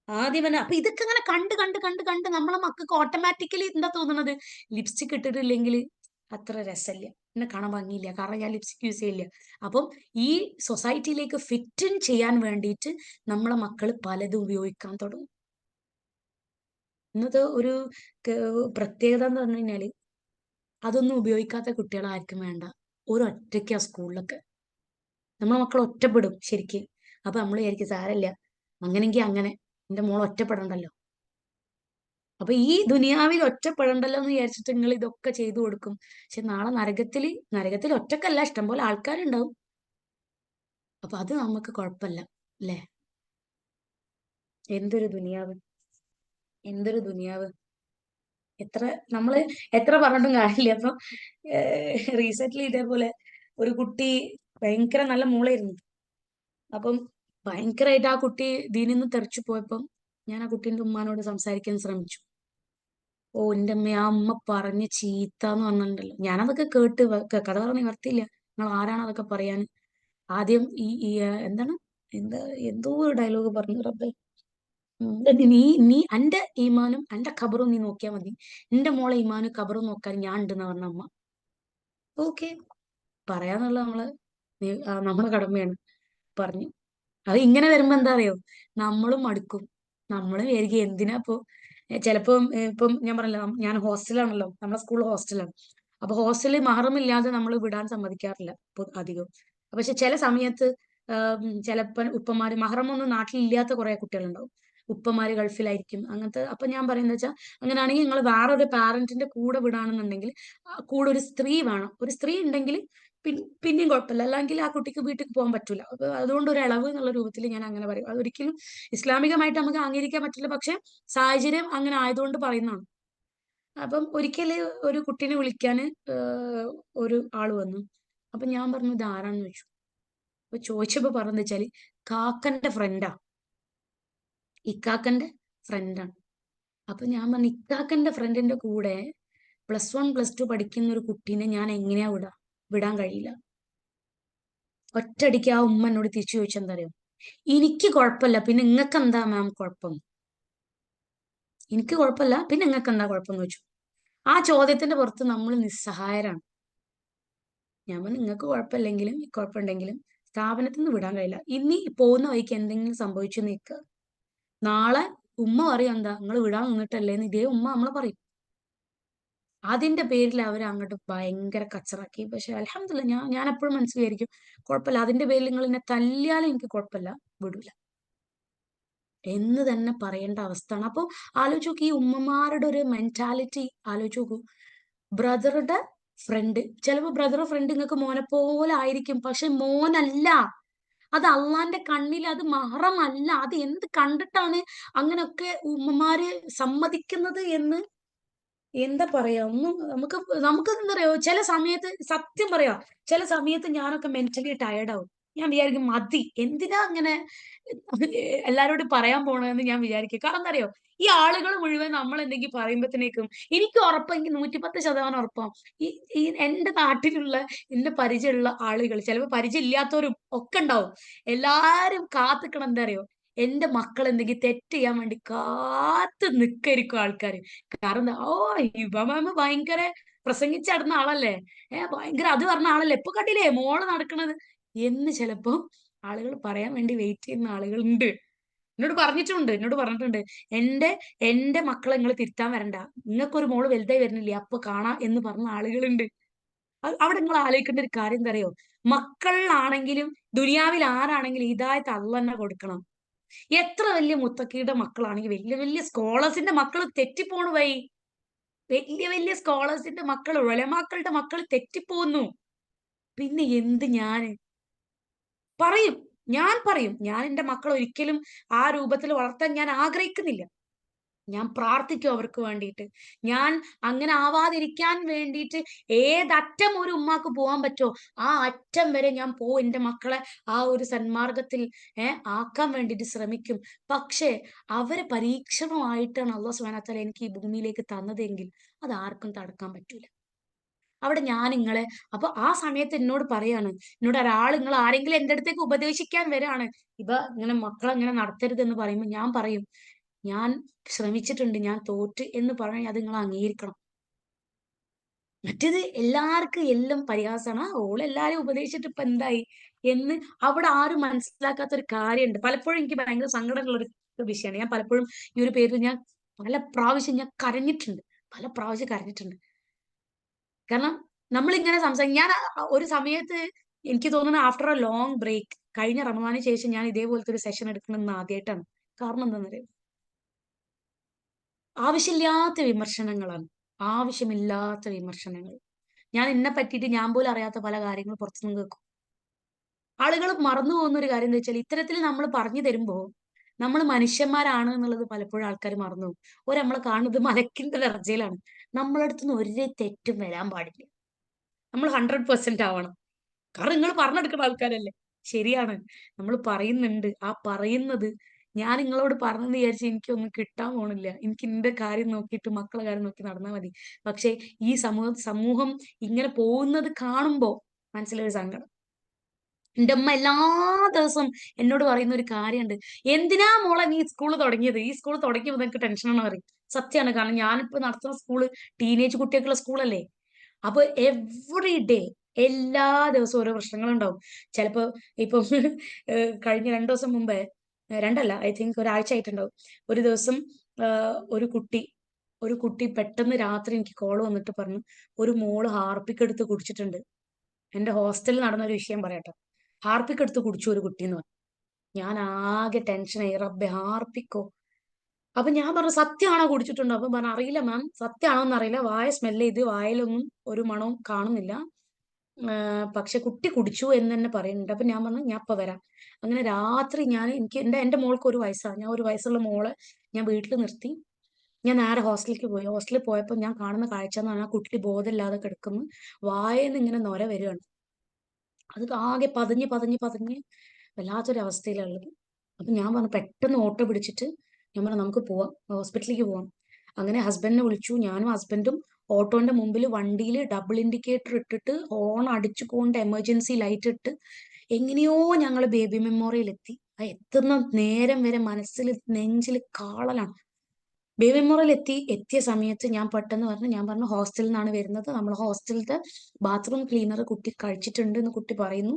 ആദ്യം തന്നെ. അപ്പൊ ഇതൊക്കെ ഇങ്ങനെ കണ്ട് കണ്ട് കണ്ട് കണ്ട് നമ്മളെ മക്കൾക്ക് ഓട്ടോമാറ്റിക്കലി എന്താ തോന്നുന്നത്, ലിപ്സ്റ്റിക് ഇട്ടിട്ടില്ലെങ്കിൽ അത്ര രസമില്ല, എന്നെ കാണാൻ ഭംഗിയില്ല കാരണം ഞാൻ ലിപ്സ്റ്റിക് യൂസ് ചെയ്യില്ല. അപ്പം ഈ സൊസൈറ്റിയിലേക്ക് ഫിറ്റ് ഇൻ ചെയ്യാൻ വേണ്ടിയിട്ട് നമ്മളെ മക്കൾ പലതും ഉപയോഗിക്കാൻ തുടങ്ങും. ഇന്നത്തെ ഒരു പ്രത്യേകത എന്ന് പറഞ്ഞു കഴിഞ്ഞാല്, അതൊന്നും ഉപയോഗിക്കാത്ത കുട്ടികളായിരിക്കും വേണ്ട, ഒരൊറ്റയ്ക്കാ സ്കൂളിലൊക്കെ. നമ്മളെ മക്കൾ ഒറ്റപ്പെടും ശരിക്ക്. അപ്പൊ നമ്മൾ വിചാരിക്കും സാരമില്ല, അങ്ങനെങ്കിൽ അങ്ങനെ, എന്റെ മോൾ ഒറ്റപ്പെടണ്ടല്ലോ. അപ്പൊ ഈ ദുനിയാവിൽ ഒറ്റപ്പെടണ്ടല്ലോ എന്ന് വിചാരിച്ചിട്ട് നിങ്ങൾ ഇതൊക്കെ ചെയ്തു കൊടുക്കും. പക്ഷെ നാളെ നരകത്തിൽ ഒറ്റക്കല്ല, ഇഷ്ടംപോലെ ആൾക്കാരുണ്ടാവും. അപ്പൊ അത് നമുക്ക് കുഴപ്പമില്ല അല്ലെ. എന്തൊരു ദുനിയാവ്, എന്തൊരു ദുനിയാവ്. എത്ര നമ്മള് എത്ര പറഞ്ഞിട്ടും കാര്യമില്ല. അപ്പൊ റീസെന്റ് ഇതേപോലെ ഒരു കുട്ടി, ഭയങ്കര നല്ല മോളായിരുന്നു. അപ്പം ഭയങ്കരമായിട്ട് ആ കുട്ടി ദീനിൽ നിന്ന് തെറിച്ചു പോയപ്പം ഞാൻ ആ കുട്ടീന്റെ ഉമ്മാനോട് സംസാരിക്കാൻ ശ്രമിച്ചു. ഓ എന്റെ അമ്മ, ആ അമ്മ പറഞ്ഞ ചീത്ത എന്ന് പറഞ്ഞിട്ടുണ്ടല്ലോ, ഞാനതൊക്കെ കേട്ട് കഥ പറഞ്ഞ് നിവർത്തിയില്ല. നിങ്ങൾ ആരാണ് അതൊക്കെ പറയാൻ. ആദ്യം എന്താണ്, എന്താ എന്തോ ഒരു ഡയലോഗ് പറഞ്ഞു റബ്ബേ, നീ നീ എന്റെ ഈമാനും എന്റെ ഖബറും നീ നോക്കിയാ മതി, എന്റെ മോളെ ഈമാനും ഖബറും നോക്കാൻ ഞാൻ ഉണ്ടെന്ന് പറഞ്ഞ അമ്മ. ഓക്കെ, പറയാന്നുള്ള നമ്മളെ കടമയാണ്. പറഞ്ഞു. അത് ഇങ്ങനെ വരുമ്പോ എന്താ അറിയോ, നമ്മളും മടുക്കും. നമ്മളും വിചാരിക്കും എന്തിനാ ഇപ്പൊ. ചിലപ്പോ ഇപ്പം ഞാൻ പറഞ്ഞല്ലോ, ഞാൻ ഹോസ്റ്റലാണല്ലോ, നമ്മളെ സ്കൂൾ ഹോസ്റ്റലാണ്. അപ്പൊ ഹോസ്റ്റലിൽ മഹറമില്ലാതെ നമ്മൾ വിടാൻ സമ്മതിക്കാറില്ല അധികം. പക്ഷെ ചില സമയത്ത് ചിലപ്പോ ഉപ്പമാര്, മഹറമൊന്നും നാട്ടിലില്ലാത്ത കുറെ കുട്ടികളുണ്ടാവും, ഉപ്പമാര് ഗൾഫിലായിരിക്കും അങ്ങനത്തെ. അപ്പൊ ഞാൻ പറയുന്നത് വെച്ചാൽ, അങ്ങനെയാണെങ്കിൽ നിങ്ങൾ വേറൊരു പാരന്റിന്റെ കൂടെ വിടാണെന്നുണ്ടെങ്കിൽ കൂടെ ഒരു സ്ത്രീ വേണം. ഒരു സ്ത്രീ ഉണ്ടെങ്കിൽ പിന്നെയും കുഴപ്പമില്ല, അല്ലെങ്കിൽ ആ കുട്ടിക്ക് വീട്ടിൽ പോകാൻ പറ്റൂല. അപ്പൊ അതുകൊണ്ട് ഒരു ഇളവ് എന്നുള്ള രൂപത്തിൽ ഞാൻ അങ്ങനെ പറയും. അതൊരിക്കലും ഇസ്ലാമികമായിട്ട് നമുക്ക് അംഗീകരിക്കാൻ പറ്റില്ല, പക്ഷെ സാഹചര്യം അങ്ങനെ ആയതുകൊണ്ട് പറയുന്നതാണ്. അപ്പം ഒരിക്കല് ഒരു കുട്ടീനെ വിളിക്കാന് ഒരു ആള് വന്നു. അപ്പൊ ഞാൻ പറഞ്ഞു ഇത് ആരാന്ന് ചോദിച്ചു. അപ്പൊ ചോദിച്ചപ്പോ പറഞ്ഞെന്ന് വെച്ചാല് കാക്കന്റെ ഫ്രണ്ടാ, ഇക്കാക്കന്റെ ഫ്രണ്ടാണ്. അപ്പൊ ഞാൻ പറഞ്ഞു ഇക്കാക്കന്റെ ഫ്രണ്ടിന്റെ കൂടെ +1 +2 പഠിക്കുന്ന ഒരു കുട്ടീനെ ഞാൻ എങ്ങനെയാ വിടാൻ കഴിയില്ല. ഒറ്റയടിക്ക് ആ ഉമ്മ എന്നോട് തിരിച്ചു ചോദിച്ചെന്താ അറിയോ, എനിക്ക് കുഴപ്പമില്ല പിന്നെ നിങ്ങൾക്ക് എന്താ മാം കുഴപ്പം, എനിക്ക് കുഴപ്പമില്ല പിന്നെ നിങ്ങൾക്ക് എന്താ കുഴപ്പം എന്ന് ചോദിച്ചു. ആ ചോദ്യത്തിന്റെ പുറത്ത് നമ്മൾ നിസ്സഹായരാണ്. ഞാൻ പറഞ്ഞു നിങ്ങൾക്ക് കുഴപ്പമില്ലെങ്കിലും കുഴപ്പമുണ്ടെങ്കിലും സ്ഥാപനത്തിൽ നിന്ന് വിടാൻ കഴിയില്ല. ഇനി പോകുന്ന വഴിക്ക് എന്തെങ്കിലും സംഭവിച്ചു നിൽക്കുക, നാളെ ഉമ്മ പറയും എന്താ നിങ്ങൾ വിടാൻ നിന്നിട്ടല്ലേ എന്ന് ഇതേ ഉമ്മ നമ്മളെ പറയും. അതിന്റെ പേരിൽ അവർ അങ്ങോട്ട് ഭയങ്കര കച്ചറാക്കി. പക്ഷെ അൽഹംദുലില്ലാ, ഞാൻ എപ്പോഴും മനസ്സിൽ വിചാരിക്കും കുഴപ്പമില്ല, അതിന്റെ പേരിൽ നിങ്ങൾ എന്നെ തല്ലിയാലും എനിക്ക് കുഴപ്പമില്ല, വിടൂല എന്ന് തന്നെ പറയേണ്ട അവസ്ഥയാണ്. അപ്പൊ ആലോചിച്ച് നോക്ക്, ഈ ഉമ്മമാരുടെ ഒരു മെന്റാലിറ്റി ആലോചിച്ച് നോക്കൂ. ബ്രദറുടെ ഫ്രണ്ട്, ചിലപ്പോ ബ്രദർ ഫ്രണ്ട് നിങ്ങൾക്ക് മോനെ പോലെ ആയിരിക്കും, പക്ഷെ മോനല്ല. അത് അള്ളാന്റെ കണ്ണിൽ അത് മഹറമല്ല. അത് എന്ത് കണ്ടിട്ടാണ് അങ്ങനെയൊക്കെ ഉമ്മമാര് സമ്മതിക്കുന്നത് എന്ന് എന്താ പറയാ. ഒന്നും നമുക്ക് നമുക്ക് എന്താ പറയാ, ചില സമയത്ത് സത്യം പറയാ, ചില സമയത്ത് ഞാനൊക്കെ മെന്റലി ടയർഡ് ആവും. ഞാൻ വിചാരിക്കും മതി, എന്തിനാ അങ്ങനെ എല്ലാരോടും പറയാൻ പോണെന്ന് ഞാൻ വിചാരിക്കും. കാരണം എന്താ അറിയോ, ഈ ആളുകൾ മുഴുവൻ നമ്മൾ എന്തെങ്കിലും പറയുമ്പോഴത്തേക്കും എനിക്ക് ഉറപ്പാ, എനിക്ക് 110% ഉറപ്പാ, ഈ ഈ എന്റെ നാട്ടിലുള്ള എന്റെ പരിചയമുള്ള ആളുകൾ, ചിലപ്പോ പരിചയം ഇല്ലാത്തവരും ഒക്കെ ഉണ്ടാവും, എല്ലാരും കാത്തിക്കണം എന്താ അറിയോ, എന്റെ മക്കൾ എന്തെങ്കിലും തെറ്റ് ചെയ്യാൻ വേണ്ടി കാത്ത് നിക്കായിരിക്കും ആൾക്കാര്. കാരണം എന്താ, ഓ ഇവ മാമ ഭയങ്കര പ്രസംഗിച്ച് നടന്ന ആളല്ലേ, ഭയങ്കര അത് പറഞ്ഞ ആളല്ലേ, ഇപ്പൊ കണ്ടില്ലേ മോള് നടക്കണത് എന്ന് ചിലപ്പോ ആളുകൾ പറയാൻ വേണ്ടി വെയിറ്റ് ചെയ്യുന്ന ആളുകളുണ്ട്. എന്നോട് പറഞ്ഞിട്ടുണ്ട് എന്റെ എന്റെ മക്കളെ നിങ്ങൾ തിരുത്താൻ വരണ്ട, നിങ്ങൾക്കൊരു മോള് വലുതായി വരുന്നില്ലേ അപ്പൊ കാണാ എന്ന് പറഞ്ഞ ആളുകളുണ്ട്. അവിടെ നിങ്ങൾ ആലോചിക്കേണ്ട ഒരു കാര്യം എന്താ അറിയോ? മക്കളിലാണെങ്കിലും ദുനിയാവിൽ ആരാണെങ്കിലും ഹിദായത്ത് അള്ളാഹ് തന്നെ കൊടുക്കണം. എത്ര വലിയ മുത്തക്കിയുടെ മക്കളാണെങ്കിൽ, വലിയ വലിയ സ്കോളേഴ്സിന്റെ മക്കൾ തെറ്റിപ്പോണു വലിയ വലിയ സ്കോളേഴ്സിന്റെ മക്കൾ, ഉലമാക്കളുടെ മക്കൾ തെറ്റിപ്പോന്നു. പിന്നെ എന്ത് ഞാന് പറയും? ഞാൻ എന്റെ മക്കളെ ഒരിക്കലും ആ രൂപത്തിൽ വളർത്താൻ ഞാൻ ആഗ്രഹിക്കുന്നില്ല. ഞാൻ പ്രാർത്ഥിക്കും അവർക്ക് വേണ്ടിയിട്ട്. ഞാൻ അങ്ങനെ ആവാതിരിക്കാൻ വേണ്ടിയിട്ട് ഏതറ്റം ഒരു ഉമ്മാക്ക് പോകാൻ പറ്റുമോ ആ അറ്റം വരെ ഞാൻ പോവും. എന്റെ മക്കളെ ആ ഒരു സന്മാർഗത്തിൽ ആക്കാൻ വേണ്ടിയിട്ട് ശ്രമിക്കും. പക്ഷേ അവരെ പരീക്ഷണമായിട്ടാണ് അള്ളാഹു സുബ്ഹാനഹു വ തആല എനിക്ക് ഈ ഭൂമിയിലേക്ക് തന്നതെങ്കിൽ അത് ആർക്കും തടുക്കാൻ പറ്റൂല. അവിടെ ഞാൻ നിങ്ങളെ, അപ്പൊ ആ സമയത്ത് എന്നോട് പറയാണ്, എന്നോട് ഒരാൾ, നിങ്ങൾ ആരെങ്കിലും എന്റെ അടുത്തേക്ക് ഉപദേശിക്കാൻ വരാണ്, ഇങ്ങനെ മക്കളെ ഇങ്ങനെ നടത്തരുത് എന്ന് പറയുമ്പോൾ ഞാൻ പറയും, ഞാൻ ശ്രമിച്ചിട്ടുണ്ട്, ഞാൻ തോറ്റ് എന്ന് പറഞ്ഞാൽ അത് നിങ്ങൾ അംഗീകരിക്കണം. മറ്റേത് എല്ലാവർക്കും എല്ലാം പരിഹാസമാണ്. ഓളെല്ലാരും ഉപദേശിച്ചിട്ട് ഇപ്പൊ എന്തായി എന്ന് അവിടെ ആരും മനസ്സിലാക്കാത്ത ഒരു കാര്യമുണ്ട്. പലപ്പോഴും എനിക്ക് ഭയങ്കര സങ്കടമുള്ള ഒരു വിഷയമാണ്. ഞാൻ പലപ്പോഴും ഈ ഒരു പേരിൽ ഞാൻ പല പ്രാവശ്യം ഞാൻ കരഞ്ഞിട്ടുണ്ട്. പല പ്രാവശ്യം കരഞ്ഞിട്ടുണ്ട്. കാരണം നമ്മളിങ്ങനെ ഞാൻ ഒരു സമയത്ത് എനിക്ക് തോന്നുന്നു ആഫ്റ്റർ എ ലോങ് ബ്രേക്ക്, കഴിഞ്ഞ റമദാന് ശേഷം ഞാൻ ഇതേപോലത്തെ ഒരു സെഷൻ എടുക്കണമെന്ന് ആദ്യമായിട്ടാണ്. കാരണം എന്താണെന്നറിയോ? ആവശ്യമില്ലാത്ത വിമർശനങ്ങളാണ്. ആവശ്യമില്ലാത്ത വിമർശനങ്ങൾ. ഞാൻ എന്നെ പറ്റിയിട്ട് ഞാൻ പോലും അറിയാത്ത പല കാര്യങ്ങൾ പുറത്തുനിന്ന് കേൾക്കും. ആളുകൾ മറന്നു പോകുന്ന ഒരു കാര്യം എന്താ വെച്ചാൽ, ഇത്തരത്തിൽ നമ്മൾ പറഞ്ഞു തരുമ്പോ നമ്മൾ മനുഷ്യന്മാരാണ് എന്നുള്ളത് പലപ്പോഴും ആൾക്കാർ മറന്നു പോകും. നമ്മളെ കാണുന്നത് മലക്കിന്റെ ദർജയിലാണ്. നമ്മളെ അടുത്തുനിന്ന് ഒരു തെറ്റും വരാൻ പാടില്ല. നമ്മൾ 100% ആവണം. കാരണം നിങ്ങൾ പറഞ്ഞെടുക്കുന്ന ആൾക്കാരല്ലേ. ശരിയാണ്. നമ്മൾ പറയുന്നുണ്ട്. ആ പറയുന്നത് ഞാൻ നിങ്ങളോട് പറഞ്ഞെന്ന് വിചാരിച്ച് എനിക്കൊന്നും കിട്ടാൻ പോണില്ല. എനിക്ക് എന്റെ കാര്യം നോക്കിയിട്ട് മക്കളെ കാര്യം നോക്കി നടന്നാൽ മതി. പക്ഷേ ഈ സമൂഹം ഇങ്ങനെ പോകുന്നത് കാണുമ്പോ മനസ്സിലൊരു സങ്കടം. എന്റെ അമ്മ എല്ലാ ദിവസവും എന്നോട് പറയുന്ന ഒരു കാര്യമുണ്ട്. എന്തിനാ മോളെ നീ സ്കൂൾ തുടങ്ങിയത്? ഈ സ്കൂൾ തുടങ്ങിയപ്പോൾ നിനക്ക് ടെൻഷനാണ് പറയും. സത്യമാണ്. കാരണം ഞാനിപ്പോ നടത്തുന്ന സ്കൂള് ടീനേജ് കുട്ടികൾക്കുള്ള സ്കൂളല്ലേ. അപ്പൊ എവറി ഡേ, എല്ലാ ദിവസവും ഓരോ പ്രശ്നങ്ങളുണ്ടാവും. ചിലപ്പോ ഇപ്പൊ കഴിഞ്ഞ 2 ദിവസം മുമ്പേ, രണ്ടല്ല, ഐ തിങ്ക് ഒരാഴ്ച ആയിട്ടുണ്ടാവും. ഒരു ദിവസം ഒരു കുട്ടി പെട്ടെന്ന് രാത്രി എനിക്ക് കോൾ വന്നിട്ട് പറഞ്ഞു, ഒരു മോള് ഹാർപ്പിക്ക് എടുത്ത് കുടിച്ചിട്ടുണ്ട്. എന്റെ ഹോസ്റ്റലിൽ നടന്ന ഒരു വിഷയം പറയട്ടെ. ഹാർപ്പിക്ക് എടുത്ത് കുടിച്ചു ഒരു കുട്ടി എന്ന് പറഞ്ഞു. ഞാൻ ആകെ ടെൻഷനായി. റബ്ബെ, ഹാർപ്പിക്കോ? അപ്പൊ ഞാൻ പറഞ്ഞു, സത്യമാണോ കുടിച്ചിട്ടുണ്ടോ? അപ്പൊ പറഞ്ഞു, അറിയില്ല മാം, സത്യമാണോന്ന് അറിയില്ല, വായ സ്മെല്ല് ചെയ്ത് വായിലൊന്നും ഒരു മണവും കാണുന്നില്ല, പക്ഷെ കുട്ടി കുടിച്ചു എന്ന് തന്നെ പറയുന്നുണ്ട്. അപ്പൊ ഞാൻ പറഞ്ഞു, ഞാൻ ഇപ്പൊ വരാം. അങ്ങനെ രാത്രി എനിക്ക് എന്റെ മോൾക്ക് 1 വയസ്സാണ്. ഞാൻ 1 വയസ്സുള്ള മോളെ ഞാൻ വീട്ടിൽ നിർത്തി. ഞാൻ നേരെ ഹോസ്റ്റലിലേക്ക് പോയി. ഹോസ്റ്റലിൽ പോയപ്പോ ഞാൻ കാണുന്ന കാഴ്ച എന്ന് പറഞ്ഞാൽ, കുട്ടി ബോധമില്ലാതെ കിടക്കുന്നു, വായേന്ന് ഇങ്ങനെ നൊര വരികയാണ്. അത് ആകെ പതഞ്ഞ് പതഞ്ഞ് പതഞ്ഞ് വല്ലാത്തൊരവസ്ഥയിലുള്ളത്. അപ്പൊ ഞാൻ പറഞ്ഞു, പെട്ടെന്ന് ഓട്ടോ പിടിച്ചിട്ട് ഞാൻ പറഞ്ഞു, നമുക്ക് പോവാം, ഹോസ്പിറ്റലിലേക്ക് പോവാം. അങ്ങനെ ഹസ്ബൻഡിനെ വിളിച്ചു. ഞാനും ഹസ്ബൻഡും ഓട്ടോന്റെ മുമ്പിൽ വണ്ടിയിൽ ഡബിൾ ഇൻഡിക്കേറ്റർ ഇട്ടിട്ട് ഹോൺ അടിച്ചുകൊണ്ട് എമർജൻസി ലൈറ്റ് ഇട്ട് എങ്ങനെയോ ഞങ്ങൾ ബേബി മെമ്മോറിയൽ എത്തി. ആ എത്തുന്ന നേരം വരെ മനസ്സിൽ നെഞ്ചിൽ കാളലാണ്. ബേബി മെമ്മോറിയൽ എത്തിയ സമയത്ത് ഞാൻ പറഞ്ഞു ഹോസ്റ്റലിൽ നിന്നാണ് വരുന്നത്, നമ്മൾ ഹോസ്റ്റലിലത്തെ ബാത്റൂം ക്ലീനർ കുട്ടി കഴിച്ചിട്ടുണ്ട് എന്ന് കുട്ടി പറയുന്നു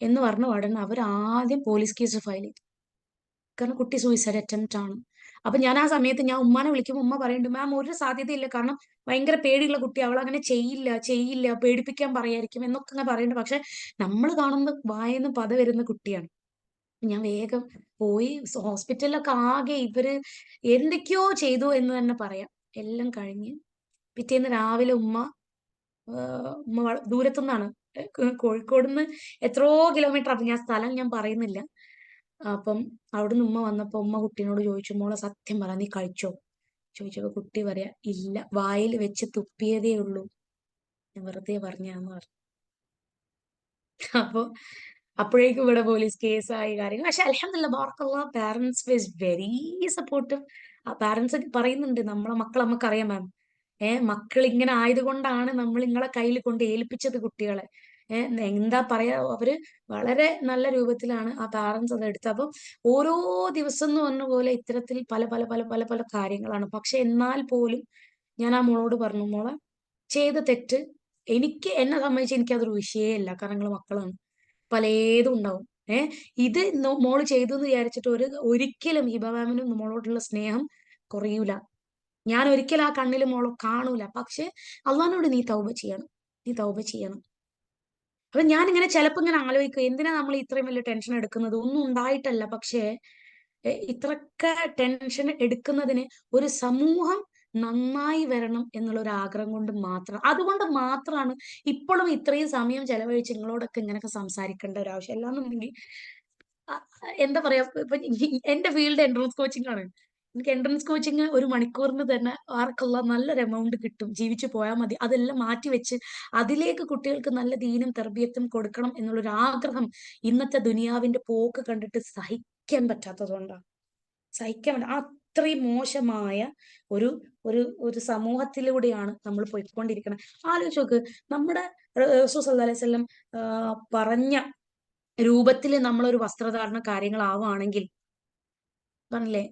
എന്ന് പറഞ്ഞ ഉടനെ അവർ ആദ്യം പോലീസ് കേസ് ഫയൽ ചെയ്തു. കാരണം കുട്ടി സൂയിസൈഡ് അറ്റംപ്റ്റ് ആണ്. അപ്പൊ ഞാൻ ആ സമയത്ത് ഞാൻ ഉമ്മാനെ വിളിക്കുമ്പോൾ ഉമ്മ പറയുന്നുണ്ട്, മാം ഒരു സാധ്യതയില്ല, കാരണം ഭയങ്കര പേടിയുള്ള കുട്ടി, അവൾ അങ്ങനെ ചെയ്യില്ല ചെയ്യില്ല, പേടിപ്പിക്കാൻ പറയായിരിക്കും എന്നൊക്കെ അങ്ങനെ പറയുന്നുണ്ട്. പക്ഷെ നമ്മൾ കാണുമ്പോൾ വായന്ന് പത വരുന്ന കുട്ടിയാണ്. ഞാൻ വേഗം പോയി. ഹോസ്പിറ്റലിലൊക്കെ ആകെ ഇവര് എന്തൊക്കെയോ ചെയ്തു എന്ന് തന്നെ പറയാം. എല്ലാം കഴിഞ്ഞ് പിറ്റേന്ന് രാവിലെ ഉമ്മ ദൂരത്തുനിന്നാണ്, കോഴിക്കോട് നിന്ന് എത്രയോ കിലോമീറ്റർ, അപ്പൊ ഞാൻ സ്ഥലം ഞാൻ പറയുന്നില്ല. അപ്പം അവിടുന്ന് ഉമ്മ വന്നപ്പോ ഉമ്മ കുട്ടീനോട് ചോദിച്ചു, മോളെ സത്യം പറ, നീ കഴിച്ചോ? ചോദിച്ചപ്പോ കുട്ടി പറയാ, ഇല്ല, വായിൽ വെച്ച് തുപ്പിയതേ ഉള്ളൂ, ഞാൻ വെറുതെ പറഞ്ഞാന്ന് പറഞ്ഞു. അപ്പൊ അപ്പോഴേക്കും ഇവിടെ പോലീസ് കേസായി കാര്യങ്ങൾ. പക്ഷെ അൽഹംദുലില്ലാ ബാറക്കല്ലാഹ്, പാരന്റ്സ് വാസ് വെരി സപ്പോർട്ടീവ്. ആ പാരന്റ്സ് പറയുന്നുണ്ട്, നമ്മളെ മക്കൾ നമുക്കറിയാം മാം, മക്കൾ ഇങ്ങനെ ആയതുകൊണ്ടാണ് നമ്മൾ നിങ്ങളെ കയ്യിൽ കൊണ്ട് ഏൽപ്പിച്ചത് കുട്ടികളെ. എന്താ പറയാ, അവര് വളരെ നല്ല രൂപത്തിലാണ് ആ പാരന്റ്സ് അത് എടുത്തത്. അപ്പൊ ഓരോ ദിവസം എന്ന് പറഞ്ഞ പോലെ ഇത്തരത്തിൽ പല പല പല പല പല കാര്യങ്ങളാണ്. പക്ഷെ എന്നാൽ പോലും ഞാൻ ആ മോളോട് പറഞ്ഞു, മോളെ ചെയ്ത തെറ്റ്, എന്നെ സംബന്ധിച്ച് എനിക്ക് അതൊരു വിഷയമേ അല്ല. കാരണം നിങ്ങള് മക്കളാണ്, പലേതും ഉണ്ടാവും. ഇത് മോള് ചെയ്തു എന്ന് വിചാരിച്ചിട്ട് ഒരിക്കലും ഹിബ മാമിനും മോളോടുള്ള സ്നേഹം കുറയൂല. ഞാൻ ഒരിക്കലും ആ കണ്ണിൽ മോളെ കാണൂല. പക്ഷെ അള്ളഹാനോട് നീ തൗബ ചെയ്യണം, നീ തൗബ ചെയ്യണം. അപ്പൊ ഞാൻ ഇങ്ങനെ ചിലപ്പോ ഇങ്ങനെ ആലോചിക്കും, എന്തിനാ നമ്മൾ ഇത്രയും വലിയ ടെൻഷൻ എടുക്കുന്നത്? ഒന്നും ഉണ്ടായിട്ടല്ല. പക്ഷേ ഇത്രയൊക്കെ ടെൻഷൻ എടുക്കുന്നതിന് ഒരു സമൂഹം നന്നായി വരണം എന്നുള്ള ഒരു ആഗ്രഹം കൊണ്ട് മാത്രം, അതുകൊണ്ട് മാത്രമാണ് ഇപ്പോഴും ഇത്രയും സമയം ചെലവഴിച്ച് നിങ്ങളോടൊക്കെ ഇങ്ങനെയൊക്കെ സംസാരിക്കേണ്ട ഒരു ആവശ്യം. അല്ലാന്നുണ്ടെങ്കിൽ എന്താ പറയാ, ഇപ്പൊ എന്റെ ഫീൽഡ് എൻട്രൻസ് കോച്ചിങ് ആണ്. എനിക്ക് എൻട്രൻസ് കോച്ചിങ് ഒരു മണിക്കൂറിന് തന്നെ ആർക്കുള്ള നല്ലൊരു എമൗണ്ട് കിട്ടും, ജീവിച്ചു പോയാൽ മതി. അതെല്ലാം മാറ്റി വെച്ച് അതിലേക്ക് കുട്ടികൾക്ക് നല്ല ദീനും തർബിയത്തും കൊടുക്കണം എന്നുള്ളൊരു ആഗ്രഹം ഇന്നത്തെ ദുനിയാവിന്റെ പോക്ക് കണ്ടിട്ട് സഹിക്കാൻ പറ്റാത്തതുകൊണ്ടാണ്. സഹിക്കാൻ പറ്റ അത്രയും മോശമായ ഒരു ഒരു ഒരു സമൂഹത്തിലൂടെയാണ് നമ്മൾ പോയിക്കൊണ്ടിരിക്കുന്നത്. ആലോചിച്ച് നോക്ക്, നമ്മുടെ റസൂൽ സല്ലല്ലാഹു അലൈഹി വസല്ലം പറഞ്ഞ രൂപത്തിൽ നമ്മളൊരു വസ്ത്രധാരണ കാര്യങ്ങളാവുകയാണെങ്കിൽ, പറഞ്ഞില്ലേ,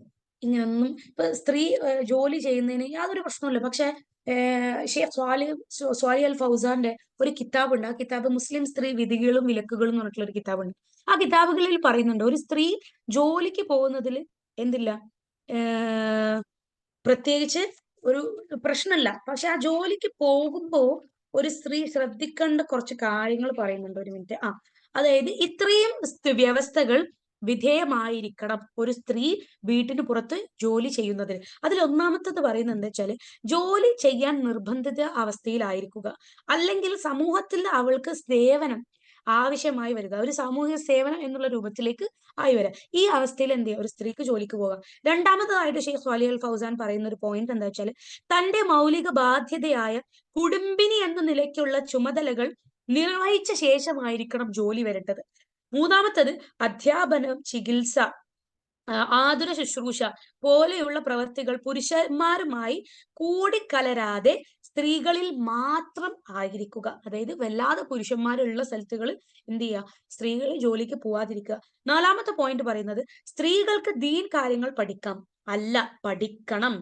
ഇങ്ങനൊന്നും ഇപ്പൊ സ്ത്രീ ജോലി ചെയ്യുന്നതിന് യാതൊരു പ്രശ്നമില്ല. പക്ഷെ ഷെയ്ഖ് സ്വാലിഹ് അൽ ഫൗസാന്റെ ഒരു കിതാബുണ്ട്. ആ കിതാബ് മുസ്ലിം സ്ത്രീ വിധികളും വിലക്കുകളും എന്ന് പറഞ്ഞിട്ടുള്ള ഒരു കിതാബുണ്ട്. ആ കിതാബുകളിൽ പറയുന്നുണ്ട്, ഒരു സ്ത്രീ ജോലിക്ക് പോകുന്നതിൽ എന്തില്ല, ഏർ പ്രത്യേകിച്ച് ഒരു പ്രശ്നമില്ല. പക്ഷെ ആ ജോലിക്ക് പോകുമ്പോ ഒരു സ്ത്രീ ശ്രദ്ധിക്കേണ്ട കുറച്ച് കാര്യങ്ങൾ പറയുന്നുണ്ട്. ഒരു മിനിറ്റ്. അതായത് ഇത്രയും വ്യവസ്ഥകൾ വിധേയമായിരിക്കണം ഒരു സ്ത്രീ വീട്ടിന് പുറത്ത് ജോലി ചെയ്യുന്നതിന്. അതിൽ ഒന്നാമത്തത് പറയുന്നത് എന്താ വെച്ചാല്, ജോലി ചെയ്യാൻ നിർബന്ധിത അവസ്ഥയിലായിരിക്കുക, അല്ലെങ്കിൽ സമൂഹത്തിൽ അവൾക്ക് സേവനം ആവശ്യമായി വരിക, ഒരു സാമൂഹിക സേവനം എന്നുള്ള രൂപത്തിലേക്ക് ആയി വരാം. ഈ അവസ്ഥയിൽ എന്ത് ചെയ്യുക, ഒരു സ്ത്രീക്ക് ജോലിക്ക് പോകാം. രണ്ടാമതായിട്ട് ഷെയ്ഖ് സ്വാലിഹ് അൽ ഫൗസാൻ പറയുന്ന ഒരു പോയിന്റ് എന്താ വെച്ചാൽ, തന്റെ മൗലിക ബാധ്യതയായ കുടുംബിനി എന്ന നിലയ്ക്കുള്ള ചുമതലകൾ നിർവഹിച്ച ശേഷമായിരിക്കണം ജോലി വരേണ്ടത്. മൂന്നാമത്തത് അധ്യാപനം, ചികിത്സ, ആതുര ശുശ്രൂഷ പോലെയുള്ള പ്രവൃത്തികൾ പുരുഷന്മാരുമായി കൂടിക്കലരാതെ സ്ത്രീകളിൽ മാത്രം ആയിരിക്കുക. അതായത് വല്ലാതെ പുരുഷന്മാരുള്ള സ്ഥലത്തുകൾ എന്ത് ചെയ്യുക, സ്ത്രീകൾ ജോലിക്ക് പോവാതിരിക്കുക. നാലാമത്തെ പോയിന്റ് പറയുന്നത്, സ്ത്രീകൾക്ക് ദീൻ കാര്യങ്ങൾ പഠിക്കാം, അല്ല പഠിക്കണം.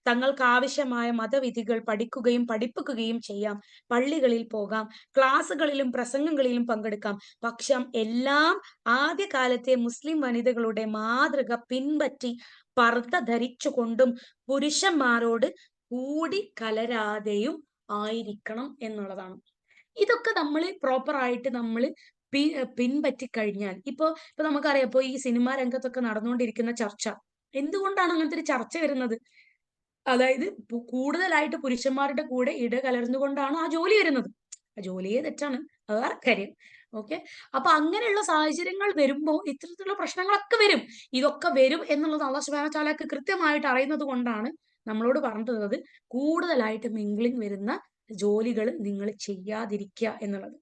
തങ്ങൾക്ക് ആവശ്യമായ മതവിധികൾ പഠിക്കുകയും പഠിപ്പിക്കുകയും ചെയ്യാം. പള്ളികളിൽ പോകാം, ക്ലാസ്സുകളിലും പ്രസംഗങ്ങളിലും പങ്കെടുക്കാം. പക്ഷം എല്ലാം ആദ്യകാലത്തെ മുസ്ലിം വനിതകളുടെ മാതൃക പിൻപറ്റി പർദ്ദ ധരിച്ചുകൊണ്ടും പുരുഷന്മാരോട് കൂടി കലരാതെയും ആയിരിക്കണം എന്നുള്ളതാണ്. ഇതൊക്കെ നമ്മൾ പ്രോപ്പർ ആയിട്ട് നമ്മൾ പിൻപറ്റി കഴിഞ്ഞാൽ, ഇപ്പൊ നമുക്കറിയാം, ഇപ്പൊ ഈ സിനിമാ രംഗത്തൊക്കെ നടന്നുകൊണ്ടിരിക്കുന്ന ചർച്ച, എന്തുകൊണ്ടാണ് അങ്ങനത്തെ ഒരു ചർച്ച വരുന്നത്? അതായത് കൂടുതലായിട്ട് പുരുഷന്മാരുടെ കൂടെ ഇടകലർന്നുകൊണ്ടാണ് ആ ജോലി വരുന്നത്. ആ ജോലിയെ തെറ്റാണ്, അത് വേറെ കാര്യം. ഓക്കെ. അപ്പൊ അങ്ങനെയുള്ള സാഹചര്യങ്ങൾ വരുമ്പോ ഇത്തരത്തിലുള്ള പ്രശ്നങ്ങളൊക്കെ വരും. ഇതൊക്കെ വരും എന്നുള്ളത് അള്ളാഹു സുബ്ഹാനഹു വ തആലക്ക് കൃത്യമായിട്ട് അറിയുന്നത് കൊണ്ടാണ് നമ്മളോട് പറഞ്ഞിട്ടുള്ളത്, കൂടുതലായിട്ട് മിംഗ്ലിംഗ് വരുന്ന ജോലികൾ നിങ്ങൾ ചെയ്യാതിരിക്കുക എന്നുള്ളത്.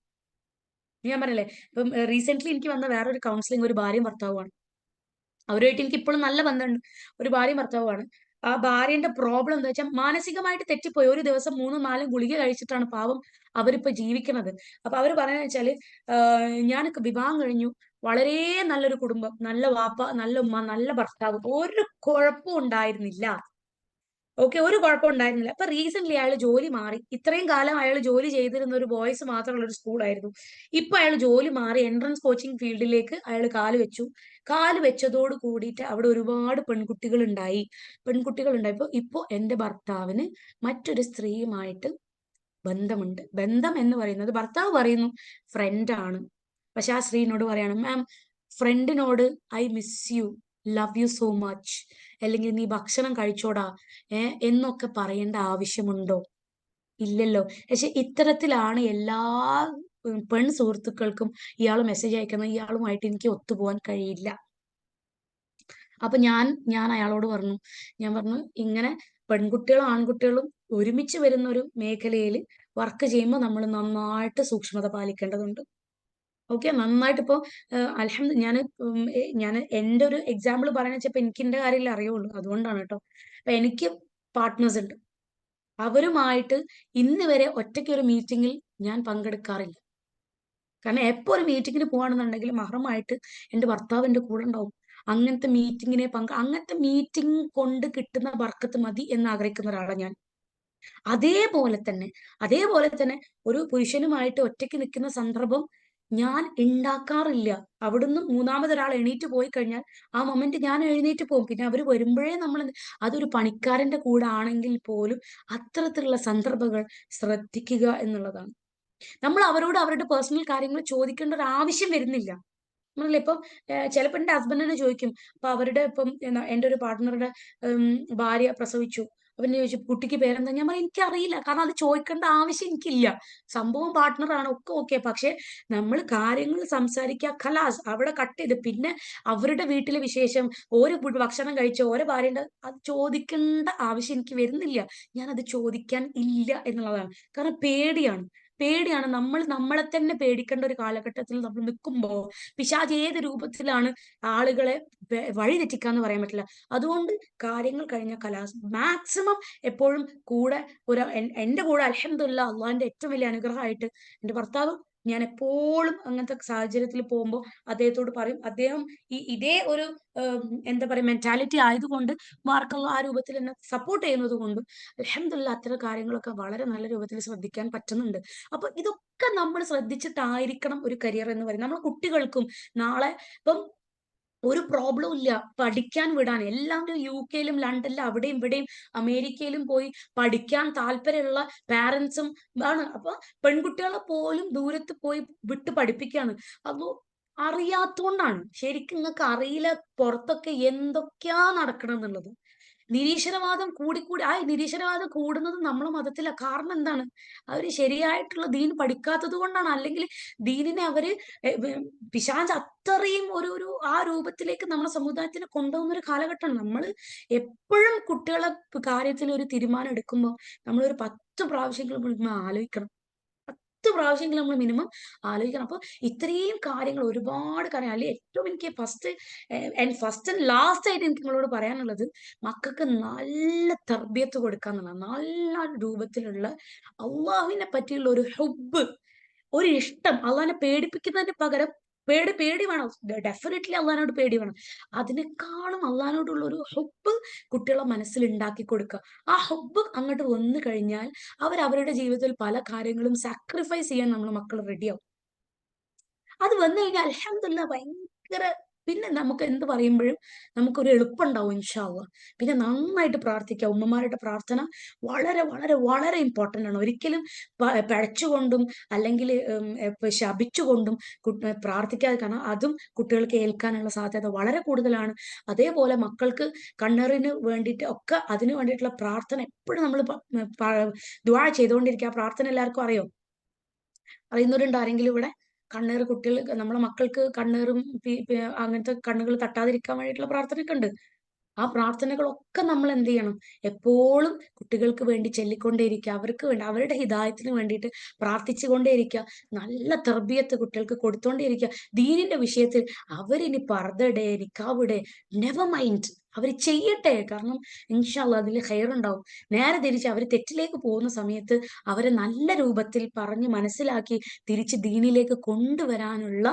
ഞാൻ പറഞ്ഞില്ലേ, ഇപ്പം റീസെന്റ് എനിക്ക് വന്ന വേറൊരു കൗൺസിലിംഗ് ഒരു ഭാര്യയും ഭർത്താവുമാണ്. അവരുമായിട്ട് എനിക്ക് ഇപ്പോഴും നല്ല ബന്ധമുണ്ട്. ഒരു ഭാര്യയും ഭർത്താവുമാണ്. ആ ഭാര്യന്റെ പ്രോബ്ലം എന്താ വെച്ചാൽ, മാനസികമായിട്ട് തെറ്റിപ്പോയി. ഒരു ദിവസം 3ഉം 4ഉം ഗുളിക കഴിച്ചിട്ടാണ് പാവം അവരിപ്പോ ജീവിക്കുന്നത്. അപ്പൊ അവര് പറയുന്നത് വെച്ചാല്, ഞാനൊക്കെ വിവാഹം കഴിഞ്ഞു, വളരെ നല്ലൊരു കുടുംബം, നല്ല വാപ്പ, നല്ല ഉമ്മ, നല്ല ഭർത്താവ്, ഒരു കുഴപ്പവും ഉണ്ടായിരുന്നില്ല. ഓക്കെ, ഒരു കുഴപ്പം ഉണ്ടായിരുന്നില്ല. അപ്പൊ റീസെന്റ് അയാൾ ജോലി മാറി. ഇത്രയും കാലം അയാൾ ജോലി ചെയ്തിരുന്ന ഒരു ബോയ്സ് മാത്രമുള്ള ഒരു സ്കൂളായിരുന്നു. ഇപ്പൊ അയാൾ ജോലി മാറി എൻട്രൻസ് കോച്ചിങ് ഫീൽഡിലേക്ക് അയാൾ കാല് വെച്ചു. കാല് വെച്ചതോട് കൂടിയിട്ട് അവിടെ ഒരുപാട് പെൺകുട്ടികൾ ഉണ്ടായി. പെൺകുട്ടികൾ ഉണ്ടായപ്പോ ഇപ്പൊ എന്റെ ഭർത്താവിന് മറ്റൊരു സ്ത്രീയുമായിട്ട് ബന്ധമുണ്ട്. ബന്ധം എന്ന് പറയുന്നത്, ഭർത്താവ് പറയുന്നു ഫ്രണ്ട് ആണ്. പക്ഷെ ആ സ്ത്രീ എന്നോട് പറയാണ്, മാം, ഫ്രണ്ടിനോട് I miss you, love you so much, അല്ലെങ്കിൽ നീ ഭക്ഷണം കഴിച്ചോടാ എന്നൊക്കെ പറയേണ്ട ആവശ്യമുണ്ടോ? ഇല്ലല്ലോ. പക്ഷെ ഇത്തരത്തിലാണ് എല്ലാ പെൺ സുഹൃത്തുക്കൾക്കും ഇയാൾ മെസ്സേജ് അയക്കുന്നത്, ഇയാളുമായിട്ട് എനിക്ക് ഒത്തുപോകാൻ കഴിയില്ല. അപ്പൊ ഞാൻ അയാളോട് പറഞ്ഞു, ഞാൻ പറഞ്ഞു, ഇങ്ങനെ പെൺകുട്ടികളും ആൺകുട്ടികളും ഒരുമിച്ച് വരുന്ന ഒരു മേഖലയിൽ വർക്ക് ചെയ്യുമ്പോൾ നമ്മൾ നന്നായിട്ട് സൂക്ഷ്മത പാലിക്കേണ്ടതുണ്ട്. ഓക്കെ, നന്നായിട്ട് ഇപ്പോ ഞാൻ എന്റെ ഒരു എക്സാമ്പിൾ പറയുന്ന വെച്ചപ്പോ എനിക്ക് എന്റെ കാര്യമല്ലേ അറിയുള്ളൂ, അതുകൊണ്ടാണ് കേട്ടോ. അപ്പൊ എനിക്ക് പാർട്ട്നേഴ്സ് ഉണ്ട്. അവരുമായിട്ട് ഇന്ന് വരെ ഒറ്റയ്ക്ക് ഒരു മീറ്റിംഗിൽ ഞാൻ പങ്കെടുക്കാറില്ല. കാരണം എപ്പോ ഒരു മീറ്റിങ്ങിന് പോവാണെന്നുണ്ടെങ്കിൽ മഹറമായിട്ട് എന്റെ ഭർത്താവ് എന്റെ കൂടെ ഉണ്ടാവും. അങ്ങനത്തെ മീറ്റിംഗ് കൊണ്ട് കിട്ടുന്ന ബർക്കത്ത് മതി എന്ന് ആഗ്രഹിക്കുന്ന ഒരാളാണ് ഞാൻ. അതേപോലെ തന്നെ അതേപോലെ തന്നെ ഒരു പുരുഷനുമായിട്ട് ഒറ്റയ്ക്ക് നിൽക്കുന്ന സന്ദർഭം ഞാൻ ഉണ്ടാക്കാറില്ല. അവിടുന്ന് മൂന്നാമതൊരാൾ എണീറ്റ് പോയി കഴിഞ്ഞാൽ ആ മൊമെന്റ് ഞാൻ എഴുന്നേറ്റ് പോകും. പിന്നെ അവര് വരുമ്പഴേ അതൊരു പണിക്കാരന്റെ കൂടെ ആണെങ്കിൽ പോലും അത്തരത്തിലുള്ള സന്ദർഭങ്ങൾ ശ്രദ്ധിക്കുക എന്നുള്ളതാണ്. നമ്മൾ അവരോട് അവരുടെ പേഴ്സണൽ കാര്യങ്ങൾ ചോദിക്കേണ്ട ഒരു ആവശ്യം വരുന്നില്ല. പറഞ്ഞില്ലേ ഇപ്പം ചിലപ്പോ എന്റെ ഹസ്ബൻഡിനെ ചോദിക്കും. അപ്പൊ അവരുടെ ഇപ്പം എന്റെ ഒരു പാർട്ട്ണറുടെ ഭാര്യ പ്രസവിച്ചു. അപ്പൊ എന്നെ ചോദിച്ചു കുട്ടിക്ക് പേരെന്താ? ഞാൻ പറയും എനിക്കറിയില്ല. കാരണം അത് ചോദിക്കേണ്ട ആവശ്യം എനിക്കില്ല. സംഭവം പാർട്ട്ണറാണ് ഒക്കെ ഓക്കെ. പക്ഷെ നമ്മൾ കാര്യങ്ങൾ സംസാരിക്കുക ഖലാസ് അവിടെ കട്ട് ചെയ്ത് പിന്നെ അവരുടെ വീട്ടിലെ വിശേഷം ഓരോ ഭക്ഷണം കഴിച്ചോ ഓരോ ഭാര്യന്റെ അത് ചോദിക്കേണ്ട ആവശ്യം എനിക്ക് വരുന്നില്ല. ഞാൻ അത് ചോദിക്കാൻ ഇല്ല എന്നുള്ളതാണ്. കാരണം പേടിയാണ്. പേടിയാണ്. നമ്മൾ നമ്മളെ തന്നെ പേടിക്കേണ്ട ഒരു കാലഘട്ടത്തിൽ നമ്മൾ നിൽക്കുമ്പോ പിശാച് ഏത് രൂപത്തിലാണ് ആളുകളെ വഴിതെറ്റിക്കാന്ന് പറയാൻ പറ്റില്ല. അതുകൊണ്ട് കാര്യങ്ങൾ കഴിഞ്ഞ മാക്സിമം എപ്പോഴും കൂടെ എന്റെ കൂടെ അൽഹംദുലില്ലാ അള്ളാഹിന്റെ ഏറ്റവും വലിയ അനുഗ്രഹമായിട്ട് എന്റെ ഭർത്താവ് ഞാൻ എപ്പോഴും അങ്ങനത്തെ സാഹചര്യത്തിൽ പോകുമ്പോൾ അദ്ദേഹത്തോട് പറയും. അദ്ദേഹം ഇതേ ഒരു എന്താ പറയാ മെന്റാലിറ്റി ആയതുകൊണ്ട് ബാറക്കല്ലാഹ് ആ രൂപത്തിൽ എന്നെ സപ്പോർട്ട് ചെയ്യുന്നത് കൊണ്ട് അൽഹംദുലില്ലാ അത്തരം കാര്യങ്ങളൊക്കെ വളരെ നല്ല രൂപത്തിൽ ശ്രദ്ധിക്കാൻ പറ്റുന്നുണ്ട്. അപ്പൊ ഇതൊക്കെ നമ്മൾ ശ്രദ്ധിച്ചിട്ടായിരിക്കണം ഒരു കരിയർ എന്ന് പറയുന്നത്. നമ്മുടെ കുട്ടികൾക്കും നാളെ ഇപ്പം ഒരു പ്രോബ്ലം ഇല്ല പഠിക്കാൻ വിടാൻ. എല്ലാവരും യുകെയിലും ലണ്ടനിലും അവിടെയും ഇവിടെയും അമേരിക്കയിലും പോയി പഠിക്കാൻ താല്പര്യമുള്ള പാരന്റ്സും ആണ്. അപ്പൊ പെൺകുട്ടികളെ പോലും ദൂരത്ത് പോയി വിട്ട് പഠിപ്പിക്കുകയാണ്. അപ്പൊ അറിയാത്തോണ്ടാണ്. ശരിക്കും നിങ്ങൾക്ക് അറിയില്ല പുറത്തൊക്കെ എന്തൊക്കെയാ നടക്കണെന്നുള്ളത്. നിരീശ്വരവാദം കൂടിക്കൂടി ആ നിരീശ്വരവാദം കൂടുന്നത് നമ്മളെ മതത്തിലാ. കാരണം എന്താണ്? അവര് ശരിയായിട്ടുള്ള ദീൻ പഠിക്കാത്തത് കൊണ്ടാണ്. അല്ലെങ്കിൽ ദീനിനെ അവര് പിശാച് അത്രയും ഒരു ആ രൂപത്തിലേക്ക് നമ്മുടെ സമുദായത്തിനെ കൊണ്ടുപോകുന്ന ഒരു കാലഘട്ടമാണ്. നമ്മള് എപ്പോഴും കുട്ടികളെ കാര്യത്തിൽ ഒരു തീരുമാനം എടുക്കുമ്പോൾ നമ്മളൊരു 10 പ്രാവശ്യങ്ങൾ നമ്മൾ ആലോചിക്കണം. 10 പ്രാവശ്യമെങ്കിലും നമ്മൾ മിനിമം ആലോചിക്കണം. അപ്പൊ ഇത്രയും കാര്യങ്ങൾ ഒരുപാട് കാര്യങ്ങൾ അല്ലെ ഏറ്റവും എനിക്ക് ഫസ്റ്റ് ആൻഡ് ലാസ്റ്റ് ആയിട്ട് എനിക്ക് നിങ്ങളോട് പറയാനുള്ളത് മക്കൾക്ക് നല്ല തർബിയത്ത് കൊടുക്കാന്നുള്ളതാണ്. നല്ല രൂപത്തിലുള്ള അള്ളാഹുവിനെ പറ്റിയുള്ള ഒരു ഹുബ്ബ്, ഒരു ഇഷ്ടം അള്ളാഹിനെ പേടിപ്പിക്കുന്നതിന് പകരം പേടി വേണം. ഡെഫിനറ്റ്ലി അള്ളാഹിനോട് പേടി വേണം. അതിനേക്കാളും അള്ളാഹിനോടുള്ള ഒരു ഹുബ്ബ് കുട്ടികളെ മനസ്സിൽ ഉണ്ടാക്കി കൊടുക്കുക. ആ ഹുബ്ബ് അങ്ങോട്ട് വന്നു കഴിഞ്ഞാൽ അവരുടെ ജീവിതത്തിൽ പല കാര്യങ്ങളും സാക്രിഫൈസ് ചെയ്യാൻ നമ്മുടെ മക്കൾ റെഡിയാവും. അത് വന്നു കഴിഞ്ഞാൽ അൽഹംദുലില്ലാ ഭയങ്കര പിന്നെ നമുക്ക് എന്ത് പറയുമ്പോഴും നമുക്കൊരു എളുപ്പമുണ്ടാവും ഇൻഷാ അള്ളാ. പിന്നെ നന്നായിട്ട് പ്രാർത്ഥിക്കുക. ഉമ്മമാരുടെ പ്രാർത്ഥന വളരെ വളരെ വളരെ ഇമ്പോർട്ടന്റ് ആണ്. ഒരിക്കലും പിഴച്ചുകൊണ്ടും അല്ലെങ്കിൽ ശപിച്ചുകൊണ്ടും പ്രാർത്ഥിക്കാതെ. കാരണം അതും കുട്ടികൾക്ക് ഏൽക്കാനുള്ള സാധ്യത വളരെ കൂടുതലാണ്. അതേപോലെ മക്കൾക്ക് കണ്ണറിന് വേണ്ടിയിട്ട് ഒക്കെ അതിന് വേണ്ടിയിട്ടുള്ള പ്രാർത്ഥന എപ്പോഴും നമ്മൾ ദുആ ചെയ്തുകൊണ്ടിരിക്കുക. ആ പ്രാർത്ഥന എല്ലാവർക്കും അറിയോ? അറിയുന്നവരുണ്ടോ ആരെങ്കിലും ഇവിടെ? കണ്ണേറ് കുട്ടികൾ നമ്മളെ മക്കൾക്ക് കണ്ണേറും അങ്ങനത്തെ കണ്ണുകൾ തട്ടാതിരിക്കാൻ വേണ്ടിയിട്ടുള്ള പ്രാർത്ഥനയൊക്കെ ഉണ്ട്. ആ പ്രാർത്ഥനകളൊക്കെ നമ്മൾ എന്ത് ചെയ്യണം? എപ്പോഴും കുട്ടികൾക്ക് വേണ്ടി ചൊല്ലിക്കൊണ്ടേയിരിക്കുക. അവർക്ക് വേണ്ടി അവരുടെ ഹിദായത്തിന് വേണ്ടിയിട്ട് പ്രാർത്ഥിച്ചുകൊണ്ടേയിരിക്കുക. നല്ല തർബിയത്ത് കുട്ടികൾക്ക് കൊടുത്തോണ്ടേയിരിക്കുക. ദീനിന്റെ വിഷയത്തിൽ അവരിനി പർദ്ദ ഇടേ, നിക്കാബ് ഇടേ, നെവർ മൈൻഡ്. അവര് ചെയ്യട്ടെ. കാരണം ഇൻഷാ അള്ളാ അതിൽ ഖൈറുണ്ടാവും. നേരെ തിരിച്ച് അവര് തെറ്റിലേക്ക് പോകുന്ന സമയത്ത് അവരെ നല്ല രൂപത്തിൽ പറഞ്ഞ് മനസ്സിലാക്കി തിരിച്ച് ദീനിലേക്ക് കൊണ്ടുവരാനുള്ള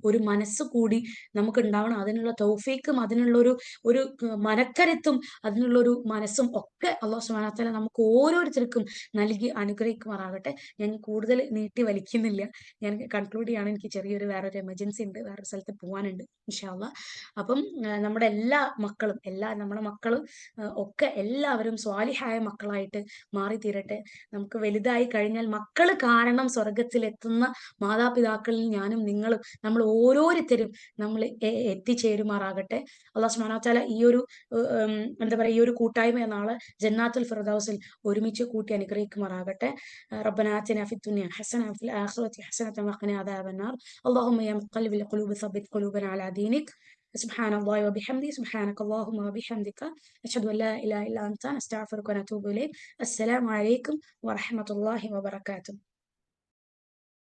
ഒരു മനസ്സ് കൂടി നമുക്ക് ഉണ്ടാവണം. അതിനുള്ള തൗഫീക്കും അതിനുള്ള ഒരു മനക്കരുത്തും അതിനുള്ളൊരു മനസ്സും ഒക്കെ അള്ളാഹു സുബ്ഹാനഹു വ തആല നമുക്ക് ഓരോരുത്തർക്കും നൽകി അനുഗ്രഹിക്കുമാറാകട്ടെ. ഞാൻ കൂടുതൽ നീട്ടി വലിക്കുന്നില്ല. ഞാൻ കൺക്ലൂഡ് ചെയ്യാണ്. എനിക്ക് ചെറിയൊരു വേറൊരു എമർജൻസി ഉണ്ട്. വേറൊരു സ്ഥലത്ത് പോകാനുണ്ട് ഇൻഷാ അള്ളാ. അപ്പം നമ്മുടെ എല്ലാ മക്കളും നമ്മുടെ മക്കളും ഒക്കെ എല്ലാവരും സ്വാലിഹായ മക്കളായിട്ട് മാറിത്തീരട്ടെ. നമുക്ക് വലുതായി കഴിഞ്ഞാൽ മക്കള് കാരണം സ്വർഗത്തിലെത്തുന്ന മാതാപിതാക്കളിൽ ഞാനും നിങ്ങളും നമ്മൾ ഓരോരുത്തരും നമ്മൾ എത്തിച്ചേരുമാറാകട്ടെ. അള്ളാഹു സുബ്ഹാനഹു വ തആല ഈ ഒരു എന്താ പറയാ ഈ ഒരു കൂട്ടായ്മ നാളെ ജന്നാത്തുൽ ഫിർദൗസിൽ ഒരുമിച്ച് കൂട്ടി അനുഗ്രഹിക്കുമാറാകട്ടെ. റബ്ബനാ ആതിനാ ഫിദ്ദുനിയ ഹസന വഫിൽ ആഖിറതി ഹസനത വഖിനാ അദാബന്നാർ. اللهم يا مقلب القلوب ثبت قلوبنا على دينك. سبحان الله وبحمده سبحانك اللهم وبحمدك أشهد أن لا إله إلا أنت نستغفرك ونتوب إليك. السلام عليكم ورحمة الله وبركاته.